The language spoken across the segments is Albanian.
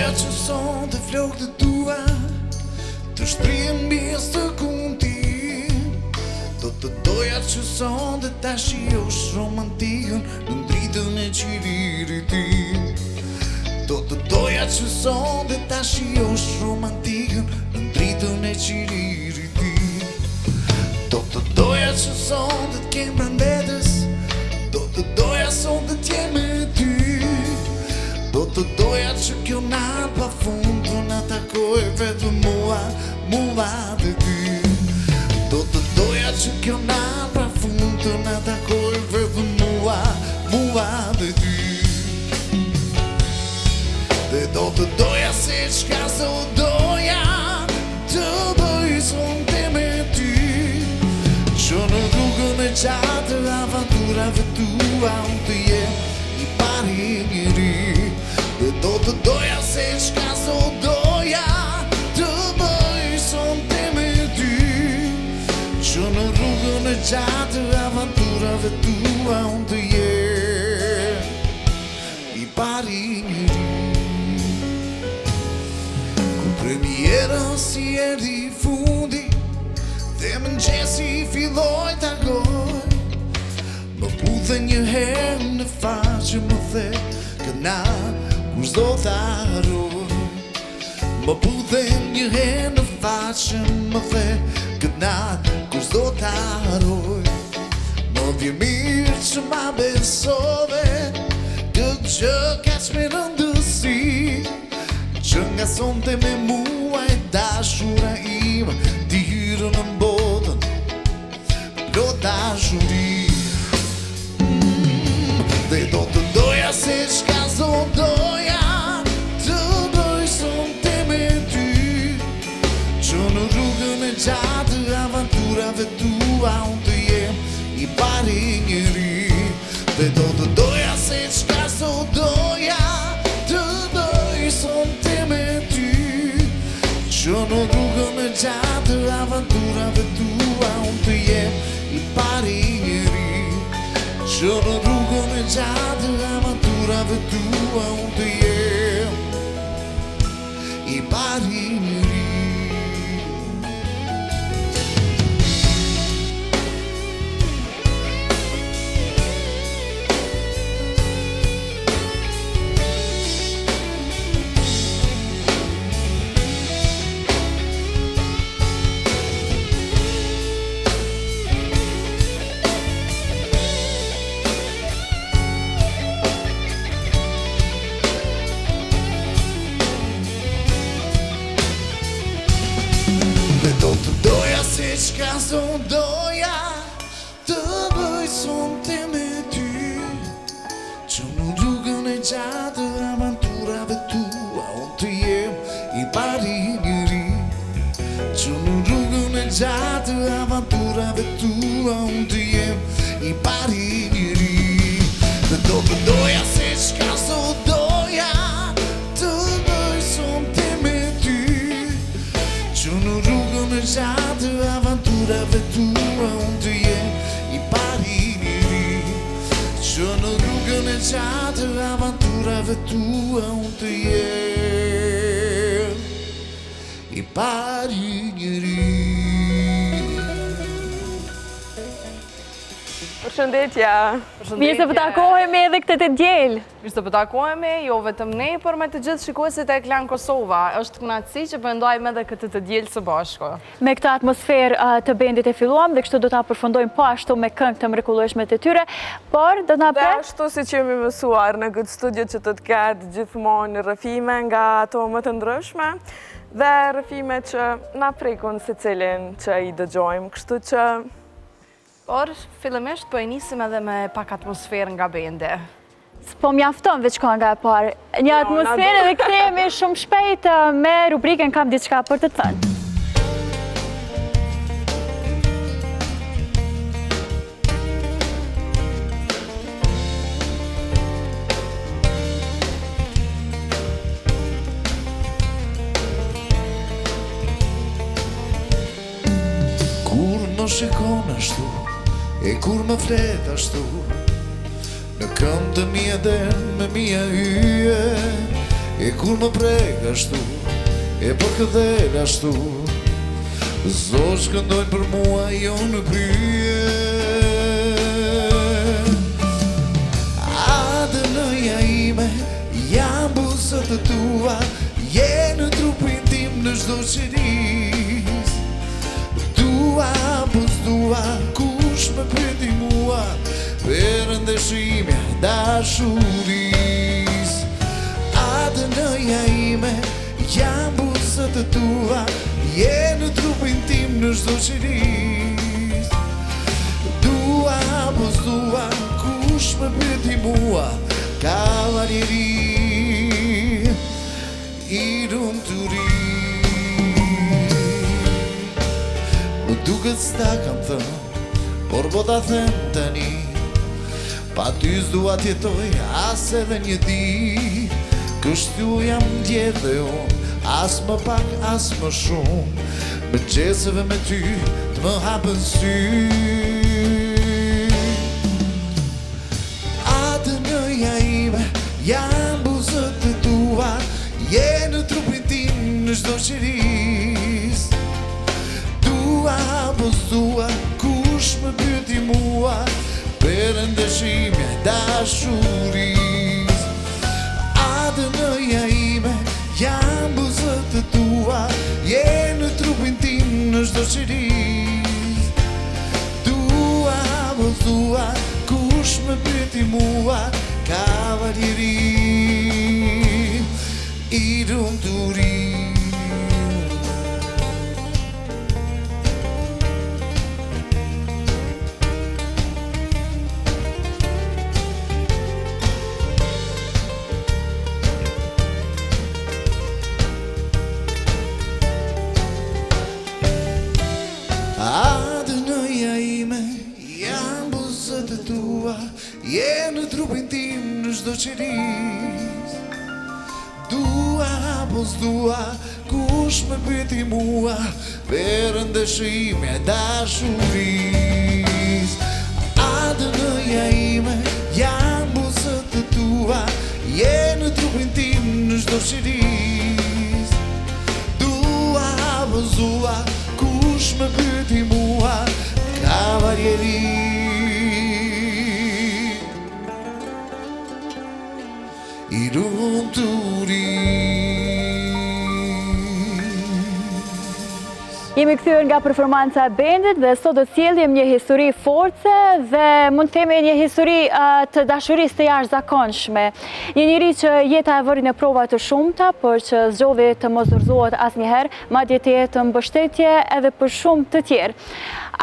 doja që son të flokë të tua të shtrihen mbies të kunti. Do të doja që son të ta shijosh romantikën në dritën e qiririt tim. Do të doja që son të ta shijosh romantikën në dritën e qiririt tim. Do të doja që son të t'kem pranë vetes. Do të doja son të t'jem me ty. Do të doja që kjo natë pa fund të na takoj vetëm mua dhe ty. Do të doja që kjo natë pa fund të na takoj vetëm mua dhe ty. Dhe do të doja se çka s'o doja të bëj sonte me ty. Që në rrugën e gjatë të avanturave tua unë të jem i pari njëri. Dhe do të doja se çka s'o doja të bëj sonte me ty. Që në rrugën e gjatë të avanturave tua unë të jem i pari njëri. Kur premierën si erdhi fundi dhe mëngjesi filloj t'argoj, më puthe një herë në faqe më the këna kur s'do t'harroj. Më puthe një herë në faqe më the këna kur s'do t'harroj. Më vjen mirë që ma besove këtë që kaq me rëndësi, që nga sonte me mua e dashura im ti hyrë në botën plot dashuri. Dhe do të doja se çka s'o doja të bëj sonte me ty. Që në rrugën e gjatë të avanturave tua unë të jem i pari njëri. Dhe do të doja se çka s'o doja të bëj sonte me ty. Që në rrugën e gjatë të avanturave tua unë të jem i pari njëri. Që në rrugën e gjatë të avanturave tua unë të jem i pari njëri. Do të doja se çka s'o doja të bëj sonte me ty. Që në rrugën e gjatë të avanturave tua unë të jem i pari njëri. Që në rrugën e gjatë të avanturave tua unë të jem i pari njëri. Dhe do të doja se çka s'o doja të bëj sonte me ty. Që në rrugën e gjatë të avanturave tua unë të jem i pari njëri. Që në rrugën e gjatë të avanturave tua unë të jem i pari njëri. Përshëndetje. Mirë se po takohemi edhe këtë të diel. Mirë se po takohemi, jo vetëm ne, por me të gjithë shikuesit e Klan Kosova. Është kënaqësi që po ndajmë edhe këtë të diel së bashku. Me këtë atmosferë të bendit e filluam dhe kështu do ta përfundojmë po ashtu me këngë të mrekullueshme të tyre, por do na Dhe ashtu si që jemi mësuar në këtë studio që të ketë gjithmonë rrëfime nga ato më të ndryshme dhe rrëfime që na prekun secilin që i dëgjojmë, kështu që por, fillimisht po e nisim edhe me pak atmosferë nga bendi. s'po mjafton veç kënga e parë. Një atmosferë dhe kthehemi shumë shpejt me rubrikën Kam diçka për të thënë. Kur më shikon ashtu, e kur më flet ashtu, në këmbë të mia dhe me mia hyje, E kur më prek ashtu, e për këdhel ashtu, zosh këndojnë për mua jo në krye. Adënëja ime, jam buzët të tua, je në trupin tim në çdo qeris. Dua, buz dua, kush më pyeti mua, për ndeshimja dashuris. Adënëja ime, jam buzët të tua, je në trupin tim në çdo qeris. Dua, buz dua, kush më pyeti mua, kavalieri i lumturi. Më duket s'ta kam thënë, por po ta them tani, pa ty s'dua t'jetoj as edhe një ditë. Kështu jam ndjetë dhe unë, as më pak, as më shumë, me qesëve me ty të më hapën sy. Adënëja ime, jam buzët të tua, je në trupin tim në çdo qeris. Dua, buz dua, kush më pyeti mua, për ndeshimja dashuris. Adënëja ime, jam buzët të tua, je në trupin tim në çdo qeris. Dua, buz dua, kush më pyeti mua, kavalieri i lumturi. Adënëja ime, jam buzët të tua, je në trupin tim në çdo qeris. Dua, buz dua, kush më pyeti mua, për ndeshimja dashuris. Adënëja ime, jam buzët të tua, je në trupin tim në çdo qeris. Dua, buz dua, kush më pyeti mua, kavalieri i lumturi. Jemi kthyer nga performanca e bendit dhe sot do të sjellim një histori force dhe mund të themi një histori të dashurisë të jashtëzakonshme. Një njeri që jeta e vëri në prova të shumta, por që zgjodhi të mos dorëzohet asnjëherë, madje të jetë mbështetje edhe për shumë të tjerë.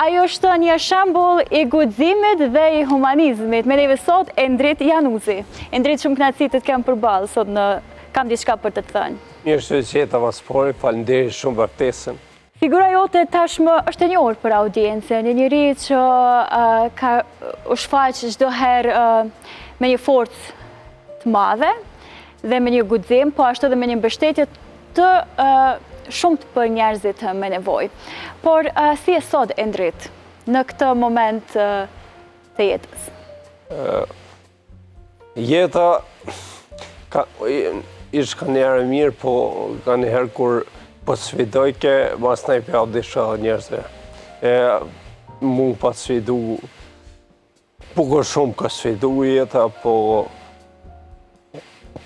Ajo është një shembull i guximit dhe i humanizmit. Me neve sot Endrit Januzi. Endrit, shumë kënaqësi të të kem përballë sot në Kam diçka për të thënë. Mirë që jeta vas pori, faleminderit shumë për ftesën. Figura jote tashmë është e njohur për audiencën, një njeri që u shfaq çdo herë me një forcë të madhe dhe me një guxim, po ashtu edhe me një mbështetje të shumë për njerëzit me nevojë. Por si e sot Endrit në këtë moment të jetës? Jeta ishtë ka njerë mirë, po ka njerë kur po sfidoj ke, mas në i pjau disha njerëzve. Mu pa sfidu, pukur shumë ka sfidu jeta, po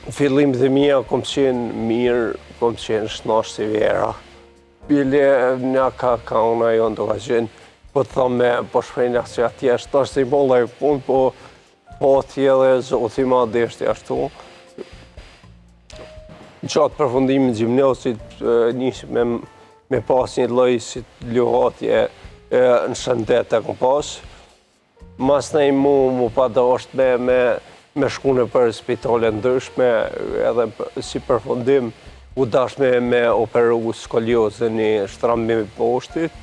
fillim dhe mija kom qenë mirë, kom qenë shnash si vera. Bile nga ka una jo ndo ka qenë, po të thome, po shprejnë që atje është tash si molla e punë, po atje dhe zoti ma deshti ashtu. Në qatë përfundimin gjimnasit njësi me pas një loj si luhatje në shëndet e kom pas. Mas nej mu pa da është me shkune për spitale ndryshme edhe si përfundim u dashme me operu skoliozën i shtrambimi poshtit.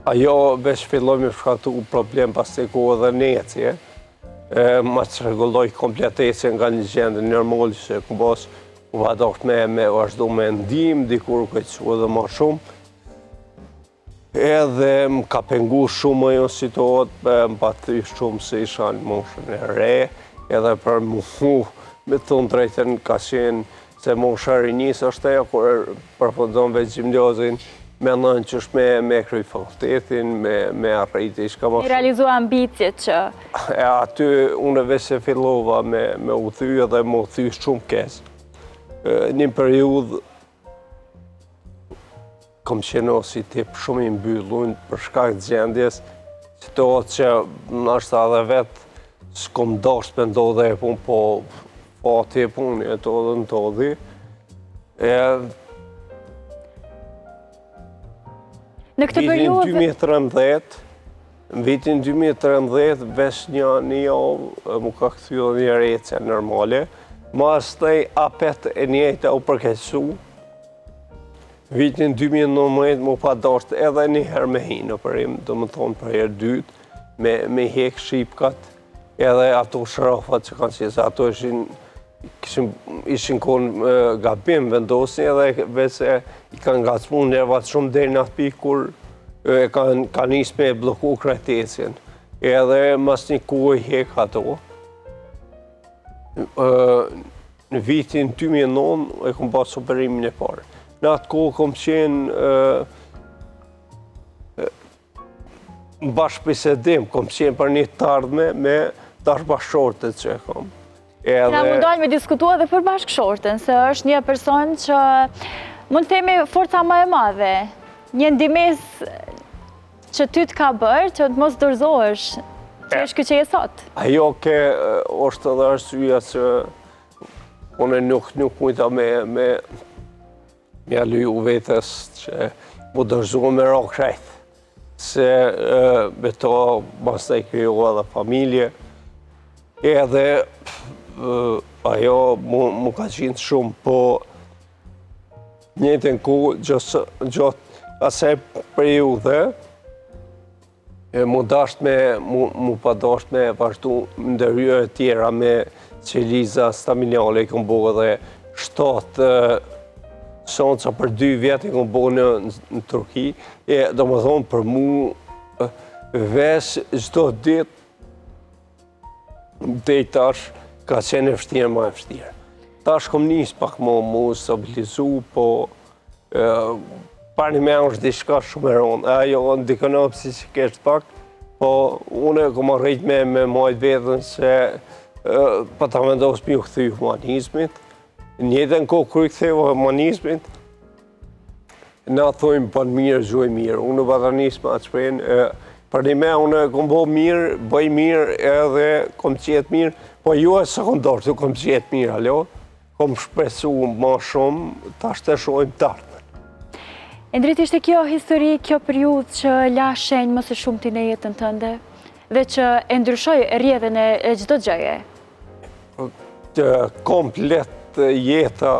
Ajo veç filloj me shkatu problem pas të kohë dhe necje. Ma që regulloj kompletesje nga një gjendë nërmolli që ku bas u vadoht me vazhdo me ndim, dikur këtë që edhe ma shumë. Edhe më ka pengu shumë ajo situatë, më pa thy shumë se isha në moshën e re, edhe për mu me thonë drejtën ka qenë se mosha e rinjës është ajo kur përfundon veç gjimnazin, mendon që është me kry fakultetin, me arriti shka më Mi realizua ambicjet që... E aty unë veç se fillova me u thyë dhe me u thyë shumë keq. Një periudhë kom qenë si tip shumë i mbyllur për shkak të gjendjes, situatë që nështë edhe vetë s'kom dasht me ndodhe e punë, po ati e punë e to dhe ndodhi. Në këtë periudhë... Në vitin 2013, vesh një javë, mu ka këthyë një rece normale, mas të apet e njëjtë u përkesu. Vitin 2019 mu pa dasht edhe një herë me hinë për im, do më thonë për herë dytë, me hek shqipkat, edhe ato shrafat që kanë qesë, ato ishin konë gabim vendosin, edhe vese i kanë gacmu nervat shumë deri në atë pikë kur kanë njës me bloku kretesjen. Edhe mas një kohë i hek ato. Në vitin 2009 e kom pas operimin e parë. Në atë kohë kom qenë në bashkëbisedim, kom qenë për një të ardhme me dashbashkëshortet që e kom. Na mundojnë me diskutua dhe për bashkëshorten, se është një person që mund të themi forca më e madhe, një ndimes që ty të ka bërë, që të mos dorëzohesh, që është këtë që je sot. Ajo është edhe arsyeja që unë nuk mujta me aliju vetës që mu dorëzohem me ro krejt. Se me to mas të i kryoha dhe familje, edhe ajo mu ka qenë shumë, po njëtën ku gjatë asaj periudhe, mu pa dasht me vazhdu ndërhyrje e tjera me qeliza staminale, i kom bo edhe 7 sonca për 2 vjetë i kom bo në Turki, do më thonë për mu vesh çdo ditë deri tash ka qenë e vështirë më e vështirë. Tash kom nis pak mu stabilizu, po pani me është diçka shumë e rëndë. Ajo ndikon psikisht pak, po unë kom arrit me majt vetën se pa ta vendos mi u kthy humanizmit. Njëtën kohë kur i ktheva humanizmit, na thojmë pa mirë, gjuaj mirë. Unë vata nis me atë shprenë, për një me unë kom bo mirë, bëj mirë edhe kom qetë mirë, po ju e sekundar të kom qetë mirë, alo? Kom shpresu ma shumë, ta shteshojmë tartën. Endrit, ishte kjo histori, kjo periudhë që la shenjë më së shumë ti në jetën tënde dhe që e ndryshoj rrjedhën e çdo gjëje? Komplet jeta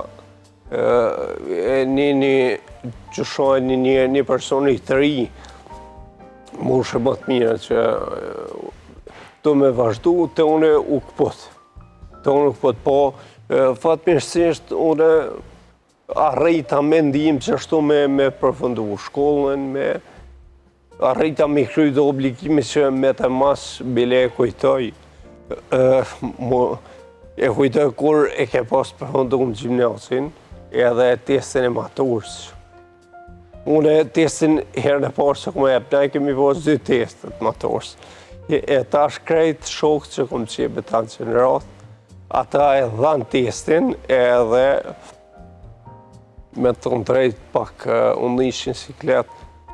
që shojnë një personi të ri, më shë më të mire që do me vazhdu të une u këpët. Të une u këpët, po fatmirësisht une arrita me ndim që ashtu me përfundu shkollën, arrita me kry dhe obligimi që me të mas bile e kujtoj. E kujtoj kur e ke pas përfundu në gjimnasin edhe testin e maturës. Unë testin herën e parë që këmë jep, ne kemi pas 2 testet maturës. E tash krejt shokë që këmë qebe tanë që në rath, ata e dhanë testin edhe me të në drejt pak unë ishin siklet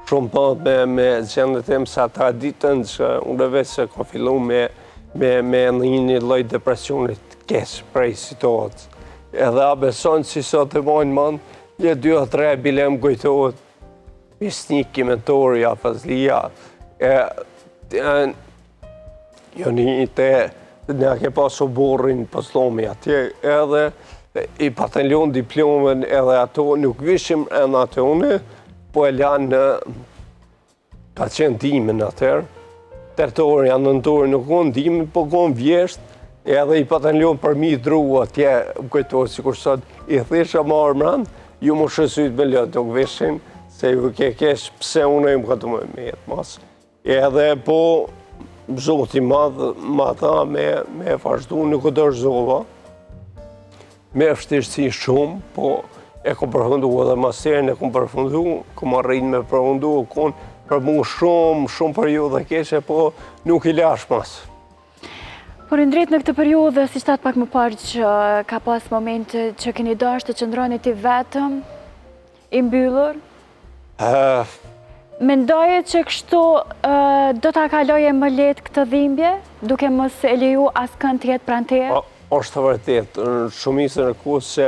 shumë pëndë me gjendet e më sa ta ditën që unë veç që kom fillu me një loj depresionit kesh prej situatës. Edhe a beson që sot e mojnë manë, një 2-3 bilem kujtohet pisniki, mentori, afazlia. Jo një te, nga ke pasu borrin poslomi atje, edhe i patelion diplomen edhe ato, nuk vishim e në atë une, po e lanë ka qenë dimin atër. Tertori, nëntori, nuk konë dimin, po konë vjesht, edhe i patelion për mi dru atje, më kujtohet si kur sot, i thisha marë mranë, ju më shësyt me lëtë, nuk vishin, se ju ke kesh pse unë e më këtë më jetë mas. Edhe po, zoti madha me vazhdu, nuk o dërzova, me vështirësi shumë, po e kom përfundu edhe masterën, e kom përfundu, kom arrin me përfundu, kon për mu shumë periudhë keqe, po nuk i lash mas. Por ndrejt në këtë periudhë, si shtatë pak më parë që ka pas momente që keni dashur të qëndroni ti vetëm, i mbyllur? Mendoje që kështu do ta kaloje më lehtë këtë dhimbje, duke mos e leju askënd të jetë pranë teje? Është vërtet, në shumicën e kohës se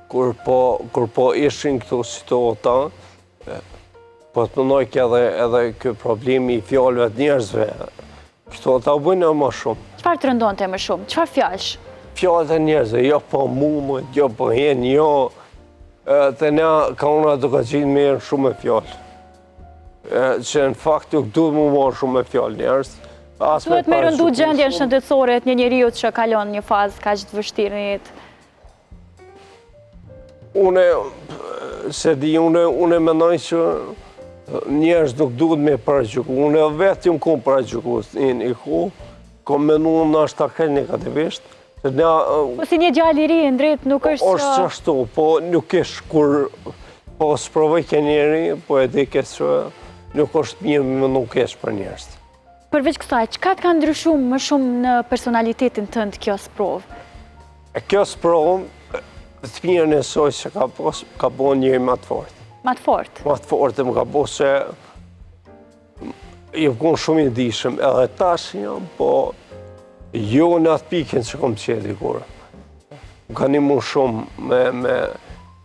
kur po ishin këto situata, po të mënoj që edhe kjo problemi i fjallëve të njerëzve, këto ta bëjnë më shumë. Çfarë të rëndonte më shumë? Çfarë fjalësh? Fjalët e njerëzve, jo po mumë, jo po hen, jo. Të na ka unë duke qitë mirë shumë e fjallë. Që në fakt nuk duhet më marë shumë e fjallë njerëz. Duhet me rëndu gjendjen shëndetësore të një njeriu që kalon një fazë kaq të vështirë në jetë. Unë mendoj që njerëz nuk duhet me paraqyku. Unë vetë jam kom paraqyku në kohë, kom menuar ndoshta kaq negativisht. Po si një djalë i ri drejt nuk është është ashtu, po nuk është kur po sprovoj ke njeri, po e di që nuk është mirë më nuk është për njerëz. Përveç kësaj, çka të ka ndryshuar më shumë në personalitetin tënd kjo sprovë? Kjo sprovë të mirën e soj që ka bo njëri më të fortë. Më të fortë? Më të fortë më ka bo se i vëkon shumë i dishëm edhe tash jam, po jo në atë pikën që kom qedi kur. Më ka një mu shumë me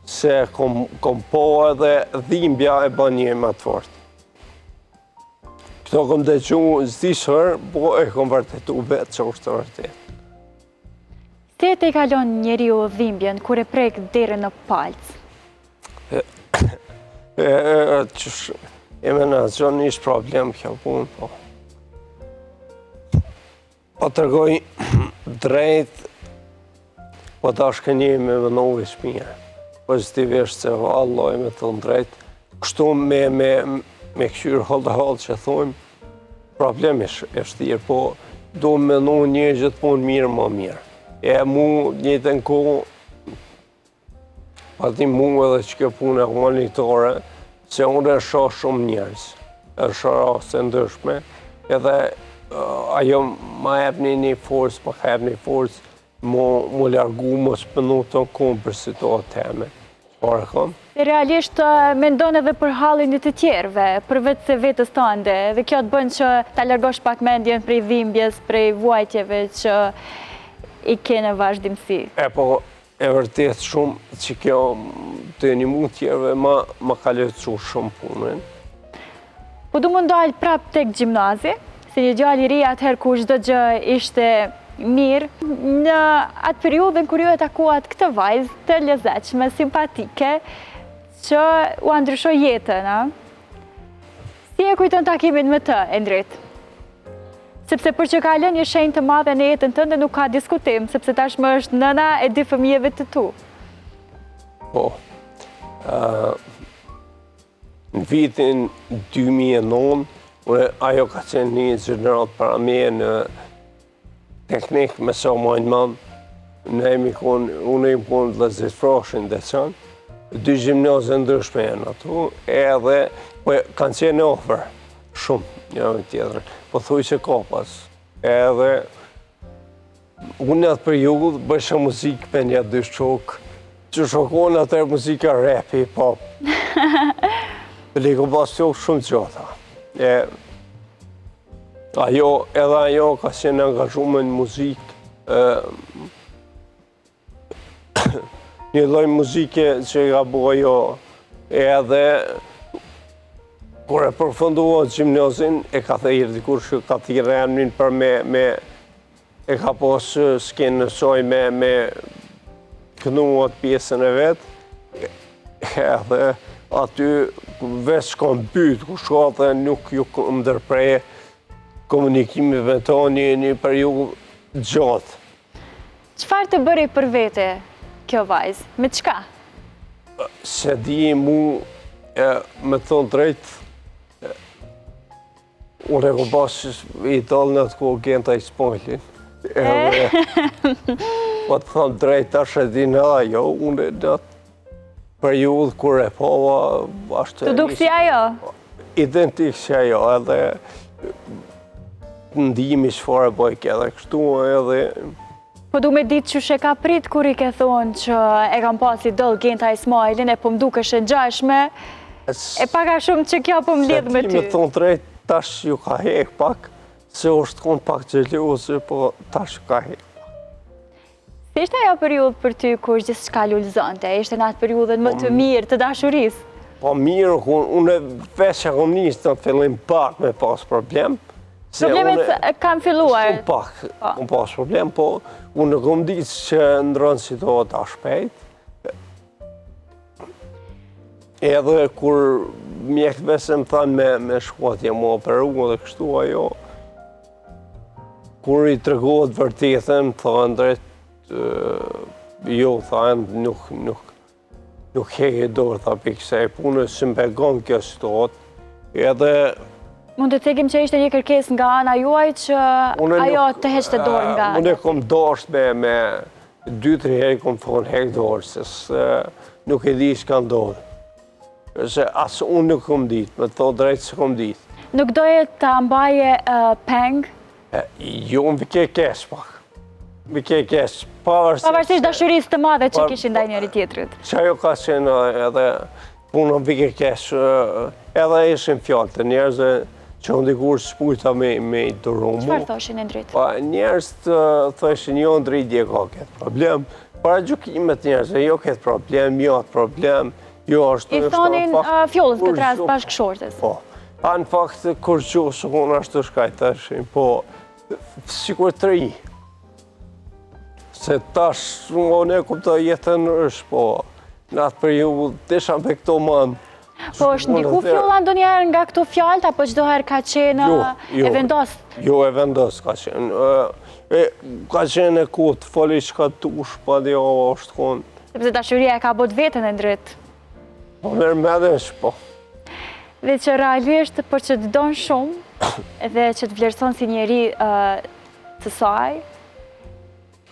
se kom po edhe dhimbja e ba njëri më të fortë. Këto kom dëgju zdishër, po e kom vërtetu vetë që është të vërtet. Te e kalon njeriu dhimbjen kur e prek deri në palcë? E menaxhon ishtë problem kjo punë, po. Po të rgoj drejt, po ta është një me vënovi shmire. Pozitivisht se valloj me të drejt, kështu me këshyrë hall që thujmë, problemi është thirë, po do me menu një gjithmonë mirë më mirë. E mu njëtë në kohë, pati mu edhe që kjo punë e humanitore, se unë e shoh shumë njerëz, e shoh raste ndryshme, edhe ajo ma ebni një forcë, ma ka ebni forcë, mu largu, mu spënu të në kumë për situatë teme. Realisht mendon edhe për hallin e të tjerëve, përveç se vetës tënde, dhe kjo të bën që ta largosh pak mendjen prej dhimbjes, prej vuajtjeve që i ke në vazhdimsi. Po, e vërtet shumë që kjo të një mund tjerëve ma ka lecu shumë punën. Po du më ndalë prap tek gjimnazi, se një gjallë i ri atëherë ku çdo gjë ishte mirë, në atë periudhën kur ju e takuat këtë vajzë të lezetshme, simpatike, që u ndryshoi jetën, si e kujton takimin me të, Endrit? Sepse për që ka lënë një shenjë të madhe në jetën tënde nuk ka diskutim, sepse tashmë është nëna e 2 fëmijëve të tu. Po, në vitin 2009, ajo ka qenë një gjenerat para me në teknik me sa mojnë manë, unë im konë të lezit froshin dhe qanë, 2 gjimnazë ndryshme e në ato, edhe kanë qenë ofër, shumë, një me tjetër, po thuj që ka pas, edhe unë atë periudhë bësha muzikë me një 2 shokë, që shokonë atër muzika rapi, pop. Li ko pas shokë shumë gjata. Edhe ajo ka qenë angazhume në muzikë, një lloj muzike që ka bu ajo, edhe kur e përfundua gjimnazin, e ka thirrë dikur që ka thirrë emrin për me e ka pas skenë nësoj me kënuat pjesën e vetë, edhe aty veç ka mbyt, ku shka dhe nuk ju më ndërprej komunikimi me to një periudhë gjatë. Çfarë të bëri për vete kjo vajzë? Me çka? Se di mu, me thonë drejt, unë e ku pas i talë në atë ku genta i spojlin. Po të thonë drejt tash e di në ajo, unë në periudhë kur e pova, ashtë... Të duk si ajo? Identik si ajo, edhe ndihimi çfarë bëj edhe kështu, edhe... Po du me ditë që she ka prit kur i ke thonë që e kam pasi dëllë Genta Ismailin e po m'dukesh e ngjashme, e paka shumë që kjo po m'lidh me ty. Se ti me thonë drejt, tash ju ka hek pak, se është konë pak gjelioze, po tash ju ka hek. Si ishte ajo periudhë për ty kur gjithçka lulëzonte? Ishte në atë periudhën më të mirë të dashurisë? Po mirë, unë veç e kom nisë në fillim pak me pas problem. Problemet kam filluar? Shumë pak, kom pas problem, po unë kom ditë që ndronë situata shpejt. Edhe kur mjekëve se më thanë me shkuatje më operu dhe kështu ajo, kur i tregohet vërtetën, thanë drejt, jo, thanë, nuk heke dorë, tha pikë se e punës që më pegon kjo situatë, edhe... Mund të tekim që ishte një kërkes nga ana juaj që ajo të heqte dorë nga... Unë e kom dasht me 2-3 herë kom thonë hek dorë, se nuk e di s'ka ndodhë. Se asë unë nuk kom ditë, me të thonë drejtë se kom ditë. Nuk doje të ambaje peng? Jo, më vike kes pak. Vike kes, pavarësisht dashurisë të madhe që kishin ndaj njëri tjetrit. Që ajo ka qenë edhe punën vike kes, edhe ishin fjallë të njerëzve që ndikur s'pujta me i duru mu. Qëfar thoshin e ndrytë? Njerëz të thoshin jo ndrydje ka këtë problem, para gjukimet njerëzve, jo këtë problem, jo atë problem, jo ashtu... I thonin fjollës këtë rast bashkëshortës? Po, në fakt kur qosë unë ashtu shkajtashin, po, sikur të ri. Se tash unë e kuptoj jetën është, po, në atë periudhë, desha me këto manë. Po, është ndiku fjolla ndonjëherë nga këto fjallët, apo çdo herë ka qenë e vendosë? Jo, e vendosë ka qenë. Ka qenë e kutë, fali që ka tush, pa dhe o është konë. Sepse dashuria e ka bot vetën e ndrytë. Po, mërë me dhe është, po. Dhe që realisht, për që të donë shumë, dhe që të vlerëson si njeri të saj,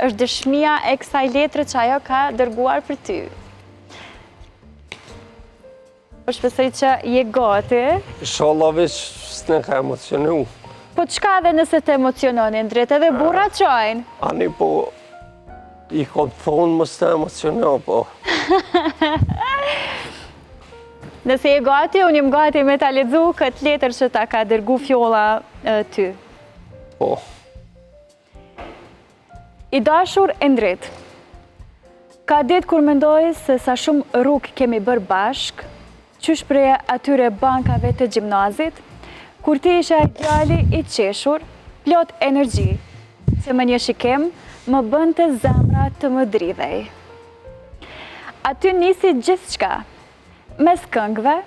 është dëshmia e kësaj letre që ajo ka dërguar për ty. Po shpesoj që je gati. Inshallah veç s'ne ka emocionu. Po qka dhe nëse të emociononi, ndret edhe burra qojnë? Ani po, i kom thonë mos të emocionu, po. Nëse je gati, unë jem gati me ta lexu këtë letër që ta ka dërgu fjolla ty. Po. I dashur Endrit, ka ditë kur mendoj se sa shumë rrugë kemi bërë bashk, qysh prej atyre bankave të gjimnazit, kur ti isha djali i qeshur, plot energji, që më një shikim më bënte zemra të më dridhej. Aty nisi gjithçka, mes këngëve,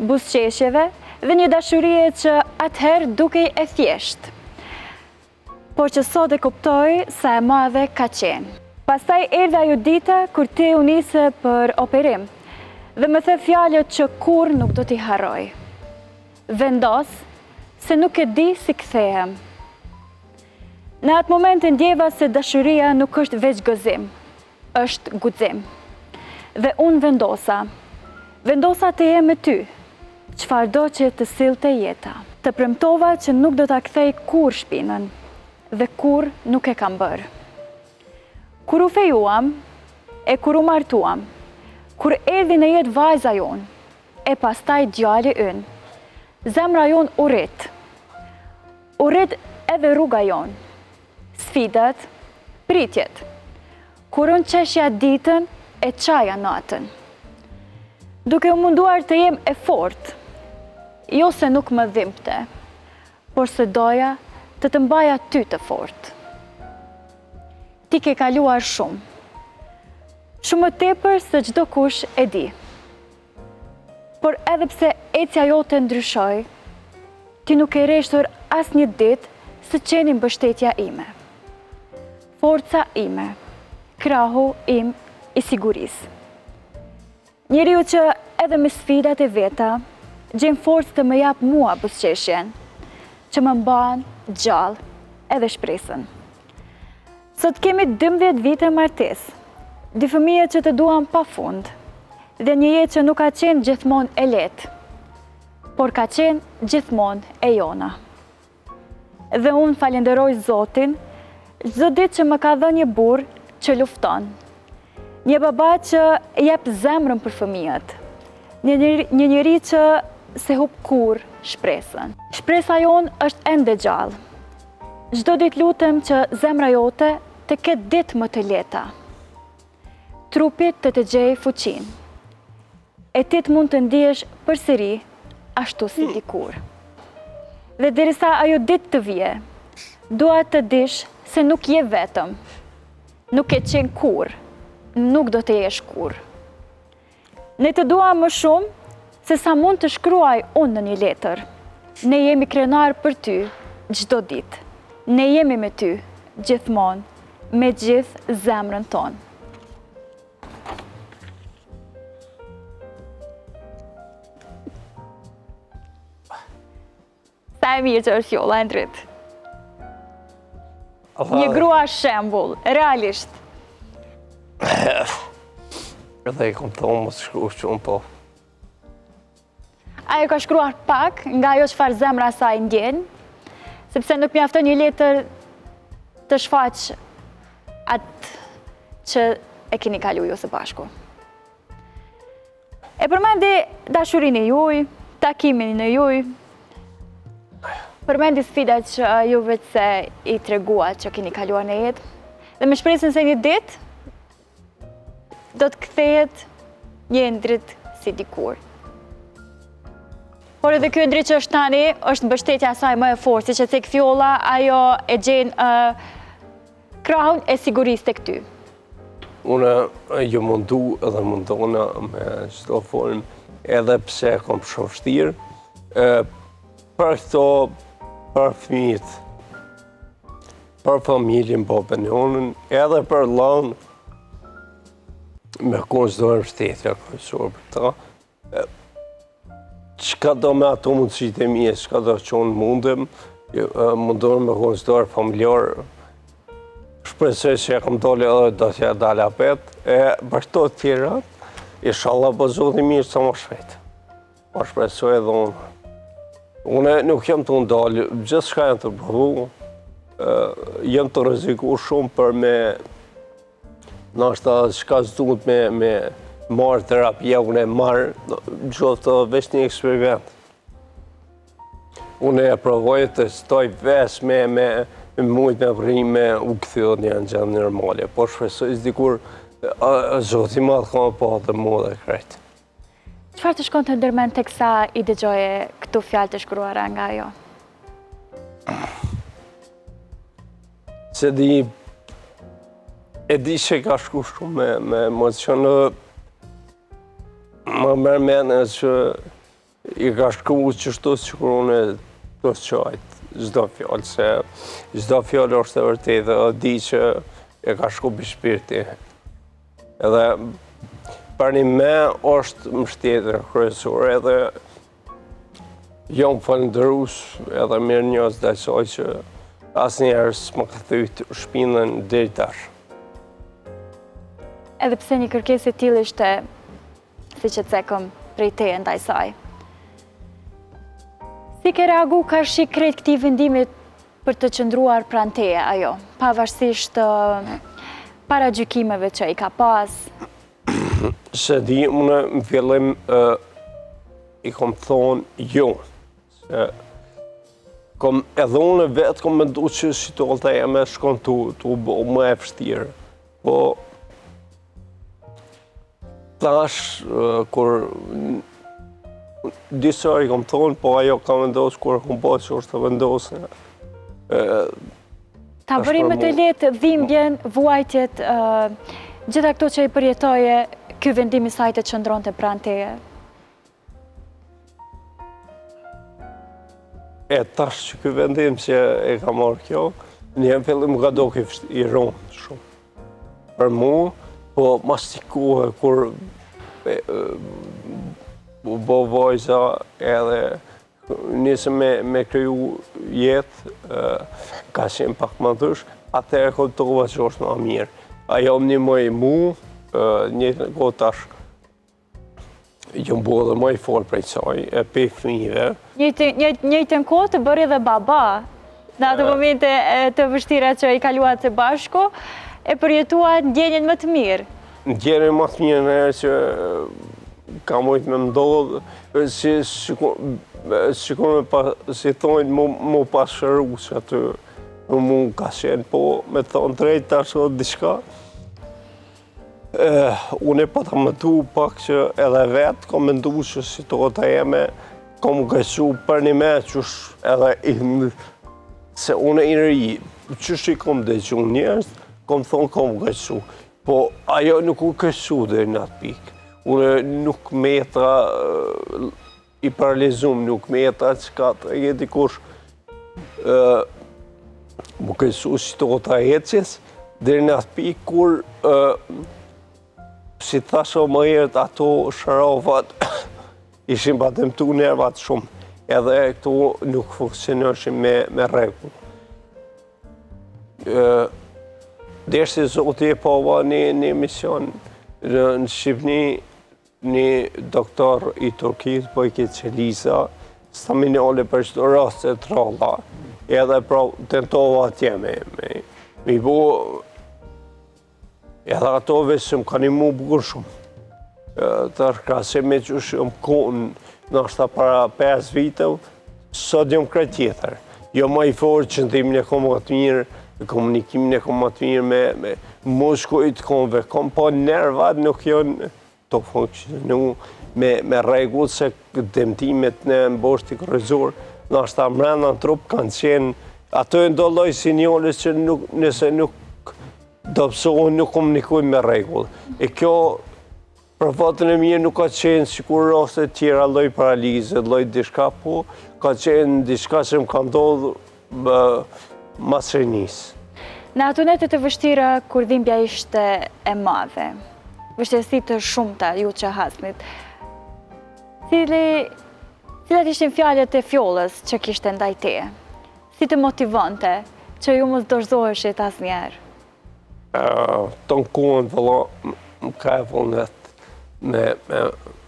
buzëqeshjeve dhe një dashurie që atëherë dukej e thjeshtë, por që sot e kuptoj sa e madhe ka qenë. Pastaj erdhi ajo dita kur ti u nise për operim dhe më the fjalët që kur nuk do t'i harroj. Vendos se nuk e di si kthehem. Në atë moment ndjeva se dashuria nuk është veç gëzim, është guxim. Dhe unë vendosa të jem me ty, çfarëdo që të sillte jeta. Të premtova që nuk do ta kthej kur shpinën dhe kur nuk e kam bërë. Kur u fejuam, e kur u martuam, kur erdhi në jetë vajza jonë, e pastaj djali ynë, zemra jonë u rrit edhe rruga jonë, sfidat, pritjet, kur unë qeshja ditën e qaja natën. Duke u munduar të jem e fort, jo se nuk më dhimbte, por se doja të të mbaja ty të fort. Ti ke kaluar shumë, shumë më tepër se çdo kush e di. Por edhe pse ecja jote ndryshoi, ti nuk e rreshtur asnjë ditë se qeni mbështetja ime. Forca ime, krahu im i sigurisë. Njeriu që edhe me sfidat e veta, gjen forcë të më jap mua buzëqeshjen, që më mban gjallë edhe shpresën. Sot kemi 12 vite martes, 2 fëmijë që të duan pa fund, dhe një jetë që nuk ka qenë gjithmonë e letë, por ka qenë gjithmonë e jona. Dhe unë falenderoj Zotin, çdo ditë që më ka dhënë një burr që lufton, një baba që jep zemrën për fëmijët, një njeri që se hub kur shpresën. Shpresa jonë është ende gjallë. Çdo ditë lutem që zemra jote të ketë ditë më të lehta, trupit të gjej fuqinë, e ti të mund të ndihesh përsëri ashtu si dikur. Dhe derisa ajo ditë të vije, dua të dish se nuk je vetëm, nuk e qenë kur, nuk do të jesh kur. Ne të dua më shumë se sa mund të shkruaj unë në një letër. Ne jemi krenar për ty çdo ditë. Ne jemi me ty gjithmonë, me gjithë zemrën tonë. Sa e mirë që është Jolla Endrit. Një grua shembull, realisht. Edhe i kom thonë mos shkruaj shumë po. Ajo ka shkruar pak nga ajo çfarë zemra e saj ndjen, sepse nuk mjafton një letër të shfaq atë që e keni kaluar ju së bashku. E përmendi dashurinë e juaj, takimin e juaj, përmendi sfidat që ju vetëse i treguat që keni kaluar në jetë, dhe me shpresën se një ditë do të kthehet një Endrit si dikur. Por edhe ky Endrit që është tani, është mbështetja e saj më e fortë, siç e thek Fjolla, ajo e gjen krahun e sigurisë tek ty. Unë ju mundu edhe mundona me çdo formë, edhe pse kom shumë vështirë, për këto, për fëmijët, për familjen, babën e unën, edhe për vllaun, me konsideruar mbështetja kryesore për ta. Çka do me ato mundësitë e mia, çka do që unë mundem, mundohem me konsideruar familjar. Shpresoj që e kam dalë edhe do t'ja dalë apet, e për këto të tjera, inshallah po Zoti mirë sa më shpejt. Po shpresoj edhe unë. Unë nuk jam të ndalë, gjithçka jam të provu, jam të rrezikuar shumë për me nashta çka s'duhet me marrë terapia, unë e marrë gjithë veç një eksperiment. Unë e provoj të stoj vesh me mujt me vrime u këthyo një në gjendje normale, po shpresoj dikur Zoti madh ka më pa të mua dhe krejt. Çfarë të shkon të ndërmend teksa i dëgjoje këtu fjalë të shkruara nga ajo? Se e di që ka shku shumë me emocion, më merr mendje që i ka shku qështu që kur unë të qajt çdo fjalë, se çdo fjalë është e vërtetë dhe di që e ka shku për shpirti. Edhe për një me është mbështetja kryesore, edhe jam falëndërues edhe mirënjohës ndaj saj që asnjëherë s'më ka thyt shpinën deri tash. Edhe pse një kërkesë e tillë ishte, siç e cekëm, prej teje ndaj saj. Si ke reagu ka shi krejt këtij vendimit për të qëndruar pranë teje ajo, pavarësisht paragjykimeve që i ka pas? Se di, unë në fillim i kom thonë jo. Se edhe unë vetë kom mendu që situata jeme shkon të bo më e vështirë. Po tash, kur disa i kom thonë, po ajo ka vendosë kur kom po që është të vendosë. Ta bëri më të letë dhimbjen, vuajtjet, gjitha këto që i përjetoje, ky vendim i saj të qëndronte pranë teje? Tash që ky vendim që e ka marrë kjo, një fillim ka do i rronë shumë. Për mu, po mas tikuhe kur bo vojza edhe nisëm me kriju jetë, ka qenë pak më dhysh, atëherë kuptova që është më mirë. Ajo më ndihmoi mu, njëjtën kohë tash jam bërë dhe më i folë prej saj, e pe fëmijëve. Njëjtën kohë të bëri dhe baba, në ato momente të vështira që i kaluat së bashku, e përjetuat ndjenjen më të mirë. Ndjenjen më të mirë në herë që ka mujtë me ndodhë, si thonë mu pasëru që aty, mu ka qenë, po me thonë drejtë tash o diçka. Unë e pata më tu pak që edhe vetë kom mendu që situata jeme kom gësu për një me qësh edhe se unë i rëji, qësh i kom dëgju njerës, kom thonë kom gësu, po ajo nuk u gësu dhe në atë pikë. Unë nuk meta i paralizum, nuk meta që ka të jeti kush më kësu situata ecjes, dhe në atë pikë kur si thasho më herët ato sharofat ishin pa dëmtu nervat shumë, edhe këtu nuk funksionoshin me rregull. Deshti Zoti e pova një mision në Shqipni, një doktor i Turkisë, po i këtë Qelisa, staminale për çdo rast e tralla, edhe pra tentova atje me i bo, edhe ato vesëm ka një mu bukur shumë. Tërkrasi me që shumë konë, nështë para 5 viteve, sot jam krejt tjetër. Jo ma i forë që ndimin e kom më të mirë, komunikimin e kom më të mirë me muskujt komve, kom po nervat nuk janë të funksionu me rregull se dëmtimet në mboshti kryesor, nështë mrenda në trup kanë qenë, ato e ndolloj sinjoles që nëse nuk dopsohen, nuk komunikojnë me rregull. E kjo, për fatën e mirë, nuk ka qenë sikur raste tjera lloj paralize, lloj diçka, po ka qenë diçka që më ka ndodhur mas rinisë. Në atunet të vështira, kur dhimbja ishte e madhe, vështirësi të shumta ju që hasnit, cilat ishin fjalët e fjollës që kishte ndaj teje? Si të motivonte që ju mos dorëzoheshit asnjëherë? Ton kohën vëlla më ka e vullnet me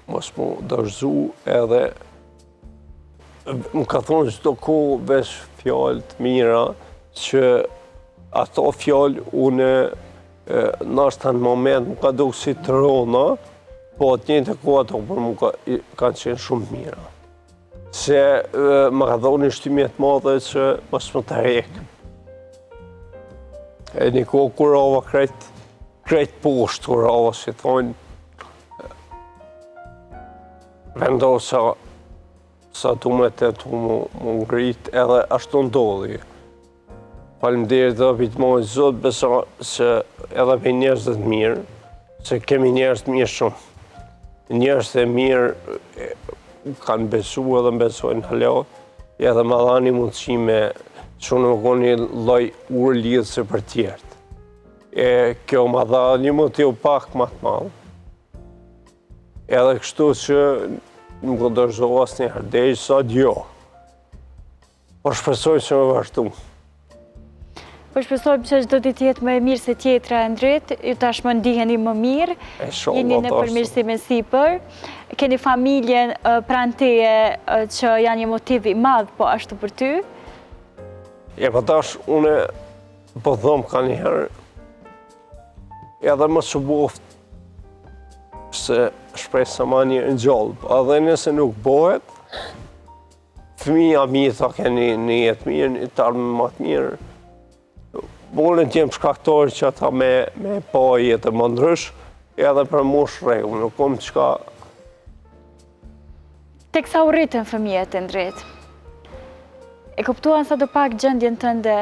mos mu dorëzu edhe më ka thonë çdo kohë vesh fjalë të mira që ato fjallë unë nështë në moment më ka duke si të rona, po atë njëtë e kohë ato për më kanë qenë shumë mira. Se më ka dhoni shtymjet madhe që mos më të rekë. E një kohë kur rava krejt poshtë, kur rava si thonë, vendosa sa tu me të më ngrit edhe ashtu ndodhi. Faleminderit dhe pitë mojë Zot, besa se edhe për njerëz të mirë, se kemi njerëz të mirë shumë. Njerëz të mirë kanë besu edhe besojnë halot, edhe më dhani mundësi me që në më koni lloj urë lidhëse për tjertë. Kjo më dha një motiv pak më të madh. Edhe kështu që nuk do dorëzoha asnjëherë, deri sot jo. Po shpresoj që më vazhdu. Po shpresojmë që çdo ditë jetë më e mirë se tjetra e ndrit, ju tashmë ndiheni më mirë, jeni në përmirësim e sipër, keni familjen pranë teje që janë një motiv i madh po ashtu për ty. Po tash unë po them ka njëherë, edhe më së boft se shpresa ma një në gjallë, edhe nëse nuk bëhet, fëmija mi tha keni një jetë mirë, një tarmë më të mirë, Bolën t'jem shkaktor që ata me pa jetë më ndrysh, edhe për mosh rregull, nuk kom qka. Tek sa u rritën fëmijët e ndrit, e kuptuan sa do pak gjendjen tënde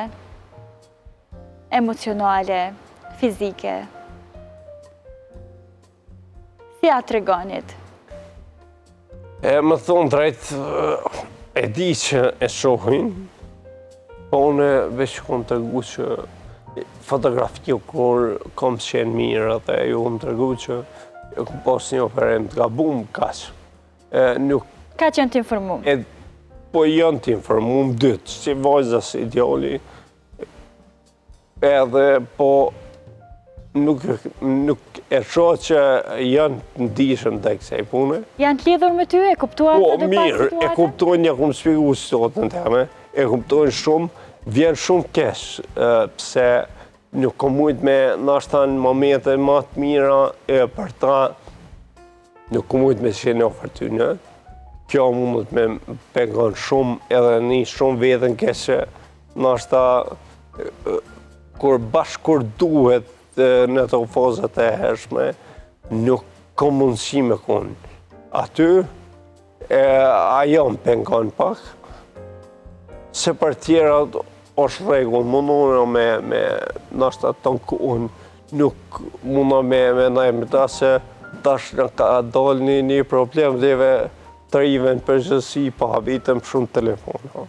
emocionale, fizike. Si ja tregonit? Më thonë drejt, e di që e shohin, po unë veç kom të regu që fotografi kur kom qenë mirë dhe ju kom të regu që ju kom pas një operim të gabum kash. Ka qenë të informum? Po janë të informum dytë, që vajza si ideali, edhe po nuk e shoh që janë të ndishëm tek kësaj pune. Janë të lidhur me ty, e kuptuan Po, këtë mirë, e kuptojnë, ja kom shpjegu situatën teme, e kuptojnë shumë, vjen shumë keq, pse nuk kom mujt me nashta në momente më të mira për ta, nuk kom mujt me qenë ofër ty në. Kjo mund me pengon shumë edhe një shumë vetën keqe, nashta kur duhet në të fazat e hershme, nuk kom mundësi me konë. Aty, ajo më pengon pak, se për tjera është regull, mundon me nashta të në kohën, nuk mundon me najmë ta se tash në ka dalë një problem dheve të rive në përgjësi, pa habitëm shumë telefon.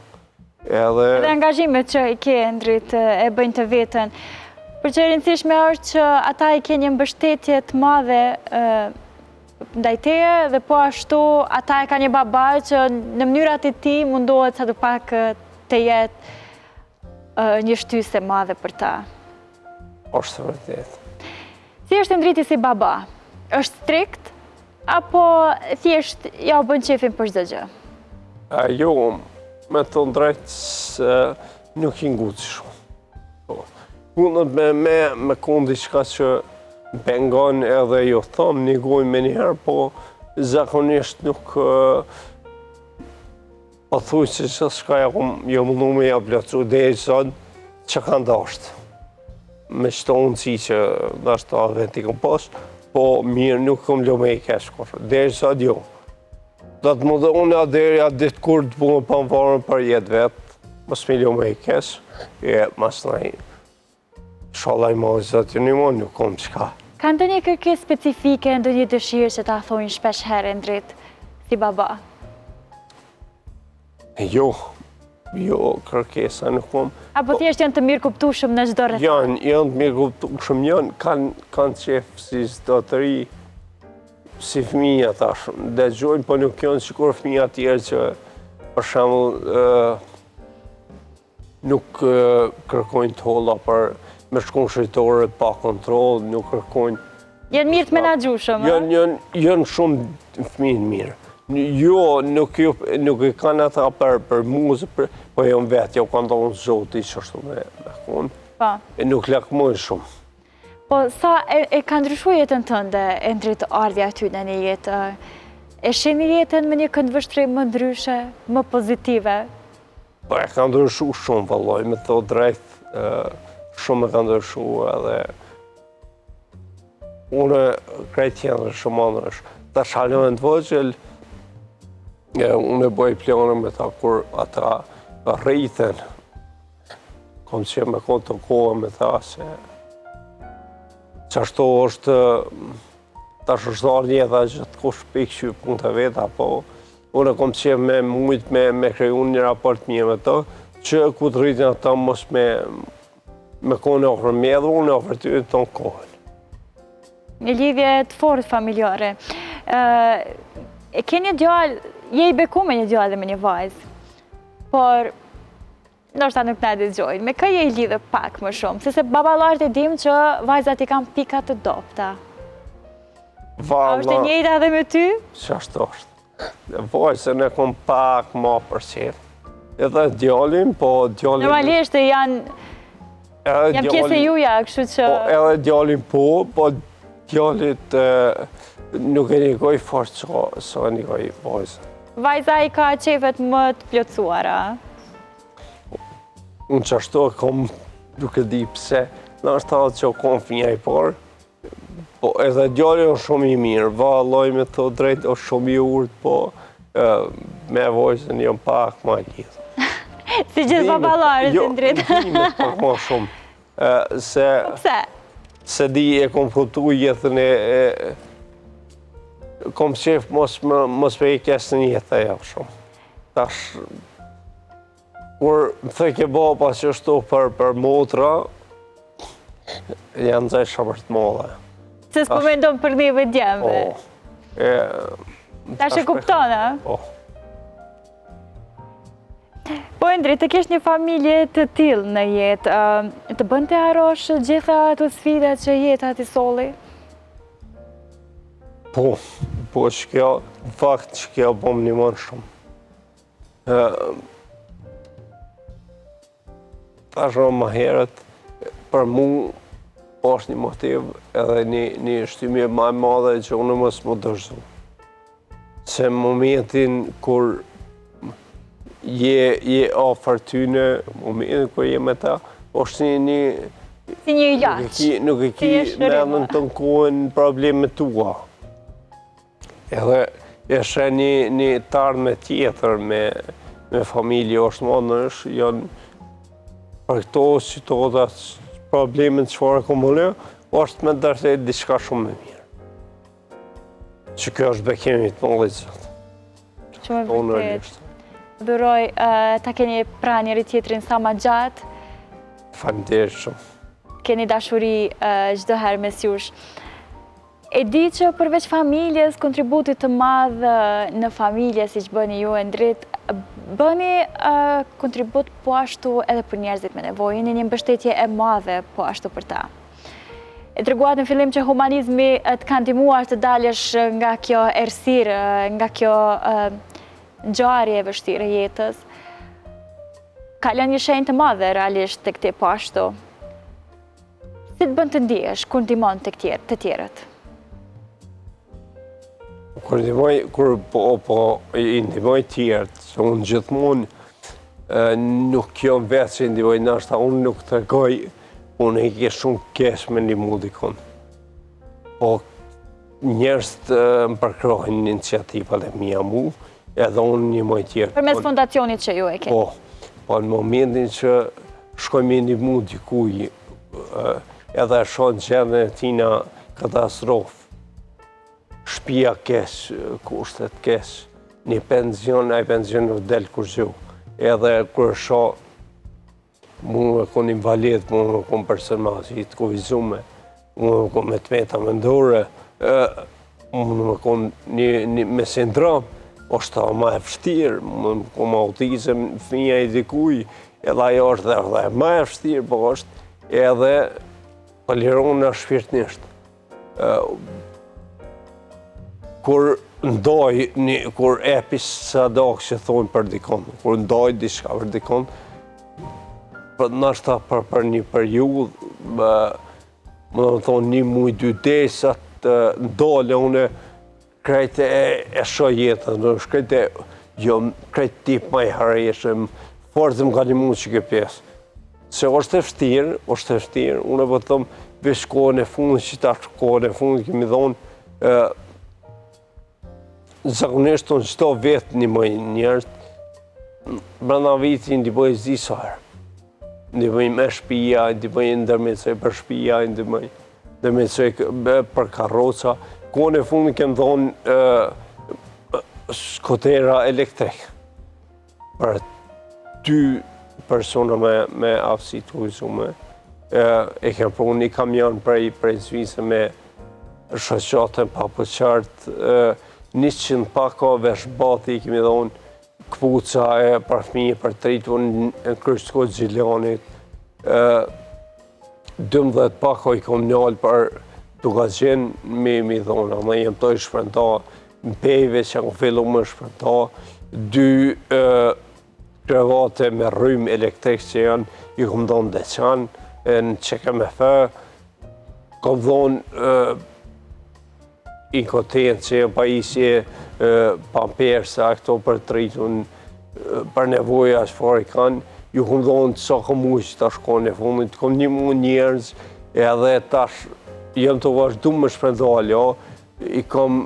Edhe angazhimet që i ke, Endrit, e bëjnë të vetën. Për që rëndësishme është që ata i ke një mbështetje të madhe ndaj teje dhe po ashtu ata e ka një baba që në mënyrat e tij mundohet sa të pak të jetë një shtysë e madhe për ta. Është vërtet. Si është Endriti si baba? Është strikt apo thjesht ja u bën qefin për çdo gjë? Jo, me të drejtë nuk i nguci shumë. Punët me konë diçka që pengon edhe jo thëmë një gojnë me njëherë, po zakonisht nuk po thuj që shka jo mundu me ja plëcu dhe e sot që ka ndashtë. Me qëto unësi që ndashtë ta dhe t'i kom posë, po mirë nuk kom lo me i kesh kërë. Dhe e sot jo. Do të më dhe unë adherja ditë kur të punë pa më varën për jetë vetë, mos me lo me i kesh, mas nëjë. Shalaj ma zëtë një më nuk kom qka. Ka ndonjë kërkesë specifike, ndonjë dëshirë që ta thojnë shpesh herë, Endrit, si baba? Jo, kërkesa nuk kom. Apo thjesht janë të mirë kuptueshëm në çdo rreth? Janë të mirë kuptueshëm, kanë qef si çdo të ri, si fëmija tash. Dëgjojnë, po nuk janë sikur fëmija tjerë që për shembull nuk kërkojnë të holla për me shkon shëjtore pa kontrol, nuk kërkojnë... Janë mirë të menaxhueshëm, a? Janë shumë fëmijë mirë. Jo, nuk e kanë ata për muzë, po janë vetë, jo kanë donë zoti që është me konë. E nuk lakmojnë shumë. Po, sa e ka ndryshuar jetën tënde, Endrit, ardhja aty në një jetë? E shihni jetën me një këndvështrim më ndryshe, më pozitive? Po, e ka ndryshuar shumë, vallaj, me të drejtë, shumë e ka ndryshuar edhe unë krejt tjetër shumë anërësh. Ta shalojnë të vëgjel, unë e bëj planë me ta kur ata rritën, kom që me konë të kohë me ta se qashtu është tash është darë njëta që të kush pikë që punë të veta, po unë kom që me mujtë me kriju një raport mirë me të, që ku të rritin ata mos me kone ofër mjedhë, unë ofër ty të në kohën. Një lidhje të fortë familjare. E ke një djallë, je i beku me një djallë dhe me një vajzë, por ndoshta nuk na dëgjojnë. Me kë je i lidhur pak më shumë, sepse baballarët e dim që vajzat i kanë pika të dopta. A është e njëjta edhe me ty? Qashtu është. Vajzën e kom pak ma përqenë. Edhe djallin, po djallin... Normalisht janë pjesë e juja, kështu që... Edhe djallin po djallit nuk e njëkoj fort sa njëkoj vajzën. Vajza i ka qefet më të plotësuara? Unë qashtu e kom, nuk e di pse, në është talë që kom fëmija i parë, po edhe djallin është shumë i mirë, vallaj me të drejtë është shumë i urtë, po me vajzën jam pak ma lidhë. Si gjithë baballarët, Endrit. Jo, dhimet pak ma shumë. Pse? Se di e kom kuptu jetën kom qef mos me i kesë një jetë e javë shumë. Tash, kur më thëke baba që është për motra, janë zesha për të molla. Se s'po mendon për neve djemve? Po. Tash e kupton, a? Po. Po, Endri, të kesh një familje të tillë në jetë, të bën të harosh gjitha ato sfida që jeta t'i solli? Po, që kjo, në fakt që kjo po më nimon shumë. Tashmë më herët, për mu, është një motiv edhe një shtymje më e madhe që unë mos më dërzu. Se në momentin kur je ofër tyne, në momentin kur je me ta, është një... Si një ilaç. Nuk e ki mendën të nkohen problemet tua. Edhe eshe një tarme tjetër me familje është modënësh, janë për këto situatat, problemet që farë komune, është me dërte diçka shumë me mirë. Që kjo është bekimit më lezët. Shumë e vërtet. Duroj ta keni pra njëri tjetrin sa ma gjatë. Faleminderit shumë. Keni dashuri çdo herë mes jush. E di që përveç familjes, kontributit të madh në familje, si që bëni ju, Endrit, bëni kontribut po ashtu edhe për njerëzit me nevojë, jeni një mbështetje e madhe po ashtu për ta. E treguat në fillim që humanizmi të ka ndihmuar të dalësh nga kjo errësirë, nga kjo ngjarje e vështirë e jetës. Ka lënë një shenjë të madhe realisht tek ti po ashtu. Si të bën të ndihesh kur ndihmon tek të tjerët? Kur i ndihmoj tjerët, se unë gjithmonë nuk jam vetë që i ndihmoj, nashta unë nuk tregoj, unë e ke shumë kesh me ndihmu dikon. Po njerëz më përkrohin iniciativat e mia mu, edhe unë ndihmoj tjerët. Përmes fondacionit që ju e keni. Po në momentin që shkoj me ndihmu dikuj, edhe shoh gjendjen e tina katastrofë, shtëpia kesh, kushtet kesh, një penzion, ai penzion nuk del kur gju. Edhe kur shoh, mu e kon invalid, mu e kon person ma që të kuvizume, mu e kon me të meta mendore, mu e kon me sindrom, është ma e vështirë, mu e kon ma autizëm, fëmija i dikuj, edhe ajo është dhe ma e vështirë, po është edhe pëliron në shpirtnisht. Kur ndoj, kur epis sadak që thonë për dikon, kur ndoj diçka për dikon, nashta për një periudhë, më dhe thonë një muj, 2 desat, ndole une, krejt e shoh jetën, krejt e, jo, krejt tip ma i hareshëm, forëzëm ka një mund që ke pjesë. Se është e vështirë, unë e po thëmë, vesh kohën e fundit, që ta kohën e fundit, kemi thonë, zakonisht unë qëto vetë një mëj njerët, brenda vitin ndihmoj zisarë. Ndihmoj me shtëpia, ndihmoj ndërmjetësoj për shtëpia, ndërmjetësoj për karroca. Kohën e fundit kemë thonë skotera elektrik. Për 2 persona me aftësi të ujësume. E kemë pru një kamion prej Zvise me shoqatën papëqartë, 100 pako vesh bati, kemi dhonë këpuca e për fëmijë për tritu në kryshko Gjiljanit. 12 pako i kom njallë për duka gjenë, mi dhonë, ama jem të i shpërnda, në pejve që kom fillu më shpërnda, 2 krevate me rrym elektrik që janë, i kom dhonë deqan, në QKMF, kom dhonë inkontencë, pajisje, pampersa, këto për tritun, për nevoja që farë i kanë, ju kom dhonë sa kom ujë tash kohën e fundit, kom një mund njerëz, edhe tash jem të vazhdu më shpërndalja, i kom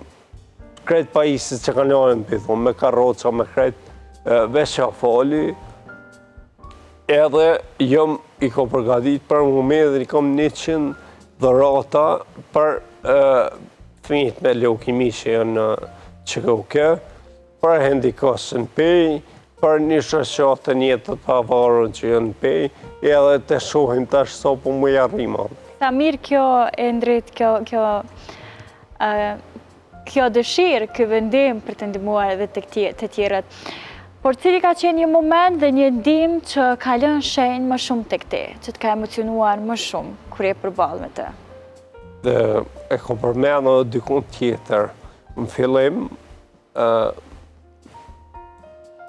krejt pajisje që kanë janë në pithon, me karroca, me krejt veqa fali, edhe jem i kom përgadit për momentin, i kom 100 dhurata për fëmijët me leukemi që janë në QKUK, për hendikosën pej, për një shoqatë të njetët pavarur që janë pej, edhe të shohim tash sa po më jarrima. Sa mirë kjo, Endrit, kjo dëshirë, kjo vendim për të ndihmuar edhe të tjerët. Por cili ka qenë një moment dhe një ndim që ka lënë shenjë më shumë tek te, që të ka emocionuar më shumë kur je përballë me të? Dhe e kom përmendur dikun tjetër. Në fillim,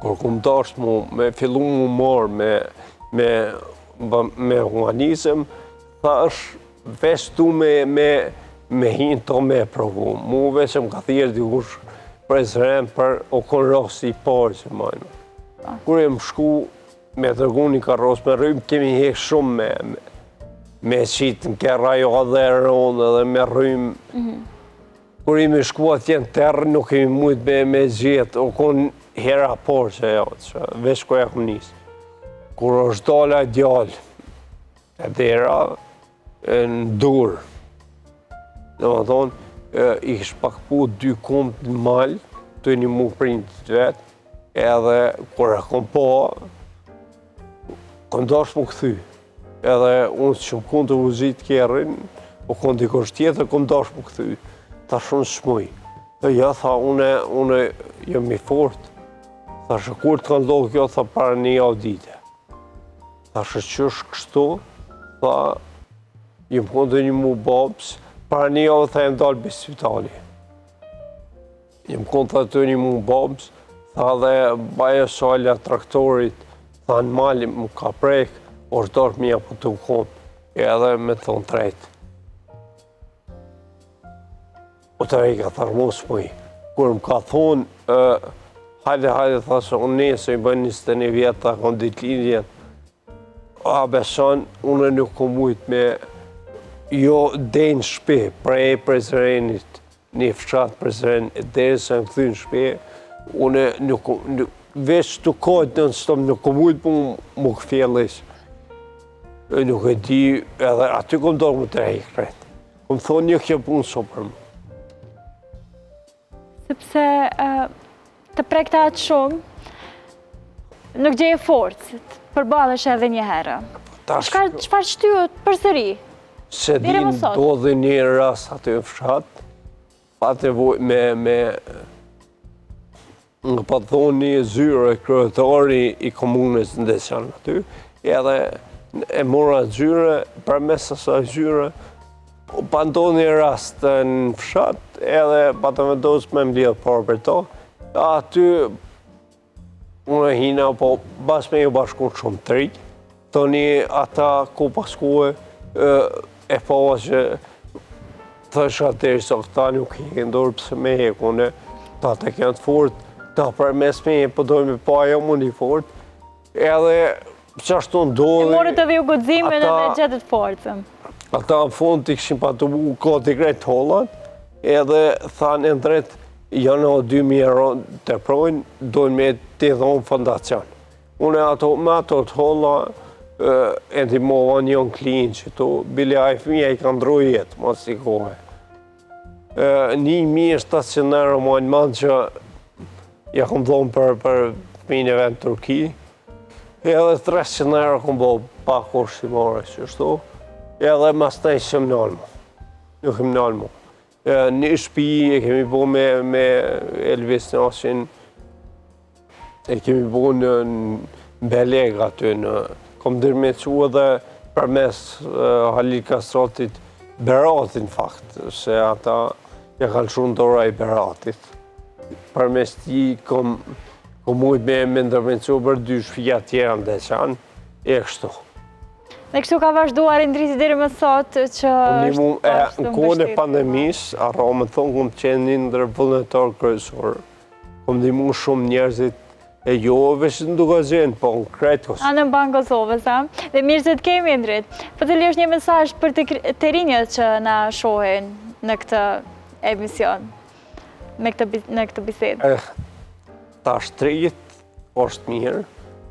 kur kom dash me fillu mu morë me humanizëm, thash veç tu me hinë të me provu. Mu veç më ka thirë dikush prezrem për o kon rosi i parë që majnë. Kur e më shku me tërgu një karros me rrymë, kemi hek shumë me qitë në ke rajo dhe ronë dhe me rrymë. Kur i me shku atje në terë, nuk kemi mujtë me gjithë, o kon hera porë që jo, veç ku e kom njësë. Kur është dala djallë, e dera, në durë, në më thonë, i kështë pakpu 2 kumë në malë, të një mu printë të vetë, edhe kur e kom po, kom dash mu këthy. Edhe unë që më kun të vëzit kjerën, o kon dikosh tjetër, kom dash mu këthy. Ta shumë shmuj. Dhe ja, tha, une jam i fort. Tha, shë kur të ka ndodhë kjo, tha, para një javë dite. Tha, shë që është kështu, tha, jem këndë një mu babës, para një javë, tha, e ndalë bëj spitali. Jem këndë të një mu babës, tha, dhe baja salja traktorit, tha, në mali më ka prek, orëtarë mja po të këndë, edhe me thonë trejtë. O të rejka tharmos mëj, kur më ka thonë, hajde, thasë, unë nesë i bënë 21 vjetë, ta kom ditë lindjen. A beson, unë nuk kom mujtë me jo denë shpe, prej prezrenit, një fshatë prezrenit, dhe se më këthy në shpe, unë nuk, veç të kojtë në stëmë, nuk kom mujtë më këfjellis. Nuk e di, edhe aty kom dorë më të rejkë kretë. Kom thonë një kjo punë so për më. Sepse të prekta atë shumë, nuk gjeje forcë, të përballesh edhe një herë. Çfarë shtyhet përsëri? Se din do dhe një rast aty në fshat, patë me nga pa thonë një zyre kryetari i komunës në Deçan aty, edhe e mora zyre, për mes asaj zyre, pa ndodhë një rast në fshat, edhe pa të vendosë me mblidhë parë për to, aty unë e hina, po bas me ju bashkun shumë të rikë, të një ata ku paskue, e po që thësh atërë se këta nuk i këndorë pëse me hekune, ta të kënë të fort, ta për mes me e përdojnë me pa jo më një fort, edhe që ashtu ndodhë... E morët edhe ju gudzimin edhe gjetët forcën. Ata në fund të këshim pa të bu koti krejt hollat, edhe thanë e ndret, janë o 2.000 euro të projnë, dojnë me të dhonë fondacion. Unë me ato të holla, e ndimova njën klinë që tu, bile a i fëmija i ka ndru jetë, mos i kohë. 1.700 euro mojnë manë që ja kom dhonë për fëmijën e vend Turki, edhe 300 euro kom bo pa kursimore që shtu, edhe mas të i shëm nalmo. Nuk kem nalmo. Një shpi e kemi bo me Elvis Nasin, e kemi bo në Beleg aty, kom dërmequ edhe për mes Halil Kastrotit Beratin fakt, se ata ja kanë shumë dora i Beratit. Për mes ti kom mujtë me ndërmequ për 2 shpija tjera në Deçan, e kështu. Dhe kështu ka vazhduar i ndriti deri më sot që... Në kohën e pandemisë, arro me thonë kom qenë një ndër vullnetar kryesor. Kom ndihmu shumë njerëzit e jo veç në duke gjenë, po në krejt Kosovë. Në banë Kosovës, a? Dhe mirë që të kemi, Indrit. Po të lësh një mesazh për të rinjët që na shohin në këtë emision, në këtë bisedë. Ta shtrit është mirë,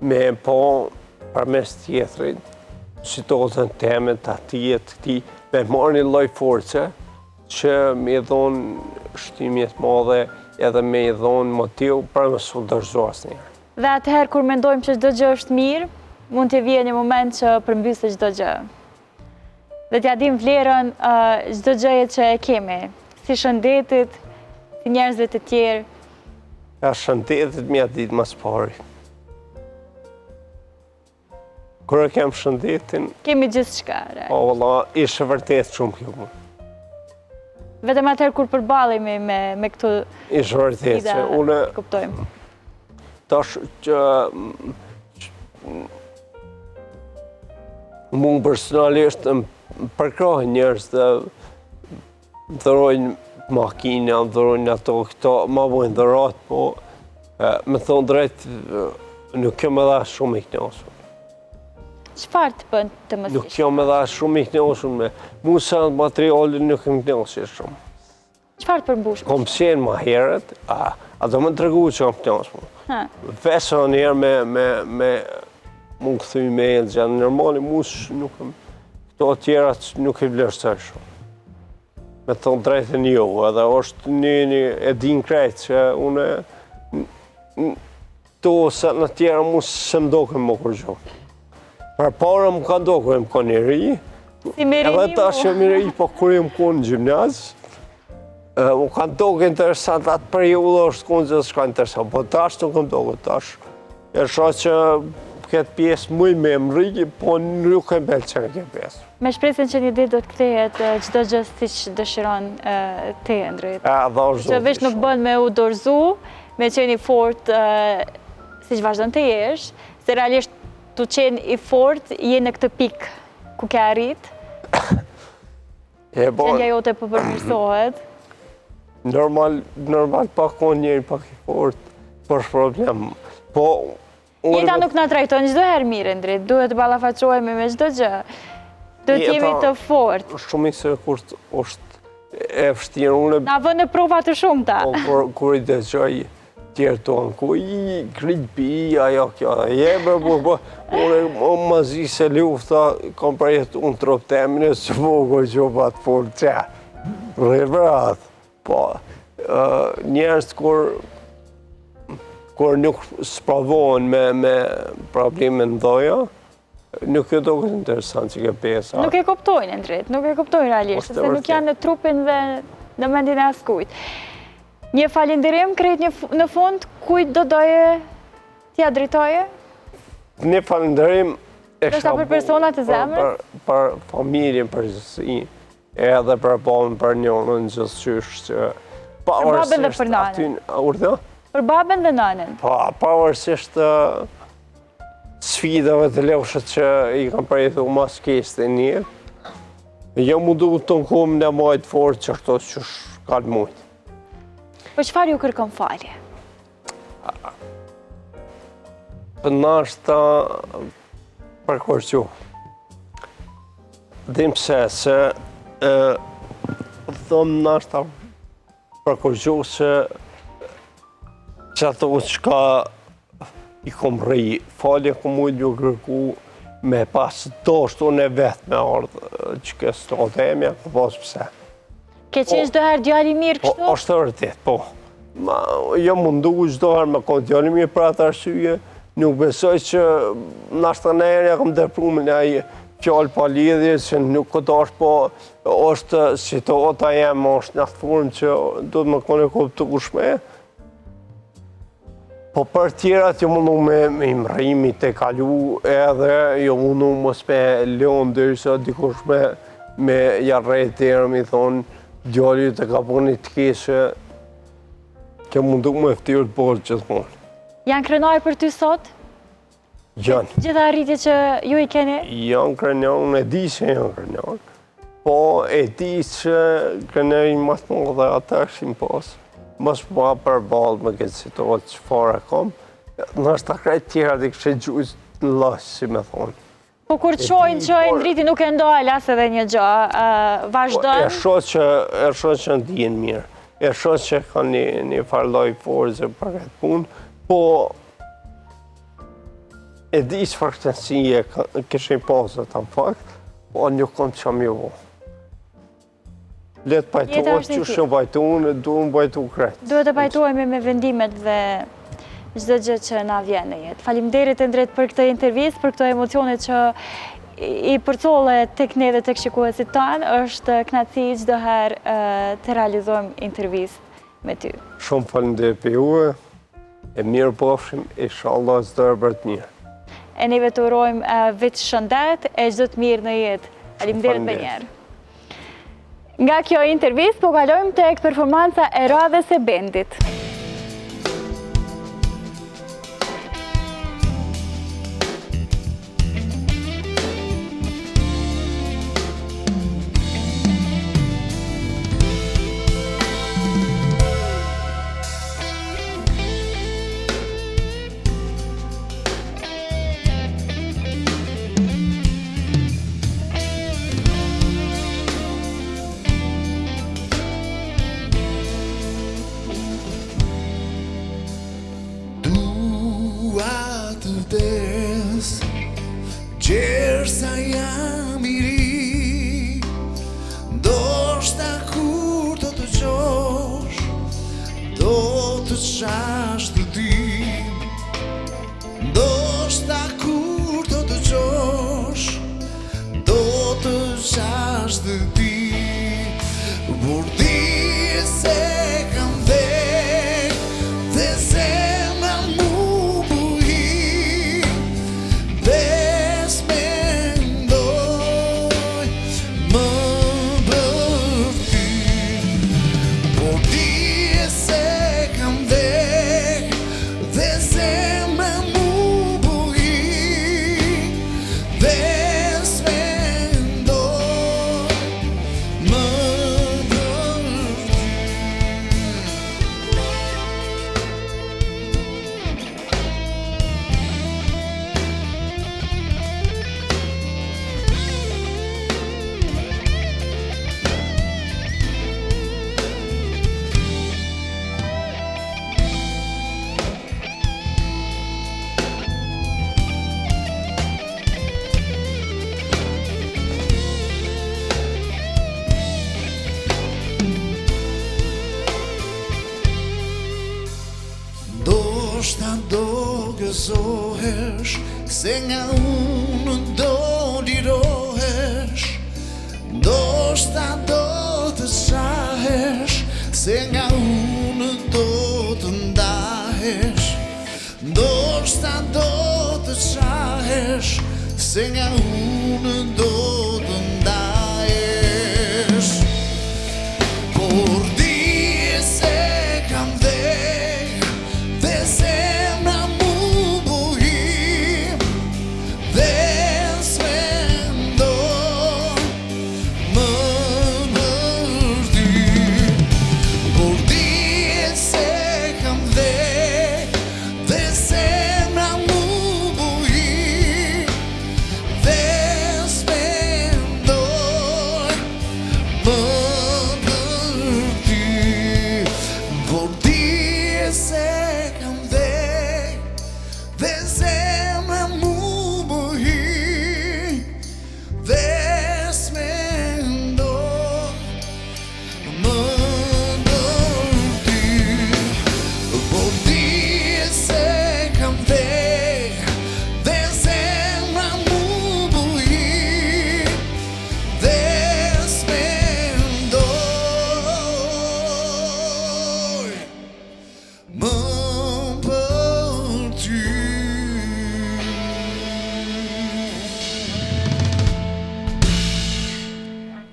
me po përmes tjetërit, situatën temet atijet këti, me marrë një lloj force që me dhonë shtymjet madhe edhe me dhonë motiv për më së dërzoa asë njërë. Dhe atëherë kur mendojmë që çdo gjë është mirë, mund të vijë një moment që përmbysë çdo gjë. Dhe t'ja dim vlerën çdo gjëje që e kemi, si shëndetit, si njerëzve të tjerë. Ja, shëndetit mja ditë mas pari. Kur e kem shëndetin, Kemi gjithë shka. po valla, ishte vërtet shumë kjo punë. Vetëm atëherë kur përballemi me këto Ishte vërtet se unë kuptojmë. tash që mund personalisht më përkrahin njerëz të dhërojnë makina, dhërojnë ato këto, ma bojnë dhërat, po me thonë drejt, nuk jam edhe shumë i knasur. Çfarë të bën të mos Nuk jam edhe shumë i knasur me musa materialin nuk jam knasur shumë. Çfarë të përmbush? Kom qenë ma herët, a do më të regu që jam knasur. Ha. Vesa njerë me mund këthy me e gjanë normali, mus nuk këto tjera nuk i vlerësoj shumë. Me thonë drejtën jo, edhe është një e din krejt që une to se në tjera mu se më doke më kërgjo. Për para më ka doke më ka një ri, Si me edhe rini ta mu. që më ri, po kur jam konë në gjimnaz, më ka doke interesant, atë periudë është konë që s'ka interesant, po tash nuk më doke tash. E shra që këtë pjesë mëj me më rigi, po nuk e mbelë që në këtë pjesë. Me shpresën që një ditë do të kthehet çdo gjë siç dëshiron ti, Endrit. Dhe është Që veç nuk bën me u dorëzu, me qenë i fort siç vazhdon të jesh, se realisht tu qenë i fort je në këtë pikë ku ke arrit, gjendja jote po përmirësohet. Normal pak konë njëri pak i fort, për problem. Po, Jeta nuk na trajton çdo herë mirë, Endrit, duhet të ballafaqohemi me çdo gjë. Duhet të jemi të fort. Shumë i se kur është e vështirë, unë Na vën në prova të shumta. kur i dëgjoj tjerë tonë, ku i kripi, ajo kjo, jebe, unë më zi se lufta, kom përjetu unë trop temine, së vogoj që pat fort, që, rëvrat, po, njerës kur nuk spravohen me probleme në doja, nuk e do këtë interesant që ke pesa. Nuk e kuptojnë, Endrit, nuk e kuptojnë realisht, se nuk janë në trupin dhe në mendin e askujt. Një falenderim krejt në fund, kujt do doje t'ja drejtoje? Një falenderim e Ndoshta për personat të zemrës? Për familjen, për gjithësi, edhe për babën, për njënën, gjithësysh që... Për babën dhe për nanën? Urdhë? Për babën dhe nanën? Pavarësisht sfidave të lefshët që i kam përjetu mas kesë të njërë, jo mu du të në kumë në majtë fort që këto që shkallë mujtë. Për çfarë ju kërkon falje? Për nashta për kërqu. Dim se thëmë nashta për kërqu se që ato që ka i kom rri, falje kom mujtë ju kërku me pas doshtu në vetë me ardhë që kësë të temja, po pas pëse. Ke qenë çdo herë djali mirë Po, kështu? është të vërtet, po. Jo mundu çdo herë me konë djali mirë për atë arsye, nuk besoj që nashta në herë ja kom dërprume në ai fjallë pa lidhje, që nuk këtë është, po është situata jemë, është në atë formë që do të më kone kuptueshme. Po për tjerat jo mundu me imrimi të kalu edhe jo mundu mos me leon dërisa dikush me jarrejt të erë mi thonë djali të ka puni të keshe ke mundu me ftyrë të borë gjithmonë. Janë krenaj për ty sot? Janë. Gjitha arritje që ju i keni? Janë krenjan, e di që janë krenjan. Po e di që krenjën mas më dhe ata këshim posë. Mos ma përbalë me këtë situatë që fara kom, nështë ta krejt tjera dhe kështë gjujtë në lasë, si me thonë. Po kur qojnë që Endriti nuk e ndojë as edhe një gjë, vazhdojnë? E shoh që ndihen mirë, e shoh që ka një farloj forze për këtë punë, po e di që farë këtësie kështë i pasët në fakt, po nuk kom që më jo. Letë pajtuar që shumë pajtuar, duhet pajtu kretë. Duhet të pajtuemi me vendimet dhe çdo gjë që na vjen në jetë. Faleminderit Endrit për këtë intervistë, për këto emocione që i përcolle tek ne dhe tek shikuesit tanë. Është kënaqësi çdo herë të realizojmë intervistë me ty. Shumë faleminderit për juve, e mirë pofshim, inshallah çdo herë për të mirë. e neve të urojmë vit shëndet e çdo të mirë në jetë. Faleminderit më njerë. Nga kjo intervistë, po kalojmë tek performanca e radhës e bendit. Gjersa jam I ri, ndoshta kur do të gjosh, do të qash të ti, ndoshta kur do të gjosh, do të qash të ti, por di se kam dhe zemra mu buhi, ndoshta do gëzohesh, se nga unë do lirohesh, ndoshta do të qahesh, se nga unë do të ndahesh, ndoshta do të qahesh, se nga unë do të ndahesh, por di se kam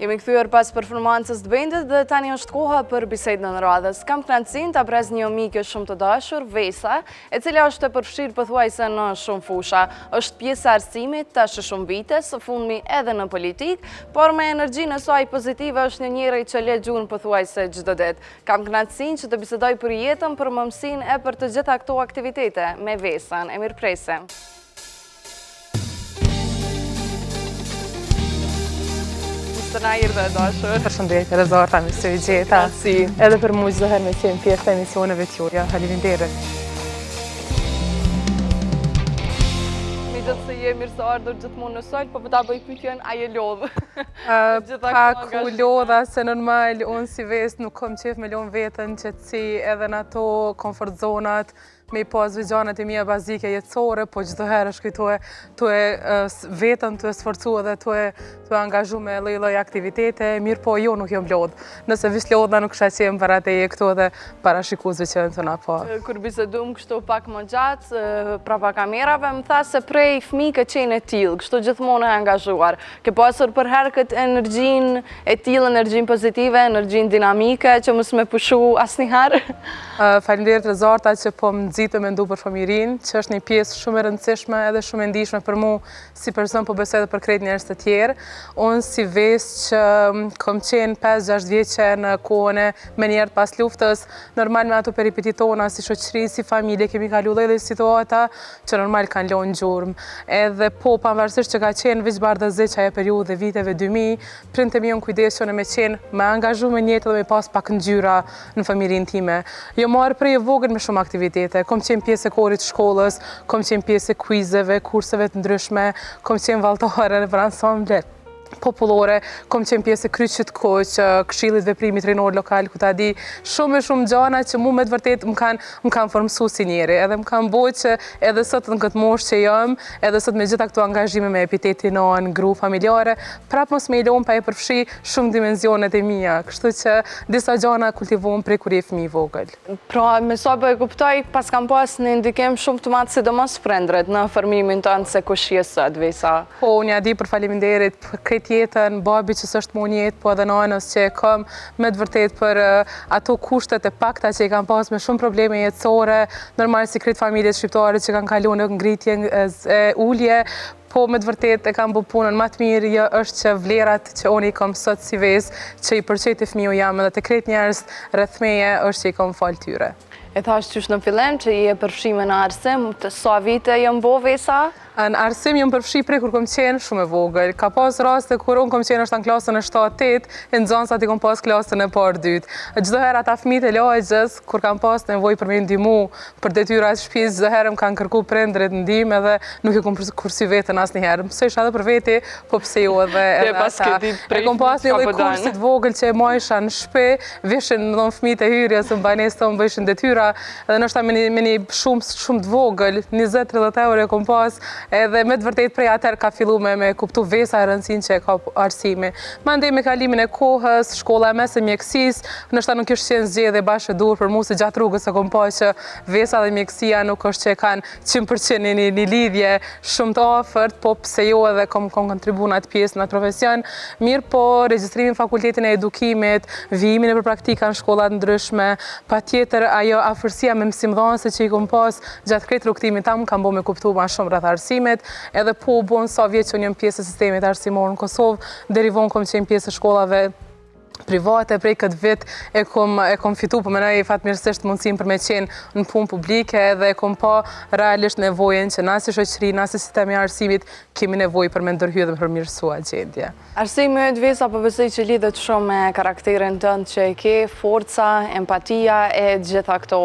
Jemi kthyer pas performancës të bendit dhe tani është koha për bisedën e radhës. Kam kënaqësinë ta pres një mikë shumë të dashur, Vesa, e cila është e përfshirë pothuajse në shumë fusha. Është pjesë e arsimit tash shumë vite, së fundmi edhe në politik, por me energjinë e saj pozitive është një njeri që le gjuhën pothuajse çdo ditë. Kam kënaqësinë që të bisedoj për jetën, për mëmsinë e për të gjitha këto aktivitete me Vesën. E mirëpresem. Të na erdhe e dashur. Përshëndetje, Rezarta, mi së i gjeta. Edhe për mu çdo herë me qenë pjesë të emisioneve t'juja. Faleminderit. Mi gjithë se je mirë se ardhur gjithmonë në sol, po ta bëj pyetjen, a je lodhë? Pak u lodha se normal, unë si Vesë nuk kom qef me lodhë vetën qetësi edhe në ato komfort zonat, me I pas vëgjanat e mia bazike jetësore, po çdo herë shkoj tu e vetën, tu e sforcu edhe tu e angazhu me lloj aktivitete, mirë po jo nuk jom lodh. Nëse vish lodha nuk kisha qenë para teje këtu edhe parashikuesve që janë tona po. Kur bisedum kështu pak më gjatë, prapa kamerave, më tha se prej fëmijë ke qenë e tillë, kështu gjithmonë e angazhuar. Ke pasur për herë këtë energjinë e tillë, energjinë pozitive, energjinë dinamike që mos më pushu asnjëherë. Faleminderit Rezarta që po më nxitë me ndu për fëmijërinë, që është një pjesë shumë e rëndësishme edhe shumë e ndihshme për mua si person, po besoj edhe për krejt njerëz të tjerë. Unë si vesë që kom qenë 5-6 vjeqe në kohën e menjerët pas luftës, normal me ato peripetit tona, si shoqëri, si familje, kemi kalu lloj situata që normal kanë lënë gjurmë. Edhe po, pavarësisht që ka qenë veç bardhëzi që ajo periudhë viteve 2000, prindët e mi janë kujdesur me qenë me angazhu me njëtë dhe me pas pak ngjyra në familjen time. Jo marrë prej e vogël me shumë aktivitete, kom qenë pjesë e korit shkollës, kom qenë pjesë e quizeve, kurseve të ndryshme, kom qenë valltare në ansamblet popullore, kom qenë pjesë e kryqit koq, këshillit veprimit rinor lokal, ku ta di shumë gjana që mu me të vërtet më kanë formësu si njeri, edhe më kanë bojë që edhe sot në këtë moshë që jam, edhe sot me gjitha këto angazhime me epitetin në gru familjare, prap mos me i lom pa e përfshi shumë dimenzionet e mija, kështu që disa gjana kultivohen prej kur je fëmijë vogël. Pra, me sa po e kuptoj, pas kam pas në ndikim shumë të madh sidomos prindrit në formimin tënd se kush je sot, Vesa. Po, unë ja di për faleminderit për jetën, babi që s'është më njetë, po edhe nanës që e kam me të vërtet për ato kushtet e pakta që i kam pas me shumë probleme jetësore, normal si kretë familjet shqiptare që kanë kalu në ngritje e ullje, po me të vërtet e kam bu punën më të mirë, është që vlerat që unë i kam sot si vesë, që i përqet e fëmiu jam edhe të kretë njerëz rreth meje, është që i kam falë tyre. E thash qysh në fillim që i e përfshime në arsim, të sa vite jam bo Vesa? Në arsim jam përfshi prej kur kom qenë shumë e vogël. Ka pas raste kur unë kom qenë është në klasën e 7-8, e nxënësat i kom pas klasën e parë 2. Çdo herë ata fëmijët e lagjës, kur kam pas nevojë për me ndihmu për detyrat e shtëpisë, çdo herë më kanë kërku prindrit ndihmë edhe nuk e kom kursi veten asnjëherë. Mësoj edhe për veti, po pse jo edhe ata. E kom pas një lloj kursi të vogël që e majsha në shtëpi, vishin ndon fëmijët e hyrjes, në banesë tonë bëjshin detyra, edhe ndoshta me një shumë të vogël, 20-30 euro e kom pas. Edhe me të vërtet prej atër ka fillu me kuptu Vesa e rëndësinë që e ka arsimi. Mandej me kalimin e kohës, shkolla e mesë e mjekësisë, nështë nuk ishtë qenë zgjedhje bashkë e dur për mu se gjatë rrugës e kom pa që Vesa dhe mjekësia nuk është që e kanë 100% një lidhje shumë të afërt, po pse jo edhe kom kontribu në atë pjesë në atë profesion. Mirë po, regjistrimin fakultetin e edukimit, vijimin e për praktika në shkollat ndryshme, patjetër ajo afërsia me mësimdhënëse që i kom pas gjatë krejt rrugtimit tam kam bo me kuptu ma shumë rreth arsimit, edhe po bon sa vjetë që unë jam pjesë e sistemit arsimor në Kosovë, derivon kom qenë pjesë e shkollave private, prej këtë vit e kom fitu, po menoj fatmirësisht mundësim për me qenë në punë publike edhe e kom pa realisht nevojën që na si shoqëri, na si sistemi arsimit kemi nevojë për me ndërhyrë dhe për mirësua gjendje. Arsimi yt Vesa po besoj që lidhet shumë me karakterin tënd që e ke, forca, empatia e gjitha këto.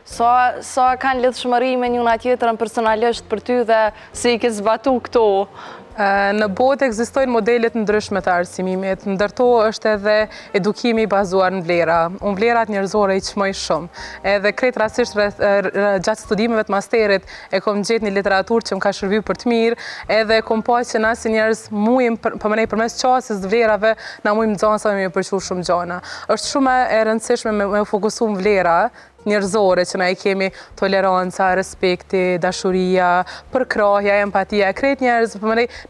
Sa kanë lidhshmëri me njëna tjetrën personalisht për ty dhe si i ke zbatu këto? Në botë ekzistojnë modelet ndryshme të arsimimit, ndërto është edhe edukimi bazuar në vlera. Unë vlerat njerëzore i qmoj shumë. Edhe krejt rasisht gjatë studimeve të masterit e kom gjetë një literatur që më ka shërbiu për të mirë, edhe kom pa që na si njerëz mujim përmes qasës të vlerave, na mujim nxënësave me përqu shumë gjana. Është shumë e rëndësishme me fokusu në vlera njerëzore që na i kemi toleranca, respekti, dashuria, përkrahja, empatia, krejt njerëz,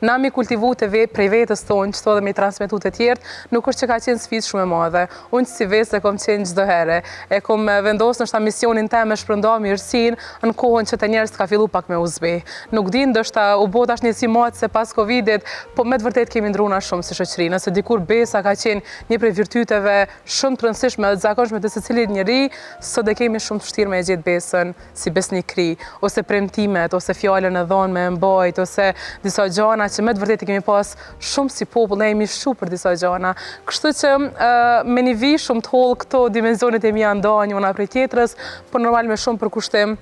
na mi kultivu të prej vetës tonë, qëto dhe mi transmitu të tjertë, nuk është që ka qenë sfidë shumë e madhe. Unë si Vesë e kom qenë çdo herë. E kom vendosë nështë ta misionin te me shpërnda mirësin në kohën që të njerëz ka fillu pak me uzbe. Nuk din, ndoshta u bot ashtë një si matë se pas Covidit, po me të vërtet kemi ndruna shumë si shoqëri. Nëse dikur besa ka qenë një prej virtyteve shumë të rëndësishme dhe zakonshme të secilit njeri, sot e kemi shumë të vështirë me e gjetë besën si besnikri, ose premtimet, ose fjallën e dhonë me mbajt, ose disa gjana që me të vërtet kemi pas shumë si popull, ne jemi shu për disa gjana. Kështu që me një vi shumë të hollë këto dimenzionit e mija nda njëna prej tjetrës, por normal me shumë për kushtim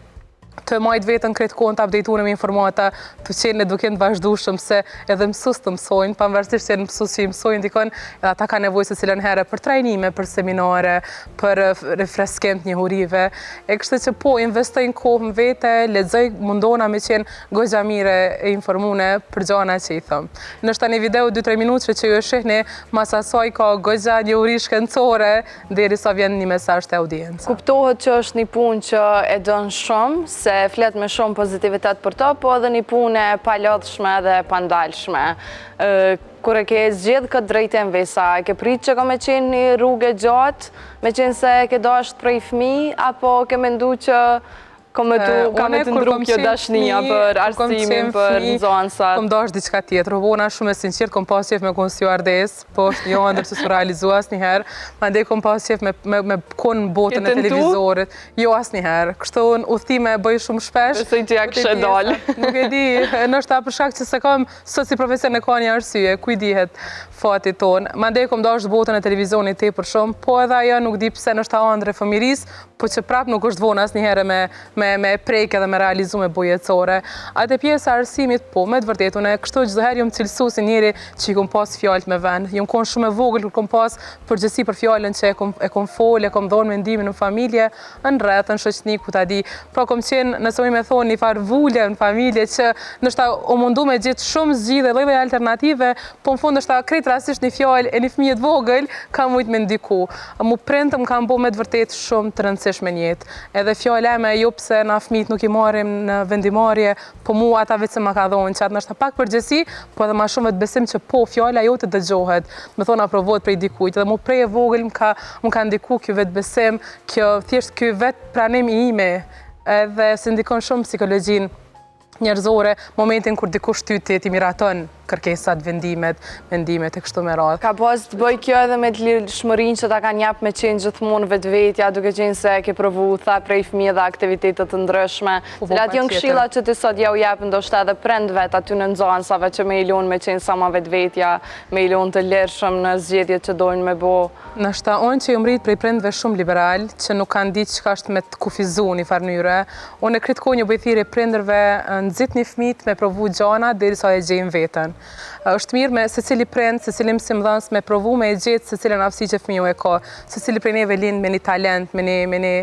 të majtë vetën kretë kohën të updatune me informata, të qenë edukim të vazhdueshëm se edhe mësus të mësojnë, pavarësisht që mësus që i mësojnë dikon, edhe ata ka nevojë se cilën herë për trajnime, për seminare, për refreskim të njohurive. E kështu që po investojnë kohën vete, lexoj, mundona me qenë goxha mire e informune për gjana që i thëmë. Nështë një video 2-3 minutë që ju e shihni, mas asaj ka goxha njohuri shkencore derisa vjen një mesazh te audiencë. Kuptohet që është një punë që e don shumë, se flet me shumë pozitivitet për to, po edhe një punë e palodhshme dhe pandalshme. Kur e ke zgjedh këtë drejtim Vesa, e ke prit që ka me qenë një rrugë e gjatë, me qenë se ke dashur prej fëmijë, apo ke mendu që ka me të ndru kjo dashnia për arsimin, për nxënësat? Kom dash diçka tjetër, vona shumë e sinqert, kom pas qef me kon stewardess, po është një ëndër që s'u realizua asnjëherë. Mandej kom pas qef me kon botën e televizorit. Jo asnjëherë. Kështu udhëtime bëj shumë shpesh. Besoj që ja kishe dalë. Nuk e di, ndoshta për shkak që se kam sot si profesion e ka një arsye, ku i dihet fati ton. Mandej kom dash botën e televizionit tepër shumë, po edhe ajo nuk di pse ndoshta ëndër e fëmirisë, po që prap nuk është vonë asnjëherë me prejke dhe me realizu me bujetësore. Atë pjesë arsimit, po, me të vërtetë, unë kështu çdo herë jam cilësu si njëri që i kom pas fjalët me vend. Jam kon shumë e vogël kur kom pas përgjegjësi për fjalën që e kom folë, e kom dhënë mendimin në familje, në rreth, në shoqni, ku ta di. Pra kom qenë, nëse më thon një farë vulje në familje që ndoshta u mundu me gjetë shumë zgjidhje dhe alternative, po në fund ndoshta krejt rastisht një fjalë e një fëmijë të vogël ka mujt me ndiku. Mu prindëm kanë bërë me të vërtetë shumë të rëndësishme në jetë. Edhe fjala ime jo pse na fëmijët nuk i marrim në vendimarrje, po mua ata vetëm ma ka thonë që atë ndoshta pak përgjithësi, po edhe më shumë vetë besim që po fjala jote dëgjohet. Më thonë aprovohet prej dikujt. Dhe mu prej e vogël më ka ndiku ky vetë besim, kjo thjesht ky vetë pranim i ime, edhe se ndikon shumë psikologjinë njerëzore, momentin kur dikush ty ti miraton kërkesat, mendimet e kështu me radhë. Ka pas të bëj kjo edhe me të lirshmërinë që ta kanë jap me qenë gjithmonë vetvetja, duke qenë se ke provu tha prej fëmijë dhe aktivitete të ndryshme. Cilat janë këshillat që ti sot ja u jap ndoshta edhe prindvet aty në nxënësave që me i lun me qenë sa më vetvetja, me i lun të lirshëm në zgjedhjet që dojnë me bo? Nashta unë që jam rrit prej prindve shumë liberal, që nuk kanë ditë çka është me të kufizu një farë mënyre, unë e kritikoj një bëjthirje prindërve nxitni fëmijët me provu gjana derisa e gjejnë veten. Është mirë me secili prind, secili mësimdhënës me provu me e gjetë se cilën aftësi që fëmiu e ka, secili prej neve lind me një talent, me një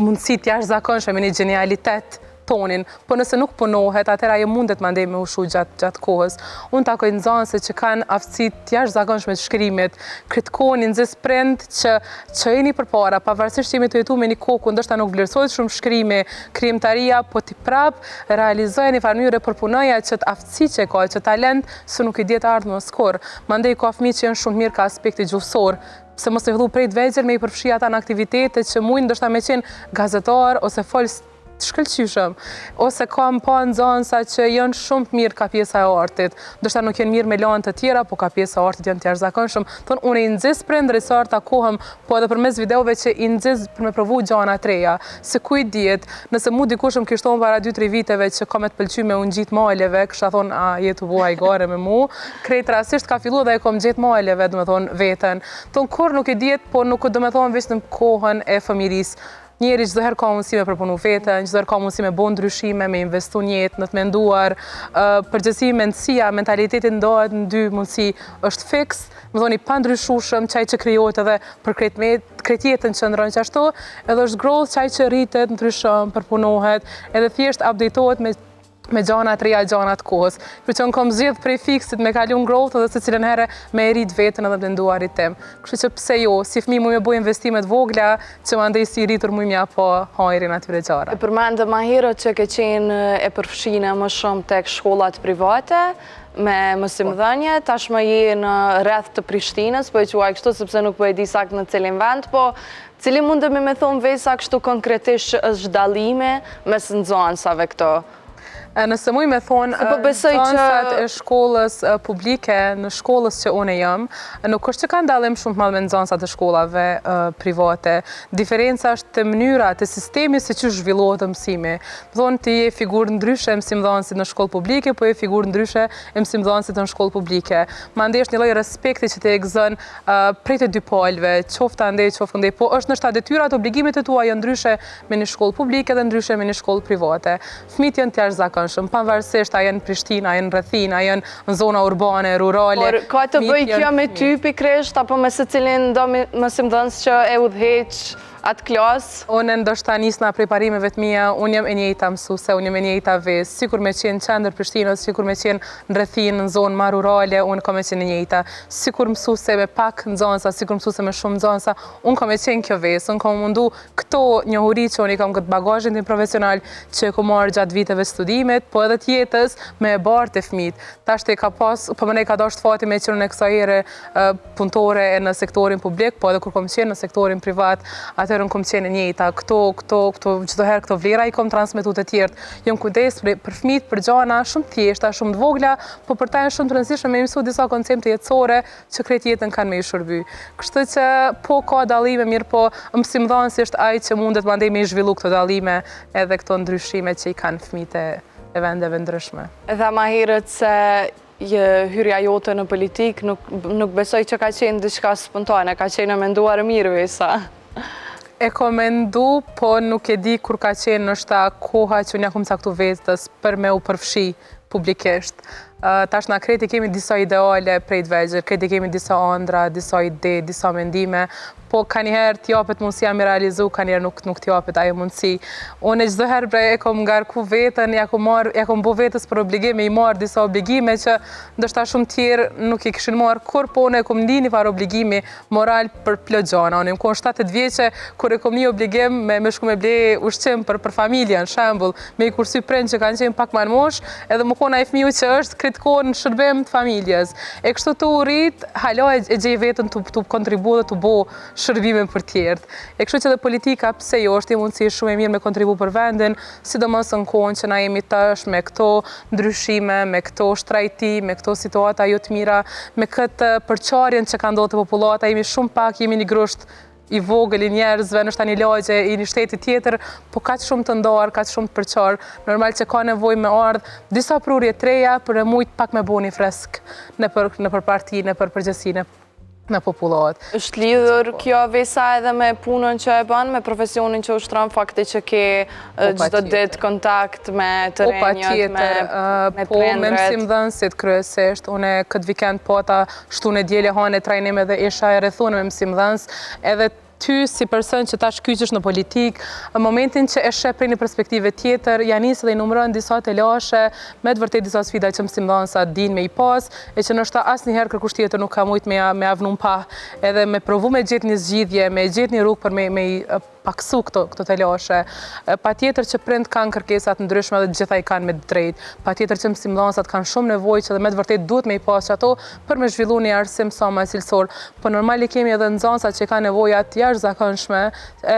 mundësi të jashtëzakonshme, me një genialitet tonin, po nëse nuk punohet, atëra ajo mundet mandej me ushu gjatë kohës. Unë takoj nxënëse që kanë aftësi të jashtëzakonshme të shkrimit, kritikoni nxës prind që jeni përpara, pavarësisht që jemi të jetu me një kohë ku ndoshta nuk vlerësohet shumë shkrimi, krijimtaria, po ti prap realizojë një farë mënyre përpunoja që të aftësi që ka, që talent, se nuk i diet ardhmë në skor. Mandej ka fëmijë që janë shumë mirë ka aspekti gjuhësor, se mos e fillu prej të vegjël me i përfshi ata në aktivitete që mujnë ndoshta me qenë gazetar ose folës të shkëlqyshëm, ose kam pa nxënësa që janë shumë të mirë ka pjesa e artit, ndoshta nuk janë mirë me lanë të tjera, po ka pjesa e artit janë të jashtëzakonshëm. Thonë unë i nxis prindërit sa takohem, po edhe përmes videove që i nxis për me provu gjana të reja, se ku i diet, nëse mu dikush më kishte thonë para 2-3 viteve që ka me të pëlqy me unë gjitë maleve, kisha thonë a jetu bua i gare me mu, krejt rastisht ka fillu dhe e kom gjitë maleve, do me thonë veten. Thonë kur nuk i diet, po nuk do me thonë veç në kohën e fëmirisë. Njeri çdo herë ka mundësi me përpunu veten, çdo herë ka mundësi me bën ndryshime, me investu në jetë, në të menduar, përgjithësi mendësia, mentaliteti ndohet në dy mundësi, është fiks, më thoni pa ndryshueshëm, çaj që krijohet edhe për krejt jetën që ndron ashtu, edhe është growth, çaj që rritet, ndryshon, përpunohet, edhe thjesht updatetohet me gjana të reja, gjana të kohës. Për që në kom zgjedh prej fiksit me kalu në growth edhe se cilën herë me e rrit vetën edhe blenduarit tim. Kështu që pse jo, si fëmijë mu me bëj investimet vogla që më ndej si rritur mu mja po hajrin atyre gjara. E përmendë ma herët që ke qenë e përfshine më shumë tek shkollat private, me mësimdhënie, tashmë je në rreth të Prishtinës, po e quaj kështu sepse nuk po e di sakt në cilin vend, po cili mundemi me thonë Vesa kështu konkretisht që është dallimi mes nxënësave këto? Nëse muj me thonë, nxënësat e shkollës publike, në shkollës që unë jam, nuk është që ka ndalim shumë të madh me nxënësat e shkollave private. Diferenca është të mënyra, të sistemi se që zhvillohet mësimi. Më thonë, ti je figurë ndryshe mësimdhënësit në shkollë publike, po je figurë ndryshe mësimdhënësit në shkollë publike. Mandej është një lloj respekti që te e gëzon prej të dy palëve, qoftë andej, qoftë andej, po është ndoshta detyrat, obligimet e tua janë ndryshe me një shkollë publike dhe ndryshe me një shkollë private. Fëmijët janë të jashtëzakonshëm, pavarësisht a janë në Prishtinë, a janë në Rrethinë, a janë në zona urbane, rurale. Por ka të bëj kjo me ty pikërisht apo me secilin do mësimdhënës që e udhëheq atë klasë? Unë ndoshta nisna prej parimeve të mia, unë jam e njëjta mësuese, unë jam e njëjta ves, sikur me qenë qendër Prishtinës, sikur me qenë në Rrethinë, në zonë ma rurale, unë kam me qenë e njëjta. Sikur mësuese me pak nxënësa, sikur mësuese me shumë nxënësa, unë kam me qenë kjo ves, unë kam mundu këto njohuri që unë i kam këtë bagazhin tim profesional që e kam marrë gjatë viteve studimit, po edhe të jetës me e bartë të fëmijët. Tashti ka pas, po më ne ka dashur fati me qenë në kësaj ere punëtore në sektorin publik, po edhe kur kam qenë në sektorin privat, atëherë unë kom qenë e njëjta, çdo herë këto vlera i kom transmetu të tjerët. Jam kujdes për fëmijët, për gjana shumë thjeshta, shumë të vogla, po për ta janë shumë të rëndësishme me mësu disa koncepte jetësore që krejt jetën kanë me i shërby. Kështu që po ka dallime, mirë po mësimdhënësi është ai që mundet mandej me i zhvillu këto dallime edhe këto ndryshime që i kanë fëmijët e vendeve ndryshme. Dhe ma herët se hyrja jote në politik nuk besoj që ka qenë diçka spontane, ka qenë e menduar mirë vesa. E kom mendu, po nuk e di kur ka qenë nështë koha që unë ja kom caktu vetës për me u përfshi publikisht. Tash na kreti kemi disa ideale prej të vegjër, kreti kemi disa ëndra, disa ide, disa mendime, po ka njëherë t'japet mundësia me realizu, ka njëherë nuk t'japet ajo mundësi. Unë çdo herë bre e kom ngarku vetën, ja kom bo vetës për obligime, i marrë disa obligime që ndoshta shumë tjerë nuk i kishin marrë kur, po unë e kom ndi një farë obligimi moral për plot gjana. Unë kom 17 vjeçe kur e kom një obligim me shku me ble ushqim për familjen, shembull, me i kursy prind që kanë qenë pak më mosh, edhe më kon ai fëmiu që është kritikon në shërbim të familjes. E kështu të rrit, hala e gjej vetën të kontribu dhe të bo shërbimin për tjertë. E kështu që dhe politika pse jo është i mundësi shumë e mirë me kontribu për vendin, sidomos në kohën që na jemi tash me këto ndryshime, me këto shtrajti, me këto situata jo të mira, me këtë përqarjen që ka ndodhur te popullata, jemi shumë pak, jemi një grusht i vogël i njerëzve, nështë një lagje i një shteti tjetër, po kaq shumë të ndarë, kaq shumë të përqarë, normal që ka nevojë me ardhë disa prurje treja për e mujt pak me bo një fresk në për parti, në për përgjësinë në popullat. Është lidhur kjo vesa edhe me punën që e bën, me profesionin që ushtron, fakti që ke çdo ditë kontakt me të rinjët, me prindërit. Po me mësimdhënësit kryesisht, unë këtë vikend po ata shtunë e diele hanë e trajnim edhe isha e rrethuar me mësimdhënës, edhe ty si person që tash kyqesh në politik, në momentin që e sheh prej një perspektive tjetër, ja nis dhe i numëron disa të lashe, me të vërtet disa sfida që mësimdhënësat din me i pas, e që nështë asnjëherë kërkush tjetër nuk ka mujt me avnum pa, edhe me provu me gjetë një zgjidhje, me gjetë një rrugë për me i paksu këto të lashe. Pa tjetër që prind kanë kërkesat ndryshme dhe gjitha i kanë me drejt. Pa tjetër që mësimdhënësat kanë shumë nevojë që dhe me të vërtet duhet me i pas që ato për me zhvillu një arsim sa më cilësor. Po normali kemi edhe nxënësat që kanë nevoja të jashtëzakonshme,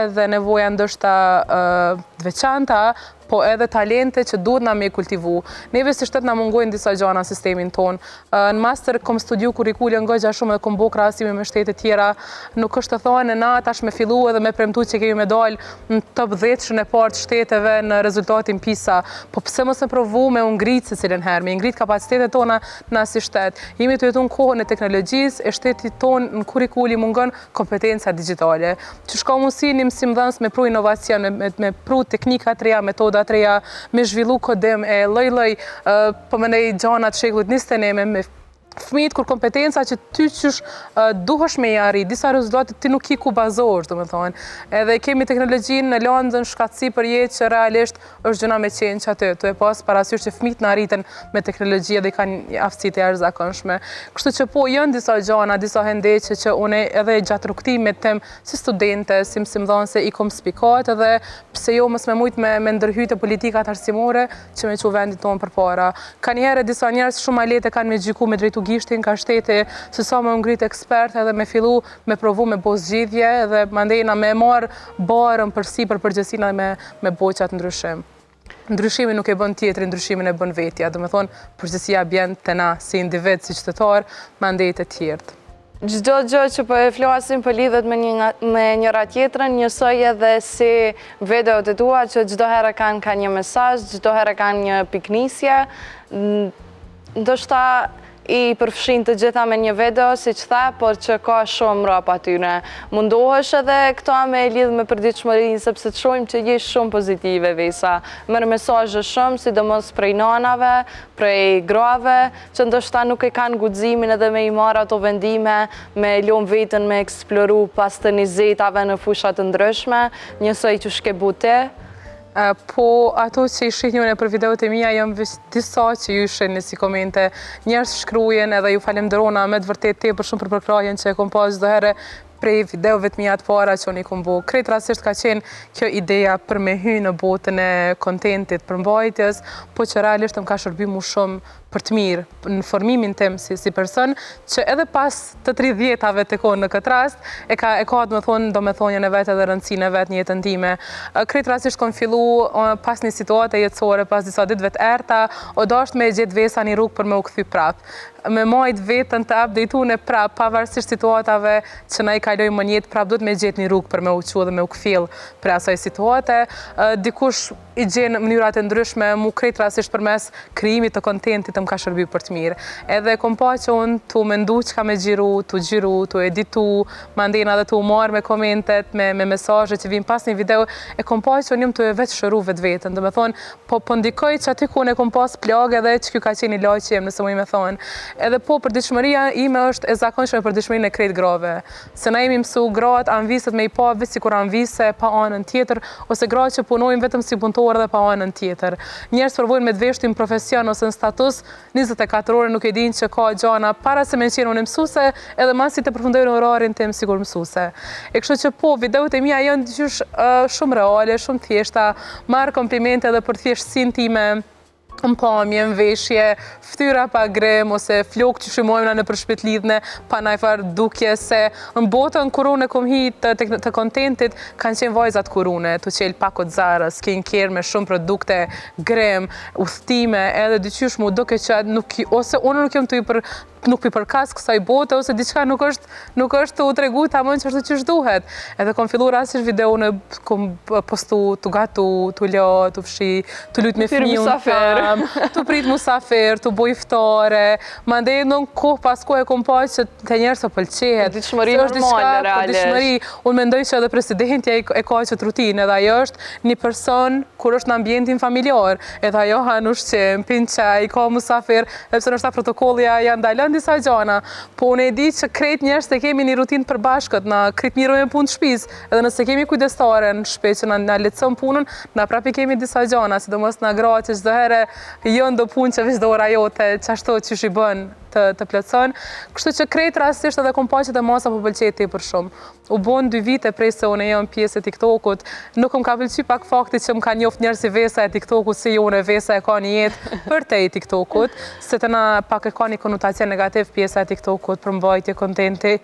edhe nevoja ndoshta të veçanta, po edhe talente që duhet na me kultivu. Neve si shtet na mungojnë disa gjana në sistemin ton. Në master kom studiu kurrikulën goxha shumë dhe kom bo krahasime me shtete tjera. Nuk është të thonë na tash me fillu edhe me premtu që kemi me dal në top 10 e parë të shteteve në rezultatin PISA. Po pse mos e provu me u ngrit secilën herë, me ngrit kapacitetet tona na si shtet. Jemi të jetuar në kohën e teknologjisë, e shtetit ton në kurrikulli mungon kompetenca digjitale. Që shka mundësi një mësimdhënës me pru inovacion, me pru teknika të reja, metoda të reja, me zhvillu kodim e lloj-lloj po mënej gjana të shekullit 21 me fëmijët kur kompetenca që ty qysh duhesh me i arrit, disa rezultate ti nuk i ku bazohesh, domethënë. Edhe kemi teknologjinë në landën shkatësi për jetë që realisht është gjëna me qenë që aty, tu e pas parasysh që fëmijët në arritën me teknologji dhe kanë aftësitë e jashtëzakonshme. Kështu që po janë disa gjana, disa hendeqe që unë edhe gjatë rrugtimit tim si studente, si mësimdhënëse i kom spikat edhe pse jo mos me mujt me ndërhyjtë politikat arsimore që me çu vendit tonë përpara. Kanjëherë disa njerëz shumë lehtë kanë me gjyku me drejtu gishtin ka shteti, se sa me ngrit ekspert edhe me fillu me provu me bo zgjidhje edhe mandejna me marë barën përsi për përgjësina dhe me bo qatë ndryshim. Ndryshimi nuk e bën tjetri, ndryshimin e bën vetja. Do me thonë, përgjithësia bjen të na, si individ, si qytetar, mandej të tjertë. Çdo gjë që po e flasim po lidhet me njëra tjetrën, njësoj edhe si videot e tua që çdo herë kanë ka një mesazh, çdo herë kanë një piknisje. Ndoshta i përfshin të gjitha me një video, si që tha, por që ka shumë rap atyre. Mundohesh edhe këto me lidh me përditshmërinë, sepse të shohim që je shumë pozitive, Vesa. Merr mesazhe shumë, sidomos prej nanave, prej grave, që ndoshta nuk e kanë guximin edhe me i marrë ato vendime, me lëm veten me eksploru pas të nizetave në fusha të ndryshme, njësoj që shke bute. Po ato që i shihni për videot e mia janë veç disa që ju shihni si komente. Njerëz shkruajnë edhe ju falenderona me të vërtet tepër shumë për përkrahjen që e kom pas çdo herë prej videove të mia të para që unë i kom bo. Krejt rastisht ka qenë kjo ideja për me hy në botën e kontentit për mbajtjes, po që realisht më ka shërby mu shumë për të mirë, në formimin tim si person, që edhe pas të 30-ave të konë në këtë rast, e ka do me thonjën e vetë edhe rëndësinë e vetë një jetën time. Krejt rastisht kom fillu pas një situate jetësore, pas disa ditëve të erta, o dasht me gjetë Vesa një rrugë për me u kthy prapë. Me majt vetën të updatune prapë, pavarësisht situatave që na i kalojmë më jetë prapë, do të me gjetë një rrugë për me u qu dhe me u kthjell për asaj situate. Dikush i gjenë mënyrat e ndryshme, mu krejt rastisht përmes krijimit të kontentit më ka shërby për të mirë. Edhe kom pa që unë tu mendu që ka me gjiru, tu editu, mandena dhe tu marrë me komentet, me mesazhe që vijnë pas një video, e kom pa që unë jam tu e veç shëru vetë vetën. Do me thonë, po ndikoj që aty ku ne kom pas plagë edhe që kjo ka qenë i laj që jem, nëse mu i me thonë. Edhe po përditshmëria ime është e zakonshme përditshmërinë e krejt grave. Se na jemi mësu gratë anviset me i pa vetë si kur anvise pa anën tjetër, ose gratë që punojnë vetëm si punëtorë dhe pa anën tjetër. Njerëz provojnë me të veshtin profesion ose në status 24 ore nuk e dinë që ka gjana para se me qenë unë mësuse, edhe masi të përfundojnë orarin tim sigur mësuse. E kështu që po, videot e mia janë gjysh shumë reale, shumë thjeshta, marr komplimente edhe për thjeshtësinë time, në pamje, në veshje, ftyra pa grem, ose flokë që shimojmë në përshpetlidhne, pa najfar dukje se në botën kur unë e kom hi të kontentit, kanë qenë vajzat kur unë, të qelë pakot zara, skincare me shumë produkte, grem, udhtime, edhe dyqysh mu duke që ose unë nuk jem të nuk pi përkas kësaj bote, ose diçka nuk është të u tregu të amën që është që duhet. Edhe kom fillu rasisht video në kom postu të gatu, të ljo, të fshi, të lujt me fëmijën, të prit musafer, të boj iftare, ma ndej në kohë pas kohë e kom pa që të njerës të pëlqehet. Ditshmëri normale, realisht. Unë mendoj që edhe presidentja e ka që të rutinë, edhe ajo është një person kur është në ambientin familjar, edhe ajo han ushqim, pin qaj, ka musafer, edhe pse nështë protokollja janë dalën disa gjana, po unë e di që krejt njerëz të kemi një rutinë përbashkët, na krejt mirojmë punë të shtëpisë, edhe nëse kemi kujdestare në shtëpi që na lehtëson punën, na prapi kemi disa gjana, sidomos na gra që çdo herë janë do punë që veç do ora jote, çashtu çish i bën të plotson. Kështu që krejt rastisht edhe kom pa që të masa po pëlqej tepër shumë. U bon 2 vite prej se unë jam pjesë e TikTokut, nuk më ka pëlqy pak fakti që më ka njoft njerëz si Vesa e TikTokut, si unë Vesa e ka një jetë për te i TikTokut, se të na pak e ka një konotacion negativ pjesa e TikTokut për mbajtje kontenti,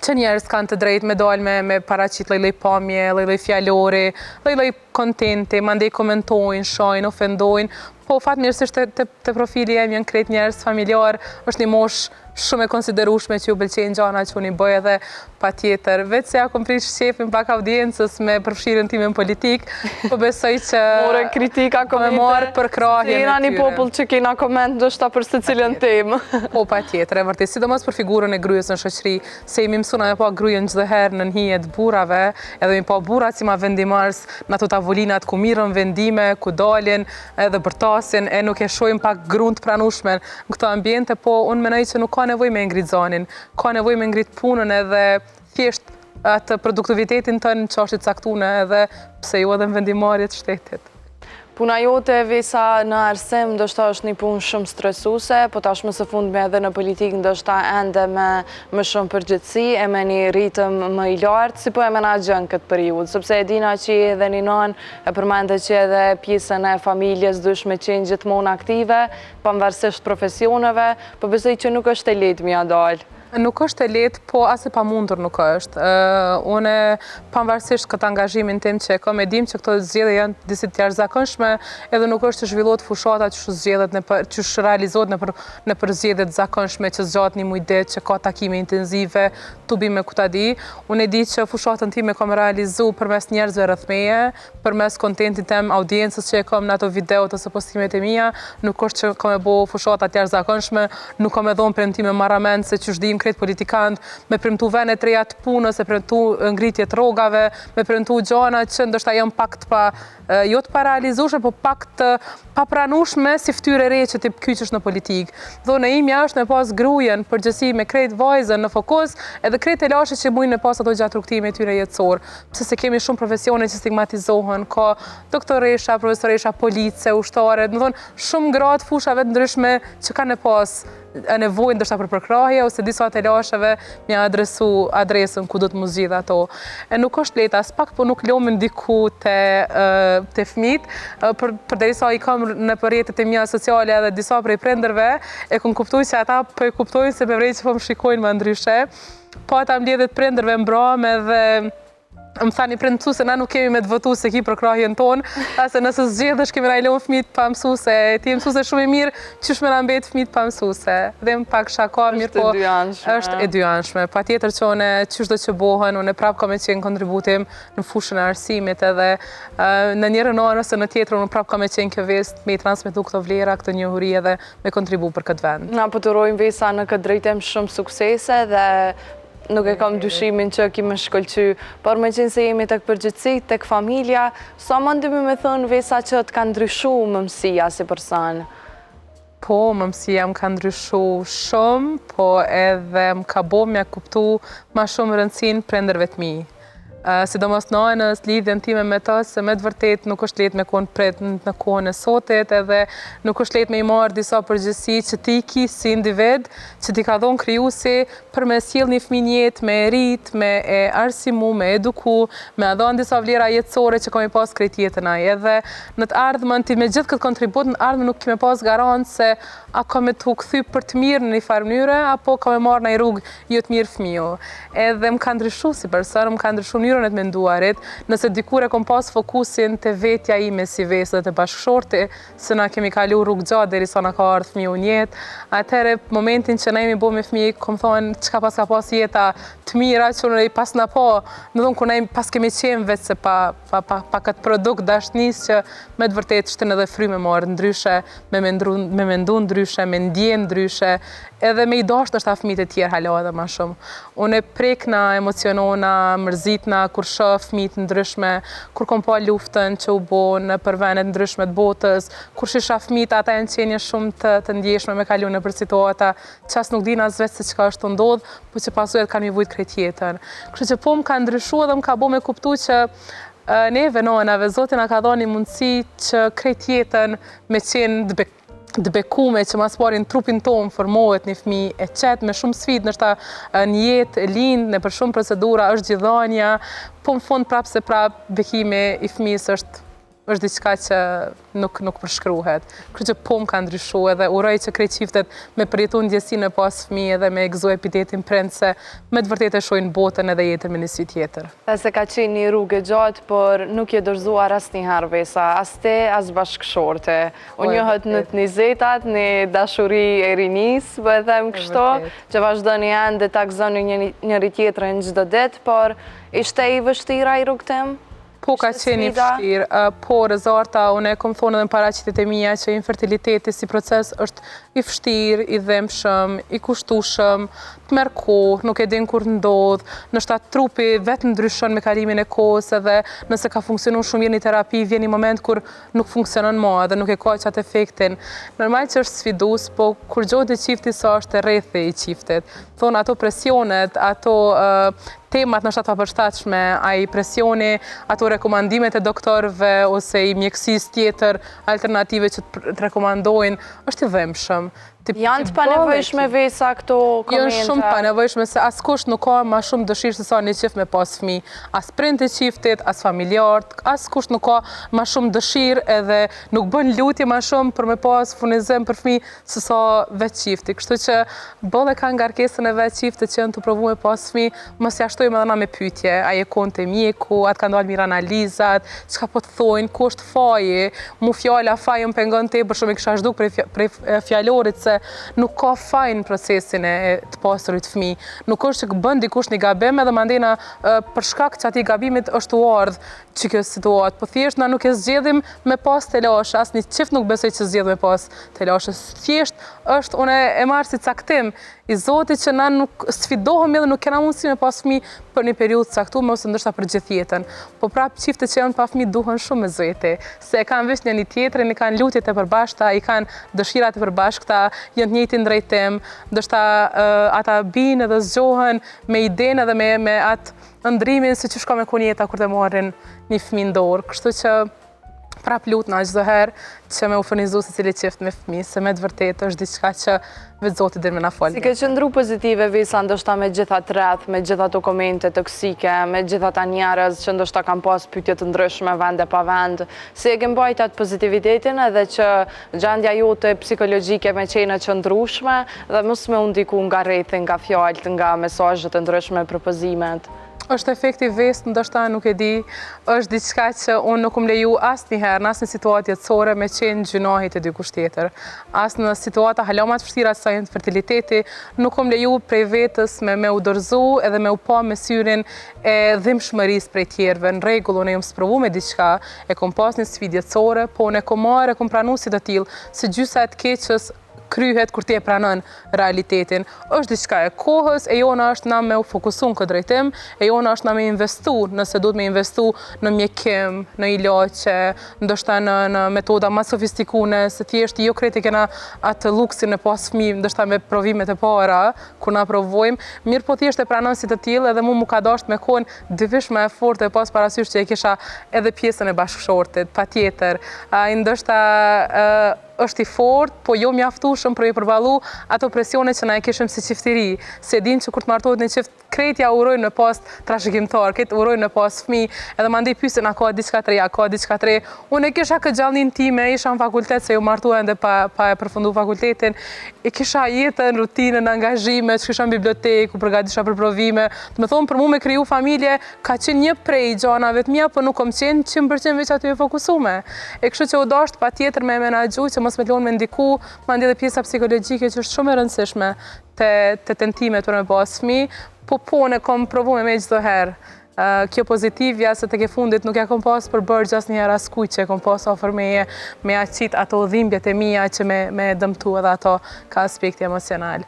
që njerëz kanë të drejtë me dalë me paraqit lloj pamje, lloj fjalori, lloj kontenti, mandej komentojnë, shojnë, ofendojnë. Po fatmirësisht te profili jem janë krejt njerëz familjar, është një moshë shumë e konsiderueshme që ju pëlqejnë gjana që unë i bëj edhe patjetër. Vetë se ja kom prish shefin pak audiencës me përfshirjen time në politik, po besoj që more kritika komente. Me marr për krahjen e tyre. Jena një popull që kena koment ndoshta për secilën temë. Po patjetër, e vërtet, sidomos për figurën e gryes në shoqëri, se jemi mësuar me pa gryën çdo herë në hijet burrave, edhe mi pa burrat si ma vendimars në ato tavolinat ku mirën vendime, ku dalin, edhe bërtasin, e nuk e shohim pak grunt pranueshme në këto ambiente, po unë mendoj që nuk ka nevojë me ngrit zanin, ka nevojë me ngrit punën edhe thjesht atë produktivitetin tënë që është i caktuar edhe pse jo edhe në vendimarrje të shtetit. Puna jote, Vesa, në arsim, ndoshta është një punë shumë stresuese, po tashmë së fundmi edhe në politikë ndoshta ende me më shumë përgjithësi e me një ritëm më i lartë, si po e menaxhon këtë periudhë, sepse e dina që edhe një nanë e përmende që edhe pjesën e familjes dush me qenë gjithmonë aktive, pavarësisht profesioneve, po besoj që nuk është e lehtë mja dalë. Nuk është e lehtë, po as e pamundur nuk është. Unë pavarësisht këtë angazhimin tim që kam, e dim që këto zgjedhje janë disi të jashtëzakonshme, edhe nuk është të zhvillohet fushata që zgjedhet që realizohet nëpër zgjedhje të zakonshme që zgjat një muj ditë, që ka takime intenzive, tubime ku ta di. Unë e di që fushatën time kam realizu përmes njerëzve rreth meje, përmes kontentit tim, audiencës që e kam në ato videot ose postimet e mia, nuk është që kam e bo fushata të jashtëzakonshme, nuk kam e dhonë premtime marrament se që shdim kretë politikantë, me premtu vene të reja të punës, me premtu ngritje të rrogave, me premtu gjana që ndoshta janë pak të jo të parealizueshme, po pak të papranueshme si fytyrë re që ti kyçesh në politikë. Dhona imja është me pas gruajen përgjithësi me krejt vajzën në fokus, edhe krejt e lashët që mujnë me pas ato gjatë rrugtimit tyre jetësor. Pse se kemi shumë profesione që stigmatizohen, ka doktoresha, profesoresha, police, ushtare, do të thonë shumë gradë fushave të ndryshme që kanë pas nevojë ndoshta për përkrahje ose disa të lashëve me adresu adresën ku do të mu zgjidh ato. E nuk është lehtë as pak, po nuk lomën diku te fëmijët, përderisa i kam në rrjetet e mia sociale edhe disa prej prindërve, e kam kuptuar se ata po e kuptojnë se për vrej që po më shikojnë më ndryshe. Po ata mbledhet prindërve mbrëm edhe më thani prindë se na nuk kemi me të votu se ki për krahjen tonë, ase nëse zgjedhësh kemi na i lënë fëmijët pa mësuese, ti e mësuese shumë e mirë, qysh me na mbet fëmijët pa mësuese. Dhe më pak shaka mirë, po është e dyanshme. Patjetër që une qysh do që bohen, une prap kam e qenë kontributim në fushën e arsimit edhe në njërën orë ose në tjetër unë prap kam e qenë kjo vest me i transmitu këto vlera, këtë njohuri edhe me kontribu për këtë vend. Na po të urojmë Vesa në këtë drejtim shumë suksese dhe nuk e kam dyshimin që kime shkëlqy, por me qenë se jemi tek përgjithësi, tek familja, sa mundemi me thënë Vesa që të ka ndryshu mëmësia si person? Po, mëmësia më ka ndryshu shumë, po edhe më ka bo me kuptu ma shumë rëndësin prindërve të mi. Sidomos nënës, lidhjen time me të, se me të vërtet nuk është lehtë me konë pret në kohën e sotit, edhe nuk është lehtë me i marrë disa përgjithësi që ti ki si individ, që ti ka dhonë krijuesi për me sjell një fëmijë në jetë, me rit, me e arsimu, me eduku, me dhënë disa vlera jetësore që kam i pas krejt jetën ai. Edhe në të ardhmen ti me gjithë këtë kontribut në ardhmen nuk kime pas garantë se a ka me të kthy për të mirë në një farë mënyre, apo ka me marrë në i rrugë jo të mirë fëmiu. Edhe më ka ndryshu si person, më ka ndryshu mënyrën e të menduarit, nëse dikur e kom pas fokusin të vetja ime si Vesë dhe të bashkëshorti, se na kemi kalu rrugë gjatë deri sa na ka ardhur fëmiu në jetë, atëherë momentin që na jemi bo me fëmijë, kom thonë çka pas ka pas jeta të mira që unë i pas na po, në thonë kur na pas kemi qenë vetë se pa këtë produkt dashnis që me të vërtet shten edhe frymë marrë ndryshe, me mendu ndryshe, me ndjen ndryshe, edhe me i dasht është ta fëmijët e tjerë hala edhe ma shumë. Unë e prekna, emocionona, mërzitna, kur shoh fëmijët ndryshme, kur kom pa luftën që u bo në për vendet ndryshme të botës, kur shisha fëmijët ata janë qenje shumë të ndjeshme me kalu në për situata, qas nuk din as vetë se çka është të ndodh, po që pasujet kanë mi vujt krejt jetën. Kështu që po më ka ndryshu edhe më ka bo me kuptu që neve nonave, Zoti na ka dhënë mundësi që krejt jetën me qenë të bekume që mas parin trupin tonë formohet një fëmijë e qetë me shumë sfidë, nështë një jetë lind, në për shumë procedura, është gjithanja, po në fund prapë se prapë bekimi i fëmijës është diçka që nuk përshkruhet. Kërë që po më ka ndryshu edhe uroj që krejt qiftet me përjetu ndjesinë e pas fëmijë edhe me gëzu epitetin prind se me të vërtet e shojnë botën edhe jetën me një sy tjetër. Se ka qenë një rrugë gjatë, por nuk je dorëzuar asnjëherë Vesa, as te, as bashkëshorte. Unë njohët në të 20-tat, një dashuri e rinis, po e them kështu, që vazhdoni ende ta gëzoni njëri tjetrën çdo ditë, por ishte i vështira i rrugtim? Po ka qenë i vështirë, po Rezarta, unë e kom thonë edhe në paraqitet e mia që infertiliteti si proces është i vështirë, i dhemshëm, i kushtueshëm, të merr kohë, nuk e din kur ndodh, nështë trupi vetë ndryshon me kalimin e kohës edhe nëse ka funksionu shumë mirë një terapi, vjen një moment kur nuk funksionon më edhe nuk e ka qatë efektin. Normal që është sfidus, po kur gjohët e qifti sa është e rrethi i qiftit. Thonë ato presionet, ato temat në shtatë papërshtatshme, ai presioni, ato rekomandimet e doktorëve ose i mjekësisë tjetër, alternative që të rekomandojnë, është i dhemshëm. Janë të panevojshme vesa këto komente? Janë shumë panevojshme se askush nuk ka ma shumë dëshirë se sa një qift me pas fëmijë. As prind të qiftit, as familjarët, askush nuk ka ma shumë dëshirë edhe nuk bën lutje ma shumë për me pas furnizim për fëmijë se sa vetë qifti. Kështu që bolle ka ngarkesën e vetë qiftit që janë të provu me pas fëmijë, mos jashtojmë edhe na me pyetje, a je kon të mjeku, atë kanë dalë mirë analizat, çka po të thojnë, ku është faji, mu fjala faji më pengon tepër shumë i kisha zhduk prej fjalorit se nuk ka fajnë procesin e të pasurit fëmijë. Nuk është që bën dikush një gabim edhe mandena për shkak që ati gabimit është u ardhë që kjo situatë. Po thjesht na nuk e zgjedhim me pas të lashë, asë një qift nuk besoj që zgjedh me pas të lashë. Thjesht është, une e marë si caktim i Zotit që na nuk sfidohemi edhe nuk kena mundësi me pas fëmijë për një periudhë caktuar ose ndoshta për gjithë jetën. Po prapë qiftet që janë pa fëmijë duhen shumë me zëti, se e kanë vesh një tjetrin, i kanë lutjet e përbashkëta, i kanë dëshirat e përbashkëta, janë të njëjtin drejtim, ndoshta ata binë edhe zgjohen me idenë edhe me atë ndrimin se që shka me kon jeta kur të marrin një fëmijë në dorë. Kështu që prap lutna çdo herë që me u furnizu secili qift me fëmijë, se me të vërtetë është diçka që vetë Zoti dhe me na falë. Si ke qëndru pozitive vesa ndoshta me gjitha të rreth, me gjitha të komente toksike, me gjitha ta njerëz që ndoshta kanë pas pyetje të ndryshme vende pa vend, si e ke mbajt atë pozitivitetin edhe që gjendja jote psikologjike me qenë e qëndrueshme dhe mos me u ndiku nga rrethi, nga fjalët, nga mesazhet e ndryshme, propozimet? Është efekti vest, ndoshta nuk e di, është diçka që unë nuk më leju asnjëherë në asnjë situatë jetësore me qenë gjynahit e dikush tjetër. As në situata hala më të vështira sa janë fertiliteti, nuk më leju prej vetës me u dorëzu edhe me u pa me syrin e dhimbshmërisë prej tjerëve. Në rregull, unë jam sprovu me diçka, e kom pas një sfidë jetësore, po unë e kom marrë, e kom pranu si të tillë, se gjysa e të keqës kryhet kur ti e pranon realitetin. Është diçka e kohës, e jona është na me u fokusu në këtë drejtim, e jona është na me investu, nëse duhet me investu në mjekim, në ilaçe, ndoshta në metoda më sofistikune, se thjesht jo krejt e kena atë luksin e pas fëmijë, ndoshta me provimet e para, kur na provojmë, mirë po thjesht e pranon si të tillë edhe mu ka dasht me kon divish më e fortë e pas parasysh që e kisha edhe pjesën e bashkëshortit, patjetër. Ai ndoshta është i fort, po jo mjaftueshëm për i përballu ato presione që na e kishim si qiftëri. Se din që kur të martohet një qift, krejtja urojnë me pas trashëgimtar, krejt urojnë me pas fëmijë, edhe mandej pyesin a ka diçka të re, a ka diçka të re. Unë e kisha këtë gjallënin time, isha në fakultet se ju martuan dhe pa e përfundu fakultetin. E kisha jetën, rutinën, angazhime, që kisha në bibliotekë, ku përgatisha për provime. Të me thonë, për mu me kriju familje, ka qenë një prej gjanave të mia, po nuk kom qenë 100% veç aty e fokusume. E kështu që u dasht patjetër me menaxhu që mos me lonë me ndiku, mandej edhe pjesa psikologjike që është shumë e rëndësishme te tentimet për me pas fëmijë, po ne kom provu me çdo herë. Kjo pozitivja se të ke fundit nuk e kom pas për bërgjë asnjëherë askujt që e kom pas ofër me aqit ato dhimbjet e mia që me dëmtu edhe ato ka aspekti emocional.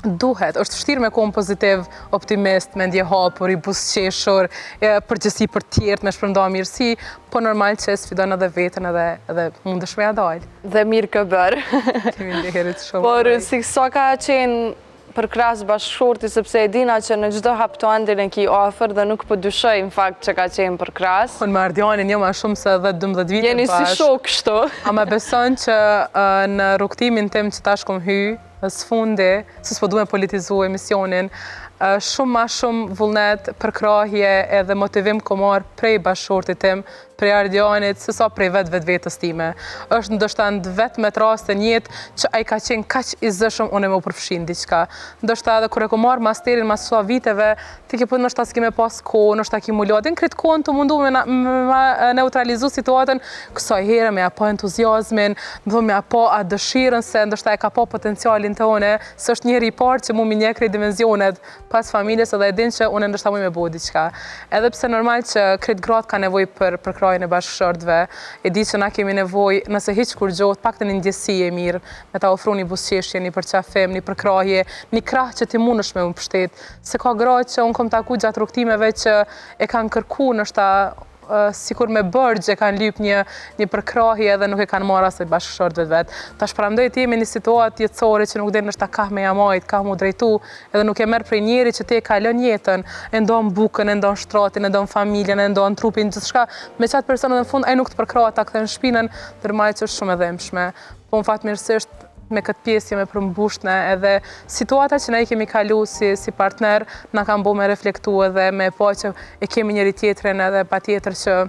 Duhet, është vështirë me qenë pozitiv, optimist, me ndje hapur, i buzëqeshur, përgjithësi për tjerët me shpërnda mirësi, po normal që sfidon edhe veten edhe mundesh me ja dalë. Dhe mirë ke bërë. Faleminderit shumë. Por si sa ka qenë për krahas bashkëshorti, sepse e dina që në çdo hap të ëndrin e ki ofër dhe nuk po dyshoj në fakt që ka qenë për krahas. Unë me Ardianin jo më shumë se 10-12 vite jeni si shok kështu. A më beson që në rrugtimin tim që tash kom hy, sfundi, se s'po du me politizu emisionin, shumë ma shumë vullnet, përkrahje edhe motivim ko marë prej bashkëshortit tim, prej Ardianit, se sa prej vetës time. Është ndoshta në vetmet raste jetë që ai ka qenë kaq i zëshëm unë me u përfshin diçka. Ndoshta edhe kur e ko marrë masterin mas sa viteve, ti ke po ndoshta s'ke me pas kohë, ndoshta ki mulodin, krit kohën të mundu me neutralizu situatën, kësaj here me apo entuziazmin, me apo atë dëshirën se ndoshta e ka po potencialin të une, se është njeri i parë që mu mi njekri dimenzionet pas familjes edhe e din që unë ndoshta mu me bo diçka. Edhe pse normal që krit gratë ka nevoj për krajën e bashkëshortëve, e di që na kemi nevoj, nëse hiq kur gjohet, pak të një ndjesi e mirë, me ta ofru një buzëqeshje, një përqafim, një përkrahje, një krah që ti mundesh me më pështet. Se ka gratë që unë kom taku gjatë rrugtimeve që e kanë kërku nështë sikur me bërgjë e kanë lyp një përkrahje edhe nuk e kanë marrë asë bashkëshortëve vetë. Ta shpramdoj të jemi një situatë jetësore që nuk dhe nështë ka me jamajt, ka mu drejtu, edhe nuk e merë prej njeri që te e kalon jetën, e ndonë bukën, e ndonë shtratin, e ndonë familjen, e ndonë trupin, gjithçka, me qatë personët në fund, ai nuk të përkrahat ta këthe në shpinën, tërmaj që është shumë e dhemshme. Po në fatë mirësisht, me këtë pjesë jemi përmbushne edhe situata që ne i kemi kalu si partner na kanë bo me reflektu edhe me po që e kemi njëri tjetrin edhe pa tjetër që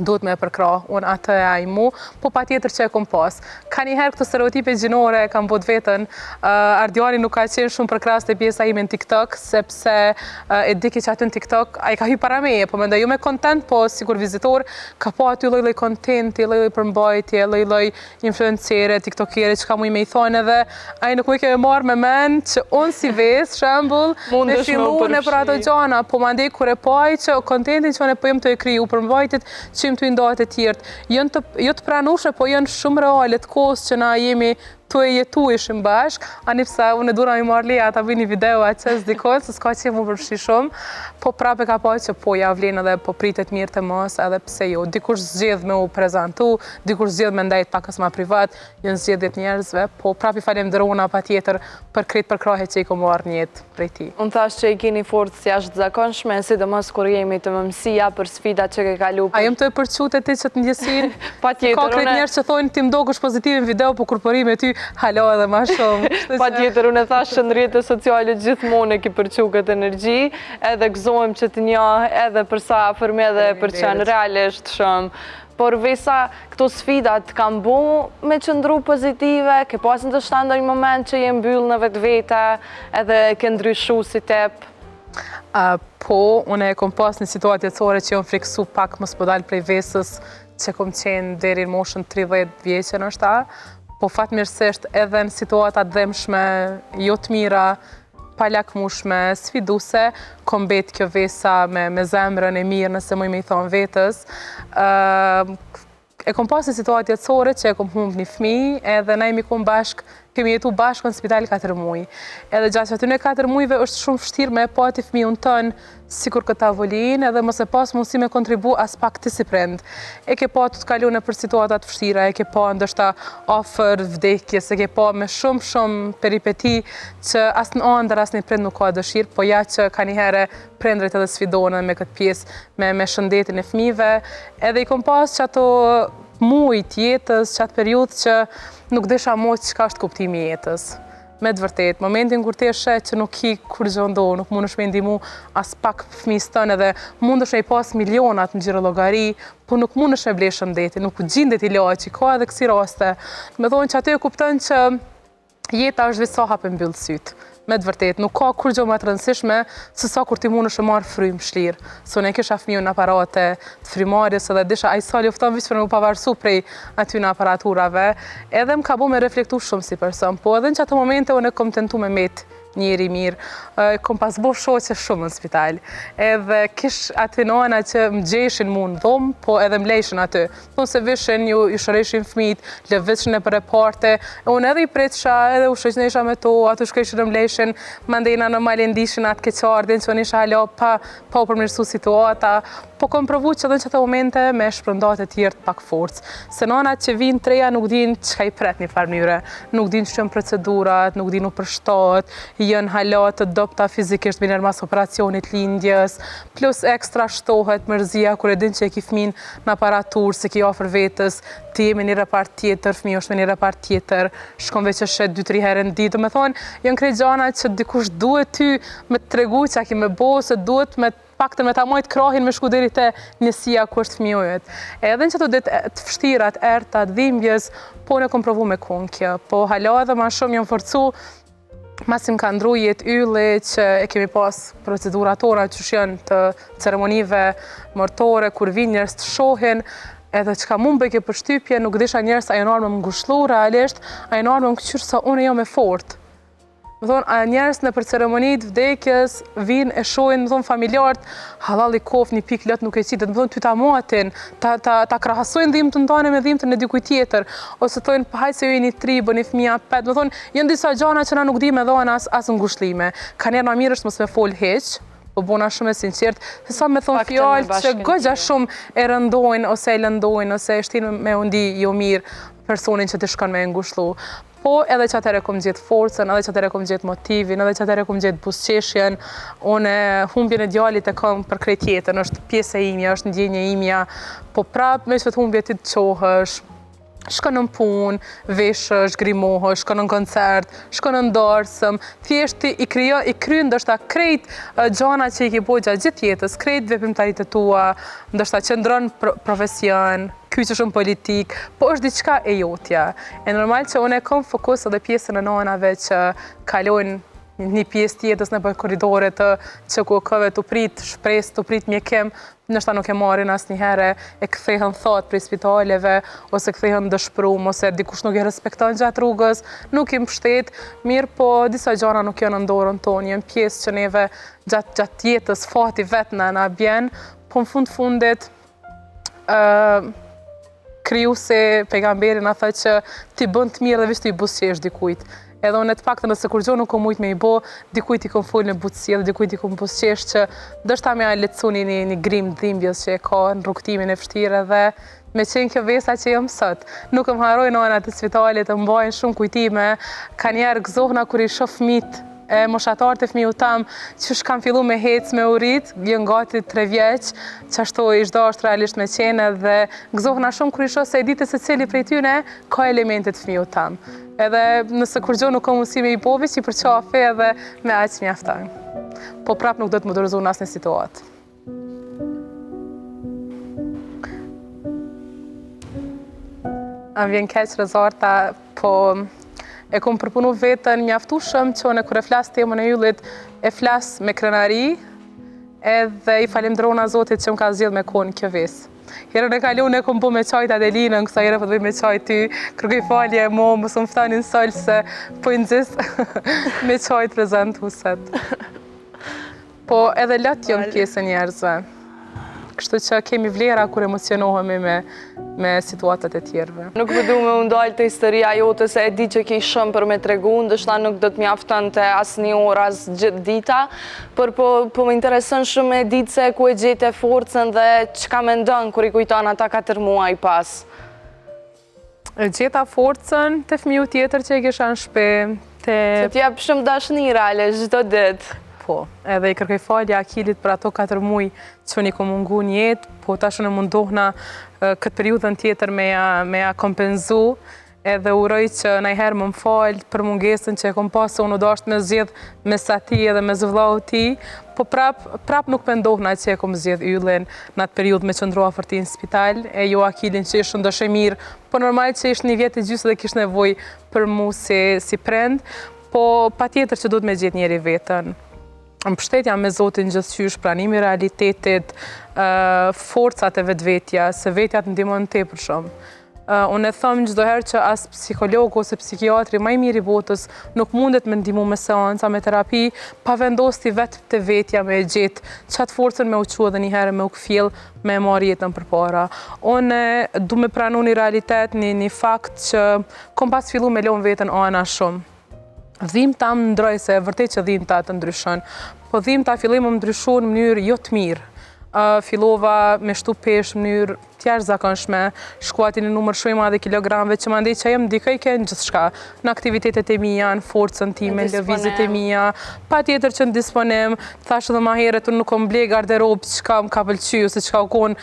duhet me përkra, unë atë e ai mu, po pa tjetër që e kom pas. Ka njëherë këto stereotipe gjinore kam bot vetën, Ardiani nuk ka qenë shumë përkras të pjesa ime në TikTok, sepse e diki që aty në TikTok, a i ka hy para meje, po mendoj ju me content, po sikur vizitor, ka po aty lloj contenti, lloj përmbajtje, lloj influencere, tiktokere, që ka mu i me i thonë edhe, a i nuk mu i keme marrë me men, që unë si ves, shembull, me fillu në për ato gjana, po mandej kur e paj që contentin që unë e pëjmë të e kriju përmbajtit, që të indohet e tjertë, jo të pranushme, po janë shumë reale të kohës që na jemi të e jetu ishim bashk, anipsa unë e dura mi marrë leja ta bëj një video atë që s'dikon, se s'ka që mu përfshi shumë, po prape ka po që po ja vlen edhe po pritet mirë të mos, edhe pse jo, dikush zgjedh me u prezentu, dikush zgjedh me ndajt pakës ma privat, jënë zgjedhjet njerëzve, po prapi falenderona pa tjetër për kretë përkrahe që i ko marrë njët prej ti. Unë thash që i keni forcë jashtë zakonshme, sidomos kur jemi të mëmësia për sfidat që ke kalu. A jem të e përqut e ti që të ndjesin? Pa tjetër, ka kretë njerë që thonë ti mdokësh pozitivin video, po kur përime ty halo edhe ma shumë. Pa tjetër, unë e thash që në rrjetet sociale gjithmonë e ki përqu këtë energji, edhe gëzojmë që të një edhe përsa afërme edhe për qenë realisht shumë. Por vesa këto sfidat kanë bu me qëndru pozitive, ke pasin të shta ndonjë moment që jem byllë në vetë vete edhe ke ndryshu si tep? Po, unë e kom pas një situatë jetësore që jom friksu pak mos po dalë prej vesës që kom qenë deri në moshën 30 vjeqe në shta, po fatmirësisht edhe në situatat dhemshme, jo të mira, palakmushme, sfiduse, kom bet kjo vesa me zemrën e mirë nëse mu i me i thonë vetës. E kom pas një situatë jetësore që e kom humb një fmi, edhe na imi kom bashk, kemi jetu bashkë në spital 4 muaj. Edhe gjatë që aty në 4 muajve është shumë vështirë me pati fëmijën tënë sikur këtë avolinë, edhe mos e pas mundësi me kontribu as pak ti si prind. E ke pa të kalu në për situatat vështira, e ke pa ndështa ofër vdekjes, e ke pa me shumë peripeti që as në andër as një prind nuk ka dëshirë, po ja që ka njëhere prindrit edhe sfidone me këtë pjesë, me shëndetin e fëmijëve. Edhe i kom pas që ato mujt jetës, që atë periudhë që nuk desha mos që ka është kuptimi jetës. Me të vërtet, momentin kur ti e shet që nuk ki kur gjëndo, nuk mund është me ndimu as pak fëmijës tënë edhe mund është me i pas milionat në gjiro logari, po nuk mund është me ble shëndeti, nuk gjindet i loj që ka edhe kësi raste. Me thonë që aty e kuptën që jeta është visa hapë mbyllë sytë. Me të vërtet, nuk ka kur gjë më të rëndësishme se sa kur ti mund është marrë frymë shlirë. So ne kisha fëmiju në aparate të frimarjes edhe disha a i sali ufton vishë për në pavarësu prej aty në aparaturave. Edhe më ka bu me reflektu shumë si person, po edhe në që atë momente unë e kom tentu me metë njeri mirë, kom pas bo shoqe shumë në spital. Edhe kish aty nona që më gjeshin mu në dhomë, po edhe më lejshin aty. Thonë se vishin, ju shëreshin fëmijët, lëvitshin e për e parte, e unë edhe i pretësha, edhe u shëqnesha me to, aty shkreshin më lejshin, mandejna në malendishin atë keqardin, që unë isha halo pa u përmirësu situata, po kom provu që edhe në qëtë momente me shpërndat e tjertë pak forcë. Se nona që vinë treja nuk din që ka i pret një farë mënyre, nuk din që qënë procedurat, nuk din u përshtat, jënë halat të dopta fizikisht binër mas operacionit lindjes, plus ekstra shtohet mërzia kur e din që e ki fmin në aparatur, se ki ofër vetës, ti jemi një repart tjetër, fmi është me një repart tjetër, shkon veç e shet 2-3 herë në ditë, me thonë, jënë krejt gjana që dikush duhet ty me të tregu që a ki me bo, se duhet me paktën me ta majtë krahin me shku deri te njësia ku është fmiojët. Edhe në që të ditë të fështirat, ertat, dhimbjes, po në kom provu me kunkja, po hala edhe ma shumë jënë forcu, masim ka ndru jetë ylli që e kemi pas proceduratora që shënë të ceremonive mërtore, kur vinë njërës të shohin, edhe që ka mund bëjke për shtypje, nuk disha njërës a jenë armë më ngushlu realisht, a jenë armë më këqyrë sa unë jo me fort. Më thonë, a njerës në për ceremonit vdekjes vinë e shojnë, më thonë, familjartë, halal i kof, një pik lëtë nuk e qitet, më thonë, ty ta muatin, ta krahasojnë dhimë të ndonë me dhimë të në dikuj tjetër, ose thonë, hajtë se ju i një tribë, një fëmija, petë, më thonë, jënë disa gjana që na nuk di me dhonë as ngushlime. Ka njerë na mirë është mos me folë heqë, po bona shumë e sinqert, se sa me thonë fjallë që gëgja shumë e rëndojnë, ose e lëndojnë, ose e shtinë me undi jo mirë personin që të shkon me ngushlu. Po edhe që atëre kom gjithë forcën, edhe që atëre kom gjithë motivin, edhe që atëre kom gjithë busqeshjen, une humbjen e djallit e kom për krejt jetën, është pjesë e imja, është ndjenje imja, po prapë me që të humbje ti të qohësh, shkon në punë, veshësh, grimohësh, shkon në koncert, shkon në ndarsëm, thjesht i kryen ndoshta krejt gjana që i ke bo gjatë gjithë jetës, krejt veprimtaritë tua, ndoshta qëndron profesion, kyçeshën politik, po është diçka e jotja. E normal që unë kam fokus edhe pjesën e nanave që kalojnë një pjesë tjetës në për koridore të që kokëve të prit shpresë, të prit mjekim, nështë nuk e marrin asnjëherë, e kthehen thot prej spitaleve, ose kthehen dëshpërum, ose dikush nuk e respekton gjatë rrugës, nuk i mbështet, mirë po disa gjëra nuk janë në dorën tonë, janë pjesë që neve gjatë jetës fati vetë na bjen, po në fundit krijuesi pejgamberi na thotë që ti bën të mirë dhe veç të i buzëqesh dikujt. Edhe unë të paktën nëse kur gjë nuk kom mujt me i bo, dikujt i kom fol në butësi dhe dikujt i kom buzëqesh që dështa me a lecu një grim dhimbjes që e ka në rrugtimin e vështirë dhe me qenë kjo vesa që jam sot. Nuk më haroj nëna të spitalit, të mbajnë shumë kujtime, ka njerë gëzohna kur i shoh fëmijët e moshatarët e fëmiju tam që kanë fillu me hec me urit, jënë gati 3 vjeq, që ashtu i shdasht realisht me qene dhe gëzohna shumë kur i shoh se e ditë se cili prej tyne ka elementet fëmiju tam. Edhe nëse kur gjo nuk ka mundësi me i bovi që i përqafe edhe me aqë mjaftojnë. Po prap nuk do të më dorëzu në asë një situatë. Am vjen keq rezarta, po e kom përpunu vetën mjaftushëm që unë kur e flas temën e yllit, e flas me krenari edhe i falenderona Zotit që më ka zgjedh me konë kjo vesë. Herën e kaluar e kom bu me qajt Adelinën, kësa herë po të bëj me qajt ty, kërkoj falje mo, mos më ftanin sol se po i nxis me qajt prezentuset. Po edhe lot jam pjesë e njerëzve. Kështu që kemi vlera kur emocionohemi me situatat e tjerëve. Nuk më du me undalë të historia jote se e di që ki shumë për me tregu, ndështa nuk do të mjafton të asë një orë, asë gjithë dita, për po më interesën shumë e ditë se ku e gjete forcën dhe që ka me ndonë kur i kujton ata 4 muaj pas. E gjeta forcën të fëmiu tjetër që i kisha në shtëpi. Që t'jep shumë dashni reale, çdo ditë. Po, edhe i kërkoj falje Akilit për ato 4 muaj që një ku mungu një jetë, po tashën e mundohna këtë periudhën tjetër me ja kompenzu, edhe uroj që najherë më falë për mungesën që e kom pasë, unë u dashtë me zgjedh mes ati edhe me vllau ti, po prap nuk pendohna që e kom zgjedh yllin në atë periudhë me qëndru afër ti në spital, e jo Akilin që ishë ndoshe mirë, po normal që ishë një vjetë e gjysë dhe kishë nevoj për mu si prend, po pa tjetër që duhet me gjithë njeri vetën. Mbështetja me Zotin gjithçysh, pranimi i realitetit, forcat e vetvetja, se vetja të ndihmon tepër shumë. Unë e them çdo herë që as psikolog ose psikiatri më i mirë i botës nuk mundet me ndihmu me seanca, me terapi, pa vendosur vetë te vetja me gjetë çat forcën me u çu edhe një herë me u kfill me marrë jetën përpara. Unë du me pranu një realitet, një fakt që kom pas fillu me lënë veten ana shumë. Dhimbta më ndroj se vërtet që dhimbta të ndryshon, po dhimbta filloi më ndryshu në mënyrë jo të mirë. Fillova me shtu peshë në mënyrë tjerëzakonshme, shkuati në numër shumë i madh kilogramëve që mandej që jem ndikoj në gjithçka, në aktivitetet e mia, në forcën time, në lëvizjet e mia, patjetër që në disponim, thash edhe më herët unë nuk kom ble garderobë çka më ka pëlqyer ose çka u kon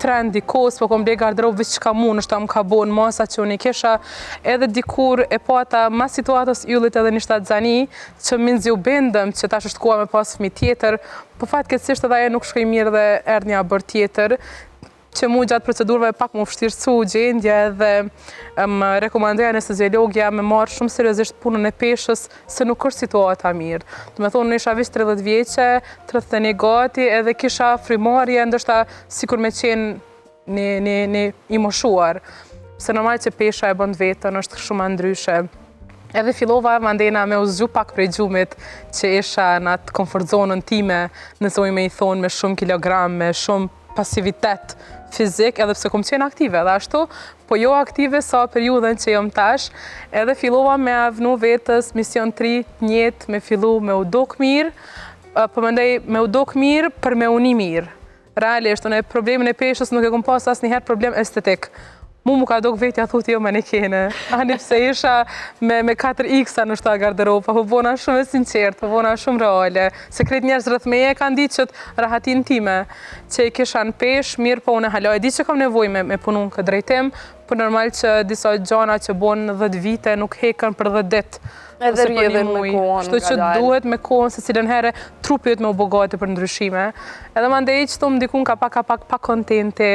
trendi kohës, po kom ble garderobë veç çka mua nështë më ka bon masa që unë i kisha, edhe dikur e pata mas situatës yllit edhe një shtatzani që më nxju bendëm që tash është koha me pas fëmijë tjetër, po fatkeqësisht edhe ajo nuk shkoi mirë dhe erdhi një abort tjetër, që mu gjatë procedurve pak më vështirësu gjendja edhe më rekomandoja anesteziologja me marrë shumë seriozisht punën e peshës se nuk është situata mirë. Do me thonë, në isha vish 30 vjeqe, 31 gati, edhe kisha frimarje, ndoshta sikur me qenë një i moshuar. Se normal që pesha e bën vetën, është shumë ndryshe. Edhe fillova mandena me u zgju pak prej gjumit që isha në atë komfort zonën time, nëse uj me i thonë me shumë kilogram, me shumë pasivitet fizik, edhe pse kom qenë aktive edhe ashtu, po jo aktive sa periudën që jom tash, edhe fillova me avnu vetës mision 3 njët, me fillu me u dok mirë, po mendoj me u dok mirë për me uni mirë. Realisht, në problemin e peshës nuk e kom pas asnjëherë problem estetik. mu ka dok vetja thuti jo me një kene. Ani pse isha me 4x-a në shta garderoba, po bona shumë e sinqert, po bona shumë reale. Se kretë njerëz rreth meje kanë ditë që rahatin time, që i kisha në pesh, mirë po unë haloj. Di që kam nevoj me punu në këtë drejtim, po normal që disa gjana që bonë 10 vite nuk hekën për 10 ditë. Edhe rjedhin me kohën. Kështu që duhet me kohën se cilën herë trupi jëtë me u bogati për ndryshime. Edhe mandej që të më dikun ka pak kontente,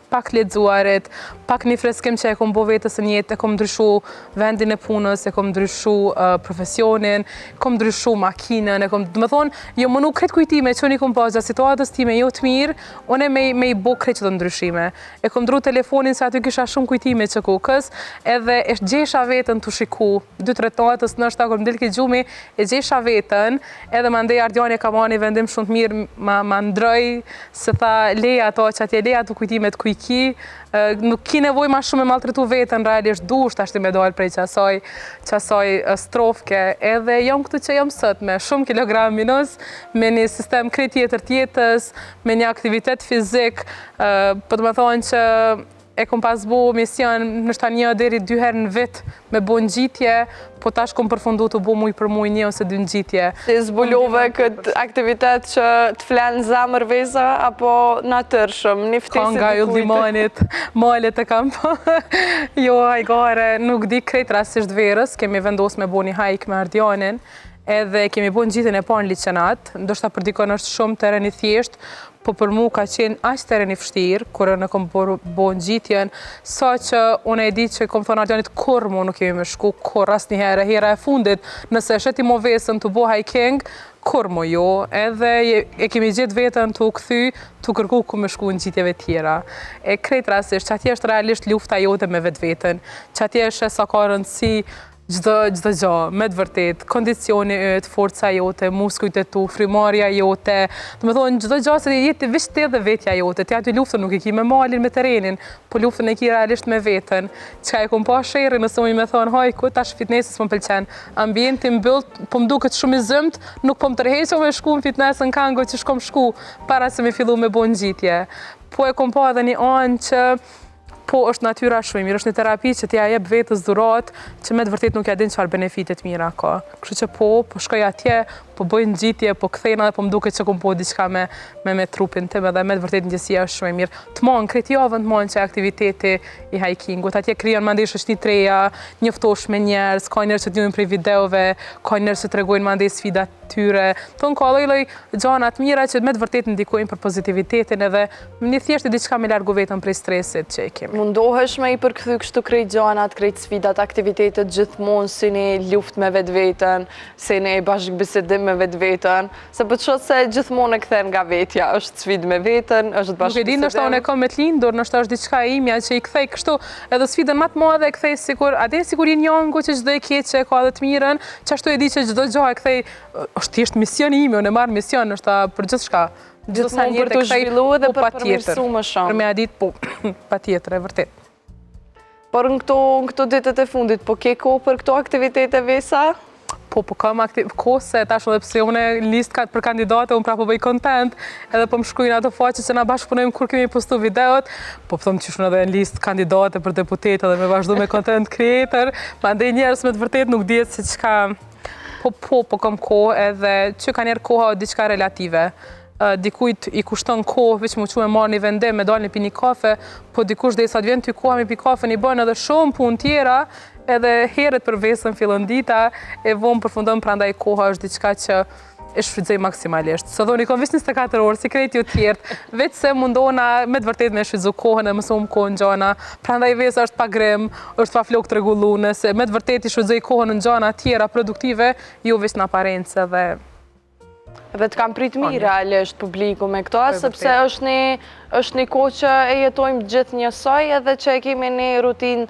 pak ledzuarit, pak një freskim që e kom bo vetës në jetë, e kom ndryshu vendin e punës, e kom ndryshu profesionin, kom ndryshu makinën, dhe me thonë, jo më nuk kretë kujtime që një kom pas gjatë situatës time jo të mirë, one me i bo kretë që të ndryshime. E kom ndru telefonin se aty kisha shumë kujtime që kukës, edhe e gjesha vetën të shiku, 2-3 natës nështë ta kërë mdilë ki gjumi, e gjesha vetën, edhe ma ndej Ardjani ka ma një vendim shumë të mirë, ma ndroj, se tha leja ato që atje leja të kujtime të nuk ki nevoj ma shumë me maltretu vetën, realisht dusht ashti me dojnë prej qasoj strofke, edhe jam këtu që jam sët me shumë kilogram minus, me një sistem krejt tjetës, me një aktivitet fizik, për të më thonë që e kom pas bo mision nështë 1 deri 2 herë në vit me bo në gjitje, po tash kom përfundu të bo muj për muj 1 ose 2 në gjitje. Si zbulove këtë aktivitet që të flenë zamër veza, apo natërshëm, një ftisi Ka nga Yllimanit, malet e kam po. Jo, hajgare, nuk di krejt rasisht verës, kemi vendos me bo një hajk me Ardjanin, edhe kemi bo në gjitjen e parë në licenat, ndoshta për dikon është shumë tereni thjesht, po për mu ka qenë aq tereni fështirë, kërë në kom bo në gjitjen, sa që unë e di që kom thonë Ardjanit kur mu nuk kemi me shku, kur asë një herë, hera e fundit, nëse sheti mo vesën të bo hiking, kur mu jo, edhe e kemi gjithë vetën të u këthy, të kërku ku me shku në gjitjeve tjera. E krejt rasisht, që atje është realisht lufta jote me vetë vetën, që atje është e sa ka rëndësi gjdo gjo, me të vërtet, kondicioni ytë, forca jote, muskujt e tu, frimarja jote, të me thonë, gjdo gjo se jetë vishë të dhe vetja jote, të aty luftën nuk e ki me malin, me terenin, po luftën e ki realisht me vetën, që e kom pa shërë, nëse mu i me thonë, haj, ku tash fitnesës më pëlqen, ambientin bëllë, po më duket shumë i zëmt, nuk po më tërheqo me shku në fitnesën kango që shkom shku, para se me fillu me bo në gjitje. Po e kom pa edhe një anë që po është natyra shumë mirë, është një terapi që t'ja jep vetës dhurat, që me të vërtet nuk ja din çfarë benefitet mira ka. Kështu që po shkoj atje, po bëjnë gjitje, po kthejna dhe po më duket që kom po diçka me trupin tim, edhe me të vërtet një gjësia është shumë mirë. Të manë, krejt javën të manë që aktiviteti i hikingut, atje krijon mandej shoqni treja, njoftosh me njerëz, ka njerëz që t'njohin prej videove, ka njerëz që tregojnë mandej sfidat tyre. Ton ka lloj gjëra të mira që me të vërtet ndikojnë për pozitivitetin edhe një thjesht diçka me largu vetën prej stresit që e kemi. Mundohesh me i përkthy kështu krejt gjanat, krejt sfidat, aktivitetet gjithmonë si një luft me vetë vetën, si një bashkëbisedim me vetë vetën, se për të se gjithmonë e kthen nga vetja, është sfidë me vetën, është bashkëbisedim. Nuk e di, nështë unë e kam me të lindur, nështë është diçka imja që i kthej kështu, edhe sfidën më të madhe e kthej sikur, a din sikur i njongu që çdo e keq që ka dhe të mirën, që ashtu e di që çdo gjë e kthej, është thjesht misioni ime, unë e marr mision, është për gjithçka. Gjithmonë për të zhvilluar dhe për përmirësu më shumë. Për me a ditë, po, patjetër, e vërtet. Por në këto ditët e fundit, po ke kohë për këto aktivitete vesa? Po kam kohë se tash edhe pse unë listë për kandidate, unë pra po bëj content, edhe po më shkruajnë ato faqe që na bashkëpunojmë kur kemi postu videot, po them që shun edhe në listë kandidate për deputet edhe me vazhdu me content creator, mandej njerëz me të vërtet nuk dihet se çka. Po kam kohë edhe që ka njerë koha o diçka relative. Dikujt i kushton kohë, veç më që me marrë një vendim, me dalë një pi një kafe, po dikush dhe i sa të vjen të koha me pi kafe, një bëjnë edhe shumë punë tjera, edhe heret për vesën fillon dita, e vonë përfundon prandaj koha është diçka që e shfrytëzoj maksimalisht. Së dhoni, kom vish 24 orë, si krejt ju tjertë, veç se mundona me të vërtet me shfrytëzu kohën e mësum kohën gjana, prandaj vesa është pa grim, është pa flok të regullune, se me të vërtet i shfrytëzoj kohën në gjana tjera produktive, ju vish në aparencë dhe... Dhe të kam prit mirë realisht publiku me këto, sepse është një kohë që e jetojmë gjithë njësoj edhe që e kemi një rutinë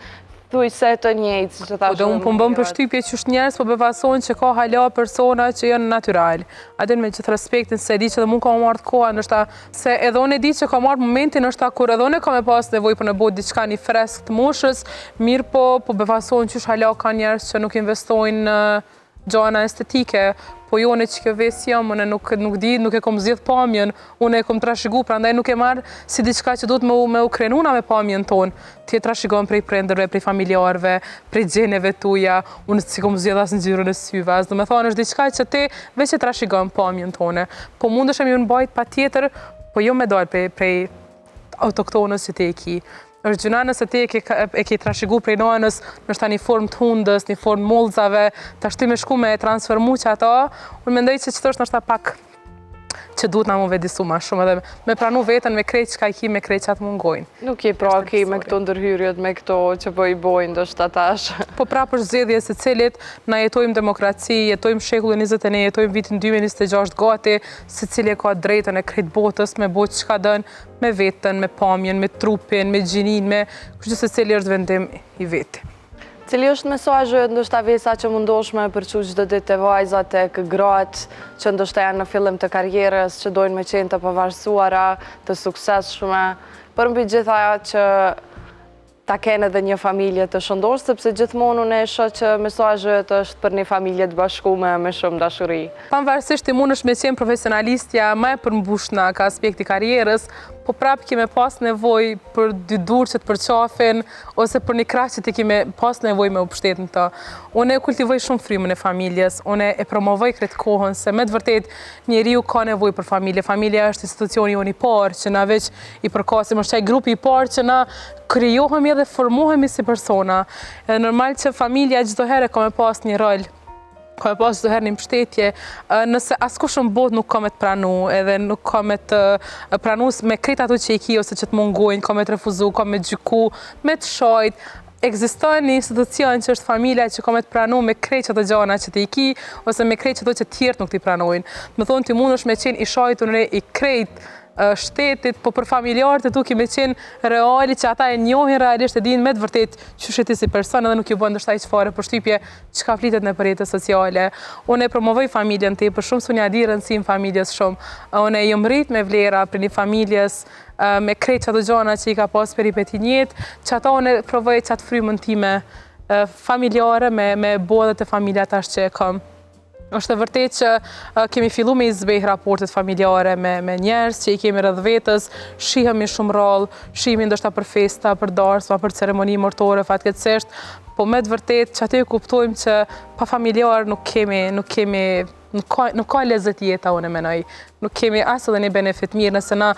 thujse të njëjtë. Dhe unë po mbëm për shtypje që është njerës po befasojnë që ka hala persona që janë natural. Adin me gjithë respektin se e di që dhe mund ka marrë koha, nështë se edhe unë e di që ka marrë momentin nështë kur edhe unë e ka me pas nevoj për në bot diçka një fresk të moshës, mirë po befasojnë që është hala ka njerës që nuk investojnë gjana estetike, po jone që kjo vesë jam, unë nuk e kom zjedh pamjen, unë e kom trashëgu, prandaj nuk e marrë si diçka që duhet me u krenuna me pamjen tonë. Ti e trashëgon prej prindërve, prej familjarve, prej gjeneve tuja, unë si kom zjedh as në gjyrën e syve, as do me thonë është diçka që ti veç e trashëgon pamjen tonë. Po mundëshem ju në bajt pa tjetër, po jo me dalë prej autoktonës që ti e ki. Është gjëna nëse ti e ke trashëgu prej nanës, nështë një formë të hundës, një formë mollzave, ta shti me shku me transfermu që ato, unë mendoj që qëto është nështë pak që duhet na mu vedisu ma shumë edhe me pranu vetën, me krejt që ka i ki, me krejt që atë mungojnë. Nuk je pra ki me këto ndërhyrjet, me këto që po i bojnë do shtatash. Po prapë është zgjedhje se cilit na jetojmë demokraci, jetojmë shekullin 21, jetojmë vitin 2026 gati, se cili ka drejtën e krejt botës me botë që ka dënë, me vetën, me pamjen, me trupin, me gjinin, me kështë se cili është vendim i veti. Cili është mesazhet ndoshta Vesa që mundoshme për çu çdo ditë të vajzat e gratë që ndoshta janë në fillim të karrierës, që dojnë me qenë të pavarësuara, të suksesshme, për mbi gjitha që ta kenë edhe një familje të shëndosh, sepse gjithmonë unë e shoh që mesazhet është për një familje të bashkuar me shumë dashuri. Pavarësisht ti mundesh me qenë profesionalistja më e përmbushna ka aspekti karrierës, po prapë kime pas nevoj për dy dur që të përqafin, ose për një krah që ti kime pas nevoj me u pështetën të. Une e kultivoj shumë frymën e familjes, une e promovoj kretë kohën, se me të vërtet njeriu ka nevoj për familje. Familja është institucioni unë i parë, që na veç i përkasim, është qaj grupi i parë që na krijohemi dhe formohemi si persona. E normal që familja çdo herë ka me pas një rol, ka me pas çdo herë një mbështetje, nëse askush në botë nuk ka me të pranu, edhe nuk ka me të pranu me krejt ato që i ki, ose që të mungojnë, ka me të refuzu, ka me të gjyku, me të shajt. Ekziston një institucion që është familja që ka me të pranu me krejt që të gjana që ti i ki, ose me krejt që të që tjertë nuk ti pranojnë. Me thonë ti mundesh me qenë i shajtun i krejt shtetit, po për familjarët e tu kime qenë reali që ata e njohin realisht e dinë me të vërtet që sheti si person edhe nuk ju bënë dështaj që fare për shtypje që ka flitet në përjetës sociale. Unë e promovoj familjen të për shumë së një adi rëndësim familjes shumë. Unë e jëmë rrit me vlera për një familjes me krejt që ato gjana që i ka pas për i peti njetë, që ata unë e provoj që atë frymën time familjare me bodët e familja tash që e kam. është e vërtet që kemi fillu me izbeh raportet familjare me njerës që i kemi rreth vetës, shihemi shumë rallë, shihemi ndoshta për festa, për darsma, për ceremoni mortore, fatkeqësisht, po me të vërtet që aty kuptojmë që pa familjar nuk ka lezet jeta, unë e menoj. Nuk kemi asë edhe një benefit mirë nëse na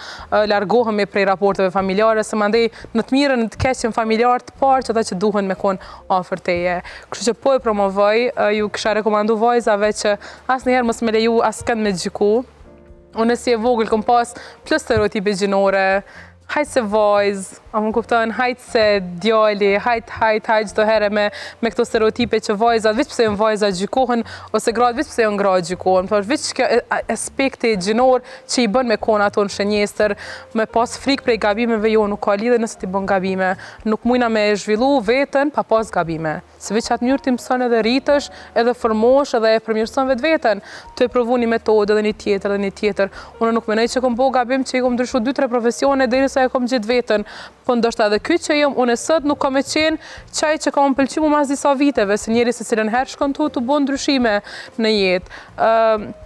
largohemi prej raporteve familjare, se mandej në të mirën të keqen familjar të parë që ata që duhen me konë afër teje. Kështu që po e promovoj, ju kisha rekomandu vajzave që asnjëherë mos me leju askënd me gjyku. Unë si e vogël kom pas plus stereotipe gjinore, hajtë se vajzë, a më kupton, hajtë se djali, hajtë çdo herë me këto stereotipe që vajzat, veç pse janë vajzat gjykohen, ose gratë veç pse janë gratë gjykohen. Por veç kjo aspekti gjinor që i bën me kona ato në shënjestër, me pas frikë prej gabimeve, jo, nuk ka lidhje nëse ti bën gabime. Nuk mujna me zhvillu vetën pa pas gabime. Se veç atë mënyrë ti mëson edhe rritësh, edhe formosh, edhe e përmirëson vetveten. Të e provu një metodë edhe një tjetër. Unë nuk menoj që kom bo gabim që i kom ndryshu 2-3 profesione derisa e kom gjetë vetën. Po ndoshta edhe ky që jam unë sot nuk kam e qenë çaj që kam pëlqyer më mas disa viteve, se njeri se cilën herë shkon tu të bën ndryshime në jetë.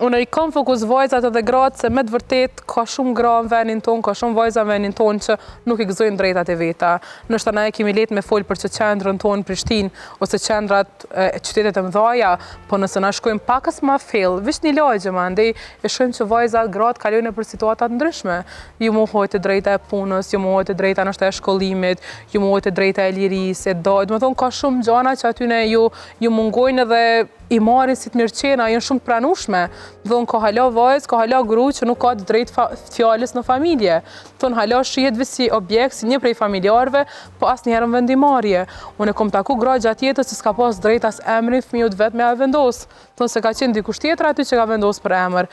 Unë i kam fokus vajzat edhe gratë, se me të vërtet ka shumë gra në venin tonë, ka shumë vajza në venin tonë që nuk i gëzojnë drejtat e veta. Nështë na e kemi letë me folë për që qendrën tonë Prishtinë, ose qendrat e qytetet e mëdhaja, po nëse na shkojmë pakës ma fellë, vish një lagje ma, ndej e shojmë që vajzat, gratë kalojnë për situatat ndryshme. Ju mohojt e drejta e punës, ju mohojt e drejta nështë e shkollimit, ju mohojt e drejta e lirisë, e dojtë. Më thonë, ka shumë gjana që atyne ju mungojnë edhe i marrin si të mirëqena, janë shumë pranueshme. Thonë ka hala vajzë, ka hala gru që nuk ka të drejtë fjalës në familje. Thonë hala shihet vetë si objekt, si një prej familjarëve, po asnjëherë në vendimarrje. Unë kom taku gra gjatë jetës që s'ka pas drejt as emrin fëmijët vetë me a vendos. Thonë se ka qenë dikush tjetër aty që ka vendos për emër.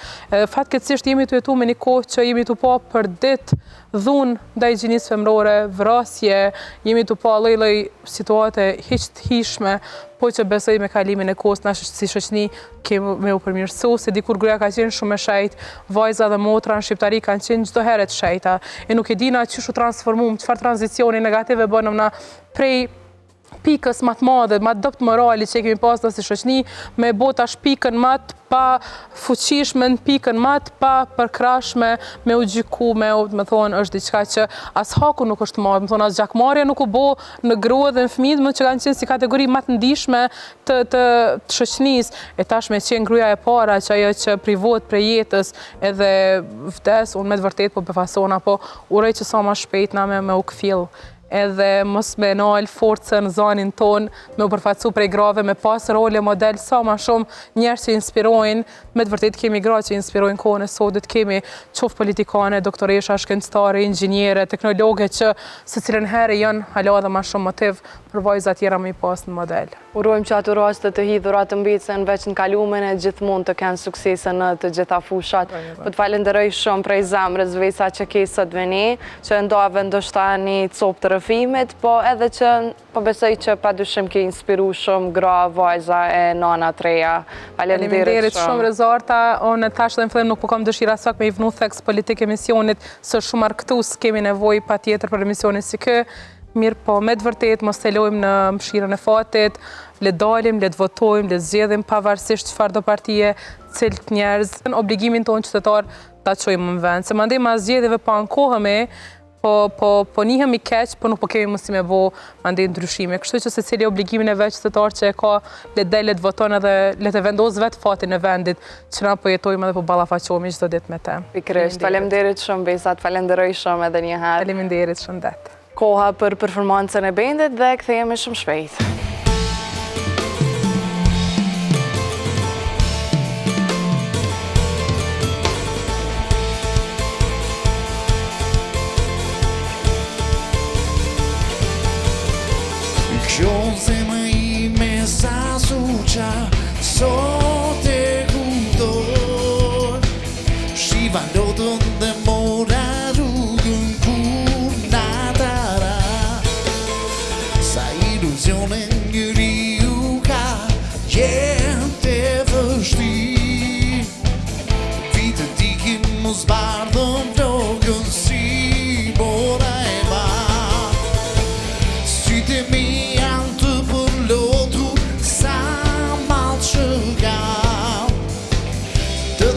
Fatkeqësisht jemi të jetu me një kohë që jemi të pa për ditë dhunë ndaj gjinisë femrore, vrasje, jemi të pa lloj-lloj situate hiç të hishme. Po që besoj me kalimin e kohës na si shoqni kemi me u përmirësu, se dikur gruaja ka qenë shumë e shejt, vajza dhe motra në shqiptari kanë qenë çdo herë të shejta. E nuk e dina çish u transformuam, çfarë tranzicioni negative bënëm na prej pikës më të madhe, më dopt morali që kemi pas në si shoqni, me bota shpikën më të pa fuqishme në pikën më të pa përkrashme, me u gjyku, me thonë është diçka që as haku nuk është marrë, me thonë as gjakmarrja nuk u bo në grua dhe në fëmijët, më që kanë qenë si kategori më të ndihshme të shoqnisë, e tash me qenë gruaja e para që ajo që privohet prej jetës edhe vdes, unë me të vërtet po befasona, po uroj që sa më shpejt na me u kfill edhe mos me nalë forcën në zonin tonë, me u përfaqësu prej grave, me pas role model sa ma shumë njerëz që inspirojnë, me të vërtet kemi gra që inspirojnë kohën e sotit, kemi qoftë politikane, doktoresha, shkencëtare, inxhiniere, teknologe që se cilën herë janë hala dhe ma shumë motiv për vajza tjera me i pas në model. Urojmë që ato raste të hidhura të mbicen veç në kalumen e gjithmonë të kenë suksese në të gjitha fushat. Po të falenderoj shumë prej zemrës vesa që ke sot veni, që ndove ndoshta një copë të rëfimit, po edhe që po besoj që pa dyshim ke inspiru shumë gra, vajza e nana të reja. Faleminderit shumë Rezarta, unë tash dhe në fillim nuk po kam dëshira sak me i vnu theks politik emisionit, së shumë arktus kemi nevoj pa tjetër për emisionin si kë. Mirë po, me të vërtet, mos të lojmë në mshirën e fatit, le dalim, le të votojmë, le zgjedhim pavarësisht çfarë do partije, cilët njerëz, në obligimin tonë qytetar ta çojmë në vend. Se mandej mas zgjedhjeve pa ankohemi, po njihemi keq, po nuk po kemi mundësi me bo mandej ndryshime. Kështu që secili obligimin e vet qytetar që e ka, le del, le të voton edhe le të vendos vetë fatin e vendit, që na po jetojmë edhe po ballafaqohemi çdo ditë me të. Pikërisht, faleminderit shumë Besa, falenderoj shumë edhe një herë. Faleminderit shumë det. Koha për performancën e bendit dhe kthehemi shumë shpejt. Kjo zemra ime sa suqa, sot e kuptoj. Shiva lotën dhe mora rrugën kur natara. Sa iluzionen njeriu ka, jetë e vështirë. Vitet ikin mos bardhën vlogën si bora e marë. Sytë mi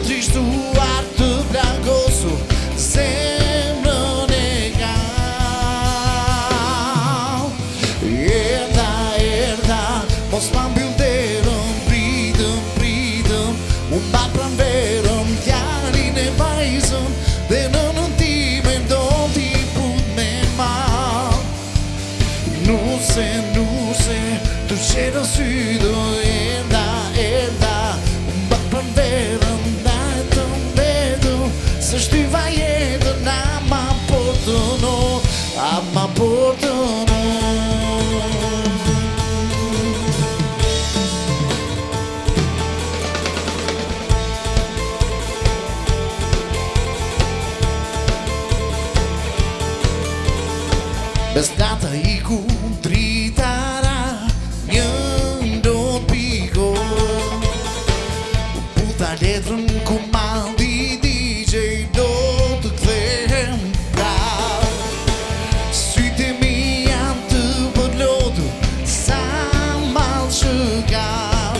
trishtuar të plagosur zemrën e kam. Erdha, mos ma mbyll derën, pritëm, unë mba pranverën, djalin e vajzën, dhe në nëntime do t'i put me mal. Nuse, të qenë sydo, erdha, unë mba pranverën, se shtyva jetën ama portëno. Besnata iku dritara, një do t'piko, puta letrën ku maldi DJ do të kthehem prap. Sytë e mi janë të përlotur, sa malë që kam.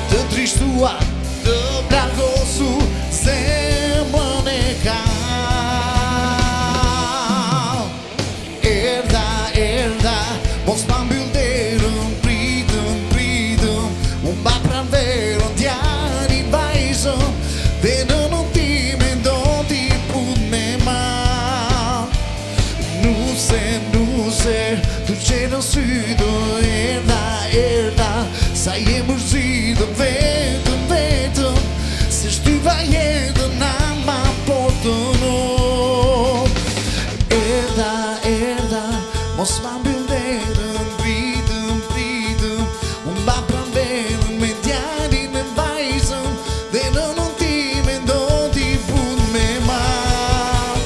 Të trishtuar, të plagosur, zemrën e kam. Erdha, mos ma mbyll derën, pritëm, unë mba pranverën, djalin vajzën, dhe në nëntime do t'i put me mal. Nuse, të qenë sydo, erdha, sa jem mërzidëm, vetëm, se shtyva jetën ama portëno. Erdha, mos ma mbyll derën, pritëm, unë mba pranverën, me djalin e vajzën, dhe në nëntime do t'i put me mal.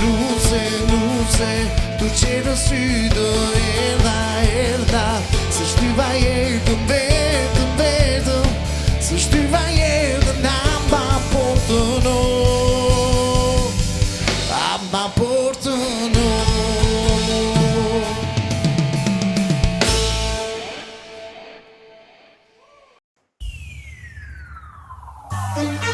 Nuse, të qenë sydo, erdha, se shtyva jetën, vetëm, se shtyva jetën ama portëno. Thank you.